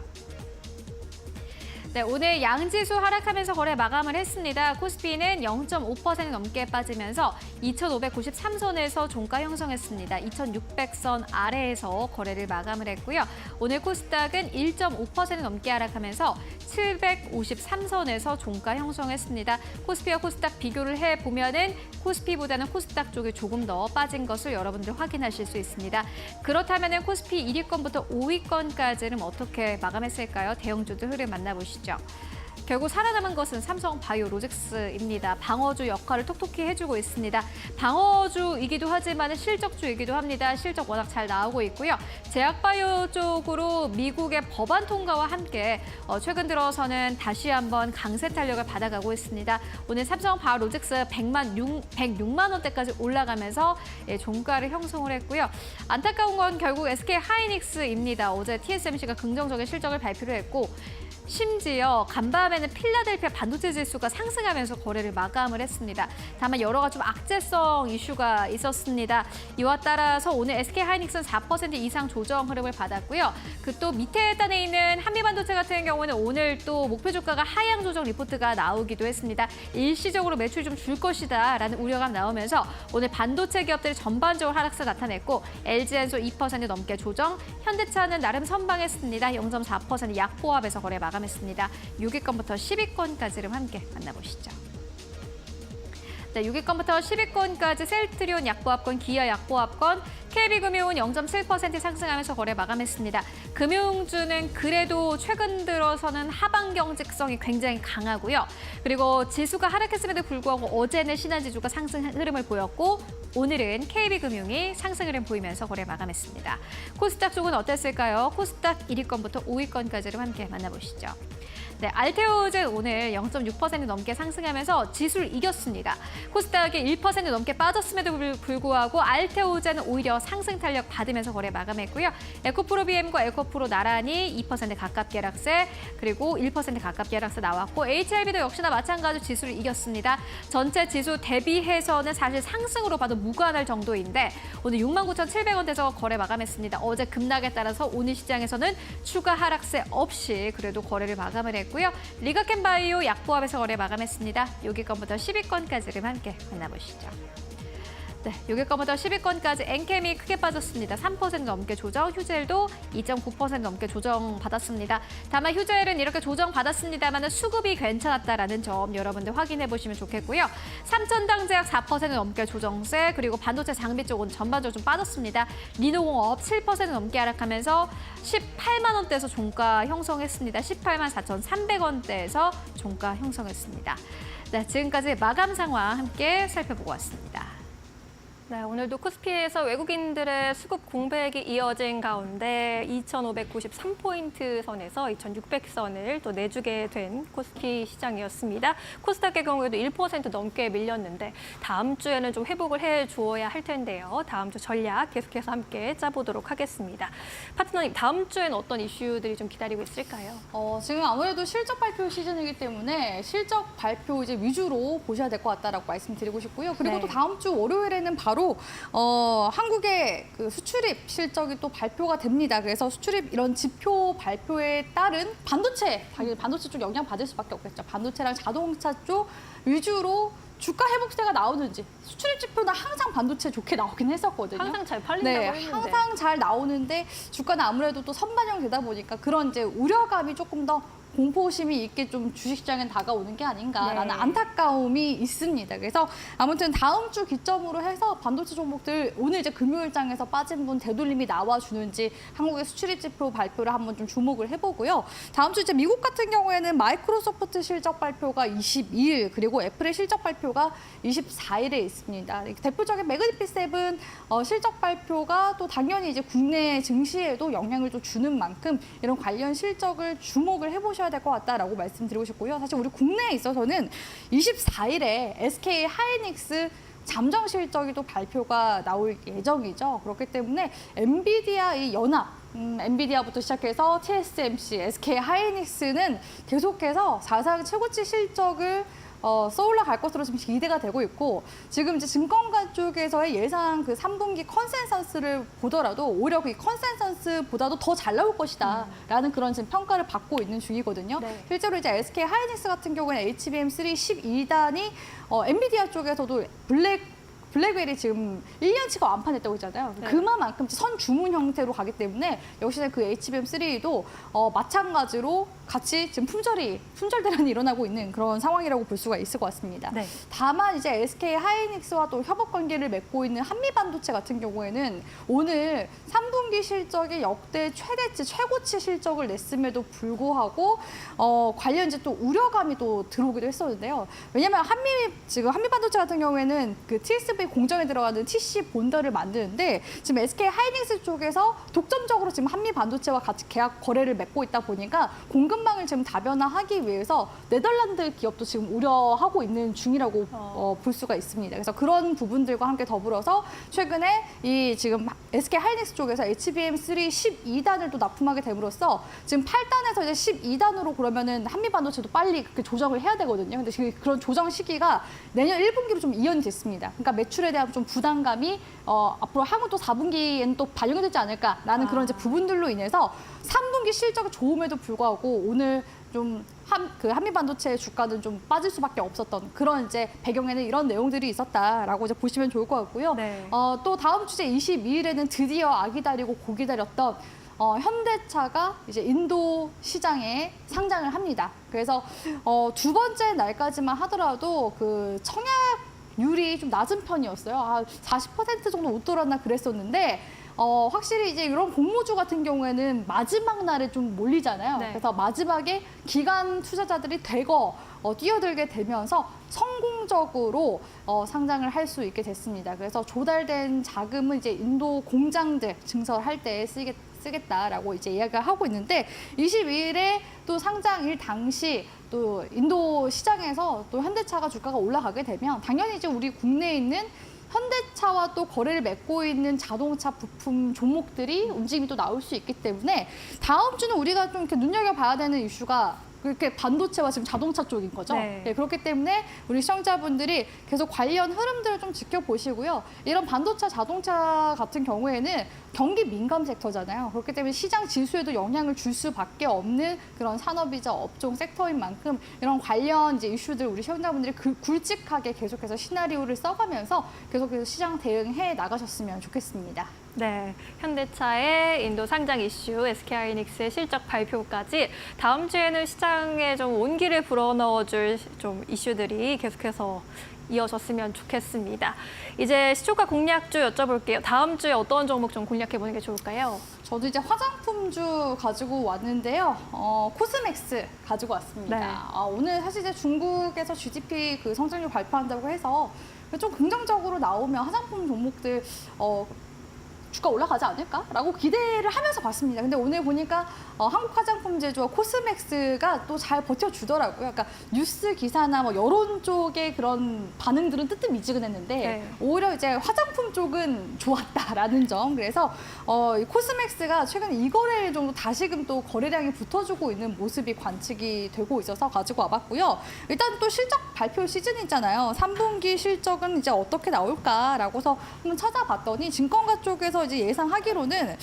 네, 오늘 양지수 하락하면서 거래 마감을 했습니다. 코스피는 0.5% 넘게 빠지면서 2,593선에서 종가 형성했습니다. 2,600선 아래에서 거래를 마감을 했고요. 오늘 코스닥은 1.5% 넘게 하락하면서 753선에서 종가 형성했습니다. 코스피와 코스닥 비교를 해보면은 코스피보다는 코스닥 쪽이 조금 더 빠진 것을 여러분들 확인하실 수 있습니다. 그렇다면 코스피 1위권부터 5위권까지는 어떻게 마감했을까요? 대형주들 흐름 만나보시죠. 결국 살아남은 것은 삼성바이오로직스입니다. 방어주 역할을 톡톡히 해주고 있습니다. 방어주이기도 하지만 실적주이기도 합니다. 실적 워낙 잘 나오고 있고요. 제약바이오 쪽으로 미국의 법안 통과와 함께 최근 들어서는 다시 한번 강세 탄력을 받아가고 있습니다. 오늘 삼성바이오로직스 106만 원대까지 올라가면서 종가를 형성을 했고요. 안타까운 건 결국 SK하이닉스입니다. 어제 TSMC가 긍정적인 실적을 발표를 했고 심지어 간밤에는 필라델피아 반도체 지수가 상승하면서 거래를 마감을 했습니다. 다만 여러 가지 좀 악재성 이슈가 있었습니다. 이와 따라서 오늘 SK하이닉스는 4% 이상 조정 흐름을 받았고요. 그 또 밑에 단에 있는 한미반도체 같은 경우는 오늘 또 목표 주가가 하향 조정 리포트가 나오기도 했습니다. 일시적으로 매출이 좀 줄 것이다라는 우려가 나오면서 오늘 반도체 기업들이 전반적으로 하락세 나타냈고 LG엔소 2% 넘게 조정, 현대차는 나름 선방했습니다. 0.4% 약보합에서 거래 마감했습니다. 6위권부터 10위권까지를 함께 만나보시죠. 네, 6위권부터 10위권까지 셀트리온 약보합권, 기아 약보합권, KB금융은 0.7% 상승하면서 거래 마감했습니다. 금융주는 그래도 최근 들어서는 하방 경직성이 굉장히 강하고요. 그리고 지수가 하락했음에도 불구하고 어제는 신한지주가 상승 흐름을 보였고 오늘은 KB금융이 상승 흐름 보이면서 거래 마감했습니다. 코스닥 쪽은 어땠을까요? 코스닥 1위권부터 5위권까지를 함께 만나보시죠. 네, 알테오즈 오늘 0.6% 넘게 상승하면서 지수를 이겼습니다. 코스닥이 1% 넘게 빠졌음에도 불구하고 알테오즈는 오히려 상승 탄력 받으면서 거래 마감했고요. 에코프로 BM과 에코프로 나란히 2% 가깝게 하락세, 그리고 1% 가깝게 하락세 나왔고 HLB도 역시나 마찬가지로 지수를 이겼습니다. 전체 지수 대비해서는 사실 상승으로 봐도 무관할 정도인데 오늘 69,700원대에서 거래 마감했습니다. 어제 급락에 따라서 오늘 시장에서는 추가 하락세 없이 그래도 거래를 마감을 했고요. 리가켄바이오 약보합에서 거래 마감했습니다. 6위권부터 10위권까지를 함께 만나보시죠. 네, 6위권부터 10위권까지 엔캠이 크게 빠졌습니다. 3% 넘게 조정, 휴젤도 2.9% 넘게 조정받았습니다. 다만 휴젤은 이렇게 조정받았습니다만 수급이 괜찮았다라는 점 여러분들 확인해 보시면 좋겠고요. 삼천당제약 4% 넘게 조정세, 그리고 반도체 장비 쪽은 전반적으로 좀 빠졌습니다. 리노공업 7% 넘게 하락하면서 18만 원대에서 종가 형성했습니다. 18만 4,300원대에서 종가 형성했습니다. 네, 지금까지 마감 상황 함께 살펴보고 왔습니다. 네, 오늘도 코스피에서 외국인들의 수급 공백이 이어진 가운데 2,593포인트 선에서 2,600선을 또 내주게 된 코스피 시장이었습니다. 코스닥의 경우에도 1% 넘게 밀렸는데 다음 주에는 좀 회복을 해주어야 할 텐데요. 다음 주 전략 계속해서 함께 짜보도록 하겠습니다. 파트너님, 다음 주에는 어떤 이슈들이 좀 기다리고 있을까요? 지금 아무래도 실적 발표 시즌이기 때문에 실적 발표 이제 위주로 보셔야 될 것 같다라고 말씀드리고 싶고요. 그리고 네. 또 다음 주 월요일에는 바로 한국의 그 수출입 실적이 또 발표가 됩니다. 그래서 수출입 이런 지표 발표에 따른 반도체, 당연히 반도체 쪽 영향 받을 수밖에 없겠죠. 반도체랑 자동차 쪽 위주로 주가 회복세가 나오는지, 수출입 지표는 항상 반도체 좋게 나오긴 했었거든요. 항상 잘 팔린다고 네, 했는데. 항상 잘 나오는데 주가는 아무래도 또 선반영되다 보니까 그런 이제 우려감이 조금 더 공포심이 있게 좀 주식시장에 다가오는 게 아닌가라는 네. 안타까움이 있습니다. 그래서 아무튼 다음 주 기점으로 해서 반도체 종목들 오늘 이제 금요일장에서 빠진 분 되돌림이 나와주는지 한국의 수출입 지표 발표를 한번 좀 주목을 해보고요. 다음 주 이제 미국 같은 경우에는 마이크로소프트 실적 발표가 22일 그리고 애플의 실적 발표가 24일에 있습니다. 대표적인 매그니피 7 실적 발표가 또 당연히 이제 국내 증시에도 영향을 좀 주는 만큼 이런 관련 실적을 주목을 해보셔야 될 것 같다라고 말씀드리고 싶고요. 사실 우리 국내에 있어서는 24일에 SK 하이닉스 잠정 실적이 또 발표가 나올 예정이죠. 그렇기 때문에 엔비디아 이 연합, 엔비디아부터 시작해서 TSMC, SK 하이닉스는 계속해서 사상 최고치 실적을 쏘올라 갈 것으로 지금 기대가 되고 있고 지금 이제 증권가 쪽에서의 예상 그 3분기 컨센서스를 보더라도 오히려 그 컨센서스보다도 더 잘 나올 것이다라는 그런 지금 평가를 받고 있는 중이거든요. 네. 실제로 이제 SK 하이닉스 같은 경우에는 HBM3 12단이 엔비디아 쪽에서도 블랙웰이 지금 1년치가 완판했다고 했잖아요. 네. 그만큼 선 주문 형태로 가기 때문에 역시나 그 HBM3도 마찬가지로 같이 지금 품절 대란이 일어나고 있는 그런 상황이라고 볼 수가 있을 것 같습니다. 네. 다만 이제 SK 하이닉스와 또 협업 관계를 맺고 있는 한미반도체 같은 경우에는 오늘 3분기 실적이 역대 최대치 최고치 실적을 냈음에도 불구하고 관련 이제 또 우려감이 또 들어오기도 했었는데요. 왜냐하면 지금 한미반도체 같은 경우에는 그 TSV 공정에 들어가는 TC 본더를 만드는데 지금 SK 하이닉스 쪽에서 독점적으로 지금 한미반도체와 같이 계약 거래를 맺고 있다 보니까 공급망을 지금 다변화하기 위해서 네덜란드 기업도 지금 우려하고 있는 중이라고 볼 수가 있습니다. 그래서 그런 부분들과 함께 더불어서 최근에 이 지금 SK 하이닉스 쪽에서 HBM3 12단을 또 납품하게 됨으로써 지금 8단에서 이제 12단으로 그러면은 한미반도체도 빨리 그렇게 조정을 해야 되거든요. 근데 지금 그런 조정 시기가 내년 1분기로 좀 이연이 됐습니다. 그러니까 매출에 대한 좀 부담감이 앞으로 향후 또 4분기에는 또 반영이 되지 않을까라는 그런 이제 부분들로 인해서 3분기 실적이 좋음에도 불구하고 오늘 좀 한미반도체 주가는 좀 빠질 수밖에 없었던 그런 이제 배경에는 이런 내용들이 있었다라고 이제 보시면 좋을 것 같고요. 네. 또 다음 주제 22일에는 드디어 아기다리고 고기다렸던 현대차가 이제 인도 시장에 상장을 합니다. 그래서 두 번째 날까지만 하더라도 그 청약률이 좀 낮은 편이었어요. 40% 정도 웃돌았나 그랬었는데 확실히 이제 이런 공모주 같은 경우에는 마지막 날에 좀 몰리잖아요. 네. 그래서 마지막에 기관 투자자들이 대거 뛰어들게 되면서 성공적으로 상장을 할 수 있게 됐습니다. 그래서 조달된 자금은 이제 인도 공장들 증설할 때 쓰겠다라고 이제 이야기를 하고 있는데 22일에 또 상장일 당시 또 인도 시장에서 또 현대차가 주가가 올라가게 되면 당연히 이제 우리 국내에 있는 현대차와 또 거래를 맺고 있는 자동차 부품 종목들이 움직임이 또 나올 수 있기 때문에 다음 주는 우리가 좀 이렇게 눈여겨봐야 되는 이슈가 그렇게 반도체와 지금 자동차 쪽인 거죠. 네. 네, 그렇기 때문에 우리 시청자분들이 계속 관련 흐름들을 좀 지켜보시고요. 이런 반도체, 자동차 같은 경우에는 경기 민감 섹터잖아요. 그렇기 때문에 시장 지수에도 영향을 줄 수밖에 없는 그런 산업이자 업종 섹터인 만큼 이런 관련 이제 이슈들 우리 시청자분들이 굵직하게 계속해서 시나리오를 써가면서 계속해서 시장 대응해 나가셨으면 좋겠습니다. 네, 현대차의 인도 상장 이슈, SK하이닉스의 실적 발표까지 다음 주에는 시장에 좀 온기를 불어넣어줄 좀 이슈들이 계속해서 이어졌으면 좋겠습니다. 이제 시초가 공략주 여쭤볼게요. 다음 주에 어떤 종목 좀 공략해보는 게 좋을까요? 저도 이제 화장품주 가지고 왔는데요. 코스맥스 가지고 왔습니다. 네. 오늘 사실 이제 중국에서 GDP 그 성장률 발표한다고 해서 좀 긍정적으로 나오면 화장품 종목들 주가 올라가지 않을까라고 기대를 하면서 봤습니다. 근데 오늘 보니까 한국 화장품 제조와 코스맥스가 또 잘 버텨주더라고요. 그러니까 뉴스 기사나 뭐 여론 쪽의 그런 반응들은 뜨뜻미지근했는데 네. 오히려 이제 화장품 쪽은 좋았다라는 점. 그래서 이 코스맥스가 최근 2거래일 정도 다시금 또 거래량이 붙어주고 있는 모습이 관측이 되고 있어서 가지고 와봤고요. 일단 또 실적 발표 시즌이잖아요. 3분기 실적은 이제 어떻게 나올까라고서 한번 찾아봤더니 증권가 쪽에서 이제 예상하기로는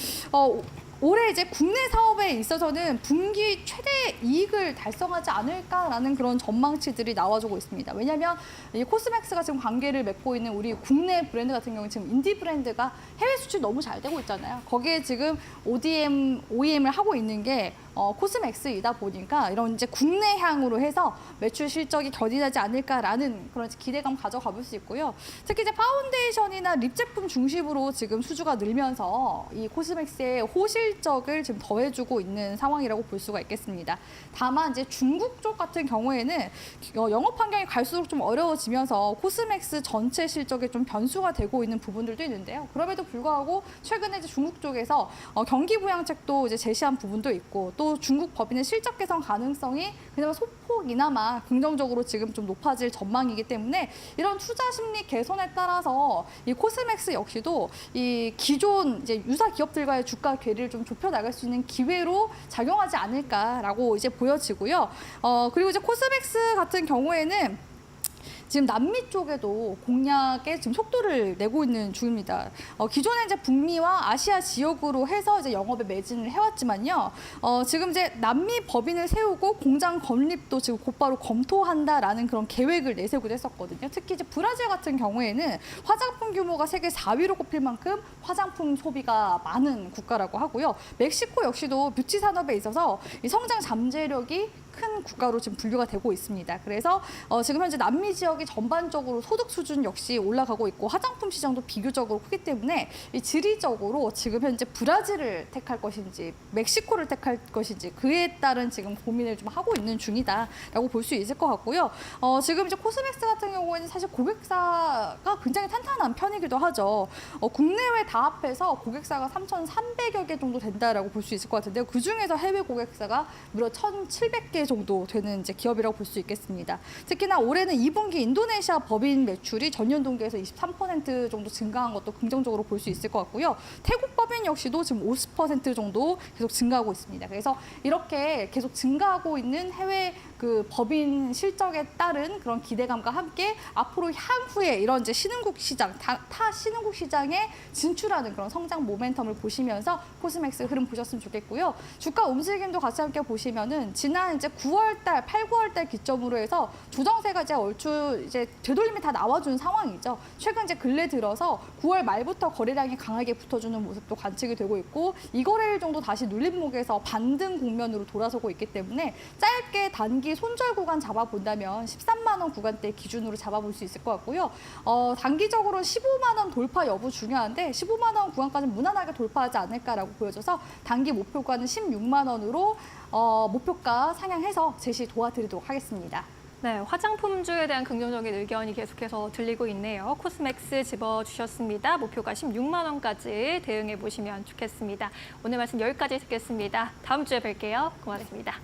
올해 이제 국내 사업에 있어서는 분기 최대 이익을 달성하지 않을까라는 그런 전망치들이 나와주고 있습니다. 왜냐하면 이 코스맥스가 지금 관계를 맺고 있는 우리 국내 브랜드 같은 경우는 지금 인디 브랜드가 해외 수출 너무 잘 되고 있잖아요. 거기에 지금 OEM을 하고 있는 게 코스맥스이다 보니까 이런 이제 국내향으로 해서 매출 실적이 견인하지 않을까라는 그런 기대감 가져가 볼 수 있고요. 특히 이제 파운데이션이나 립 제품 중심으로 지금 수주가 늘면서 이 코스맥스의 호실적을 지금 더해주고 있는 상황이라고 볼 수가 있겠습니다. 다만 이제 중국 쪽 같은 경우에는 영업 환경이 갈수록 좀 어려워지면서 코스맥스 전체 실적에 좀 변수가 되고 있는 부분들도 있는데요. 그럼에도 불구하고 최근에 이제 중국 쪽에서 경기 부양책도 이제 제시한 부분도 있고 또 중국 법인의 실적 개선 가능성이 그나마 소폭이나마 긍정적으로 지금 좀 높아질 전망이기 때문에 이런 투자 심리 개선에 따라서 이 코스맥스 역시도 이 기존 이제 유사 기업들과의 주가 괴리를 좀 좁혀 나갈 수 있는 기회로 작용하지 않을까라고 이제 보여지고요. 그리고 이제 코스맥스 같은 경우에는 지금 남미 쪽에도 공략에 지금 속도를 내고 있는 중입니다. 기존에 이제 북미와 아시아 지역으로 해서 이제 영업에 매진을 해왔지만요. 지금 이제 남미 법인을 세우고 공장 건립도 지금 곧바로 검토한다라는 그런 계획을 내세우기도 했었거든요. 특히 이제 브라질 같은 경우에는 화장품 규모가 세계 4위로 꼽힐 만큼 화장품 소비가 많은 국가라고 하고요. 멕시코 역시도 뷰티 산업에 있어서 이 성장 잠재력이 큰 국가로 지금 분류가 되고 있습니다. 그래서 지금 현재 남미 지역이 전반적으로 소득 수준 역시 올라가고 있고 화장품 시장도 비교적으로 크기 때문에 이 지리적으로 지금 현재 브라질을 택할 것인지 멕시코를 택할 것인지 그에 따른 지금 고민을 좀 하고 있는 중이다라고 볼 수 있을 것 같고요. 지금 이제 코스맥스 같은 경우에는 사실 고객사가 굉장히 탄탄한 편이기도 하죠. 국내외 다 합해서 고객사가 3,300여 개 정도 된다라고 볼 수 있을 것 같은데요. 그 중에서 해외 고객사가 무려 1,700개 정도 되는 이제 기업이라고 볼 수 있겠습니다. 특히나 올해는 2분기 인도네시아 법인 매출이 전년 동기에서 23% 정도 증가한 것도 긍정적으로 볼 수 있을 것 같고요. 태국 법인 역시도 지금 50% 정도 계속 증가하고 있습니다. 그래서 이렇게 계속 증가하고 있는 해외 그 법인 실적에 따른 그런 기대감과 함께 앞으로 향후에 이런 이제 신흥국 시장, 타 신흥국 시장에 진출하는 그런 성장 모멘텀을 보시면서 코스맥스 흐름 보셨으면 좋겠고요. 주가 움직임도 같이 함께 보시면은 지난 이제 9월달, 8, 9월달 기점으로 해서 조정세가 이제 얼추 이제 되돌림이 다 나와준 상황이죠. 최근 이제 근래 들어서 9월 말부터 거래량이 강하게 붙어주는 모습도 관측이 되고 있고 이 거래일 정도 다시 눌림목에서 반등 국면으로 돌아서고 있기 때문에 짧게 단기 손절 구간 잡아본다면 13만 원 구간대 기준으로 잡아볼 수 있을 것 같고요. 단기적으로 15만 원 돌파 여부 중요한데 15만 원 구간까지는 무난하게 돌파하지 않을까라고 보여져서 단기 목표가는 16만 원으로 목표가 상향해서 제시 도와드리도록 하겠습니다. 네, 화장품주에 대한 긍정적인 의견이 계속해서 들리고 있네요. 코스맥스 집어주셨습니다. 목표가 16만 원까지 대응해 보시면 좋겠습니다. 오늘 말씀 여기까지 듣겠습니다. 다음 주에 뵐게요. 고맙습니다.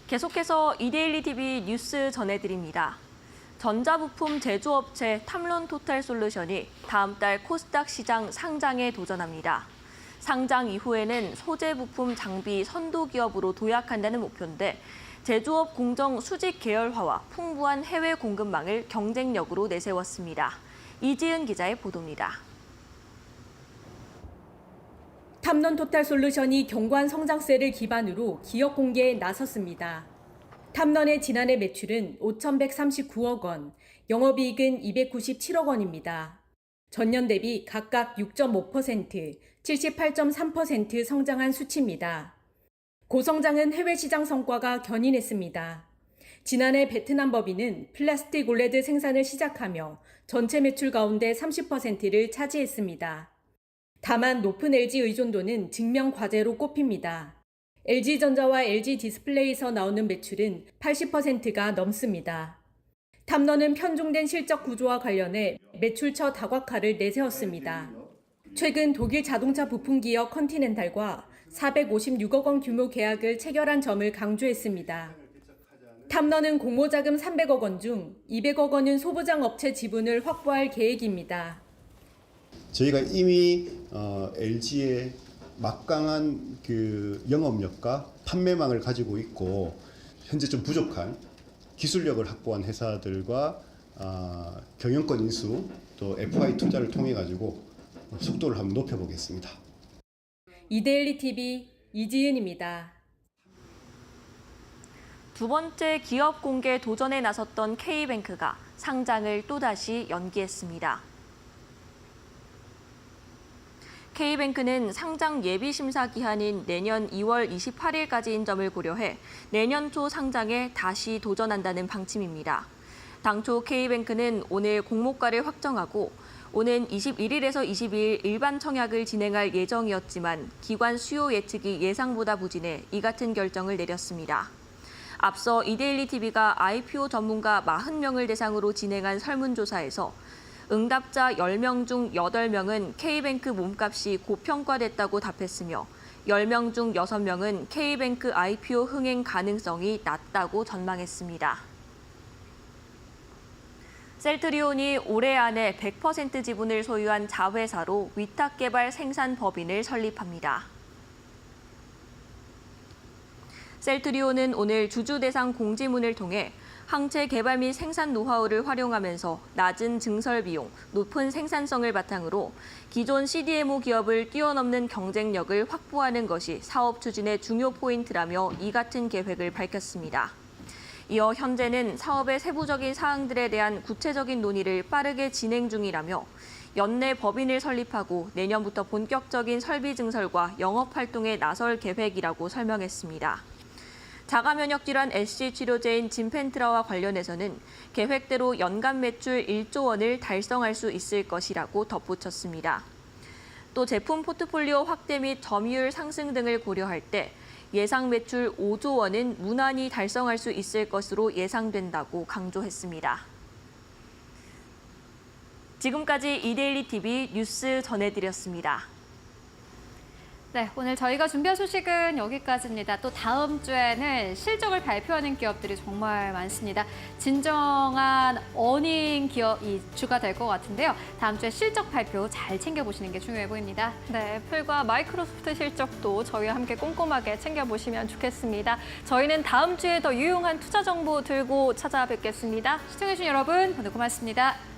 계속해서 이데일리 TV 뉴스 전해드립니다. 전자부품 제조업체 탐론토탈솔루션이 다음 달 코스닥 시장 상장에 도전합니다. 상장 이후에는 소재 부품 장비 선도 기업으로 도약한다는 목표인데 제조업 공정 수직 계열화와 풍부한 해외 공급망을 경쟁력으로 내세웠습니다. 이지은 기자의 보도입니다. 탐론토탈솔루션이 견고한 성장세를 기반으로 기업 공개에 나섰습니다. 탐론의 지난해 매출은 5,139억 원, 영업이익은 297억 원입니다. 전년 대비 각각 6.5%, 78.3% 성장한 수치입니다. 고성장은 해외 시장 성과가 견인했습니다. 지난해 베트남 법인은 플라스틱 올레드 생산을 시작하며 전체 매출 가운데 30%를 차지했습니다. 다만 높은 LG 의존도는 증명 과제로 꼽힙니다. LG전자와 LG디스플레이에서 나오는 매출은 80%가 넘습니다. 탐론은 편중된 실적 구조와 관련해 매출처 다각화를 내세웠습니다. 최근 독일 자동차 부품 기업 컨티넨탈과 456억 원 규모 계약을 체결한 점을 강조했습니다. 탐론은 공모자금 300억 원 중 200억 원은 소부장 업체 지분을 확보할 계획입니다. 저희가 이미 LG의 막강한 그 영업력과 판매망을 가지고 있고 현재 좀 부족한 기술력을 확보한 회사들과 경영권 인수 또 FI 투자를 통해 가지고 속도를 한번 높여보겠습니다. 이데일리 TV 이지은입니다. 두 번째 기업 공개 도전에 나섰던 K뱅크가 상장을 또다시 연기했습니다. K뱅크는 상장 예비 심사 기한인 내년 2월 28일까지인 점을 고려해 내년 초 상장에 다시 도전한다는 방침입니다. 당초 K뱅크는 오늘 공모가를 확정하고 오는 21일에서 22일 일반 청약을 진행할 예정이었지만 기관 수요 예측이 예상보다 부진해 이 같은 결정을 내렸습니다. 앞서 이데일리 TV가 IPO 전문가 40명을 대상으로 진행한 설문조사에서 응답자 10명 중 8명은 K뱅크 몸값이 고평가됐다고 답했으며 10명 중 6명은 K뱅크 IPO 흥행 가능성이 낮다고 전망했습니다. 셀트리온이 올해 안에 100% 지분을 소유한 자회사로 위탁개발 생산 법인을 설립합니다. 셀트리온은 오늘 주주 대상 공지문을 통해 항체 개발 및 생산 노하우를 활용하면서 낮은 증설 비용, 높은 생산성을 바탕으로 기존 CDMO 기업을 뛰어넘는 경쟁력을 확보하는 것이 사업 추진의 중요 포인트라며 이 같은 계획을 밝혔습니다. 이어 현재는 사업의 세부적인 사항들에 대한 구체적인 논의를 빠르게 진행 중이라며 연내 법인을 설립하고 내년부터 본격적인 설비 증설과 영업 활동에 나설 계획이라고 설명했습니다. 자가 면역 질환 SC 치료제인 진펜트라와 관련해서는 계획대로 연간 매출 1조 원을 달성할 수 있을 것이라고 덧붙였습니다. 또 제품 포트폴리오 확대 및 점유율 상승 등을 고려할 때 예상 매출 5조 원은 무난히 달성할 수 있을 것으로 예상된다고 강조했습니다. 지금까지 이데일리 TV 뉴스 전해드렸습니다. 네, 오늘 저희가 준비한 소식은 여기까지입니다. 또 다음 주에는 실적을 발표하는 기업들이 정말 많습니다. 진정한 어닝 기업이 주가 될 것 같은데요. 다음 주에 실적 발표 잘 챙겨보시는 게 중요해 보입니다. 네, 애플과 마이크로소프트 실적도 저희와 함께 꼼꼼하게 챙겨보시면 좋겠습니다. 저희는 다음 주에 더 유용한 투자 정보 들고 찾아뵙겠습니다. 시청해주신 여러분, 오늘 고맙습니다.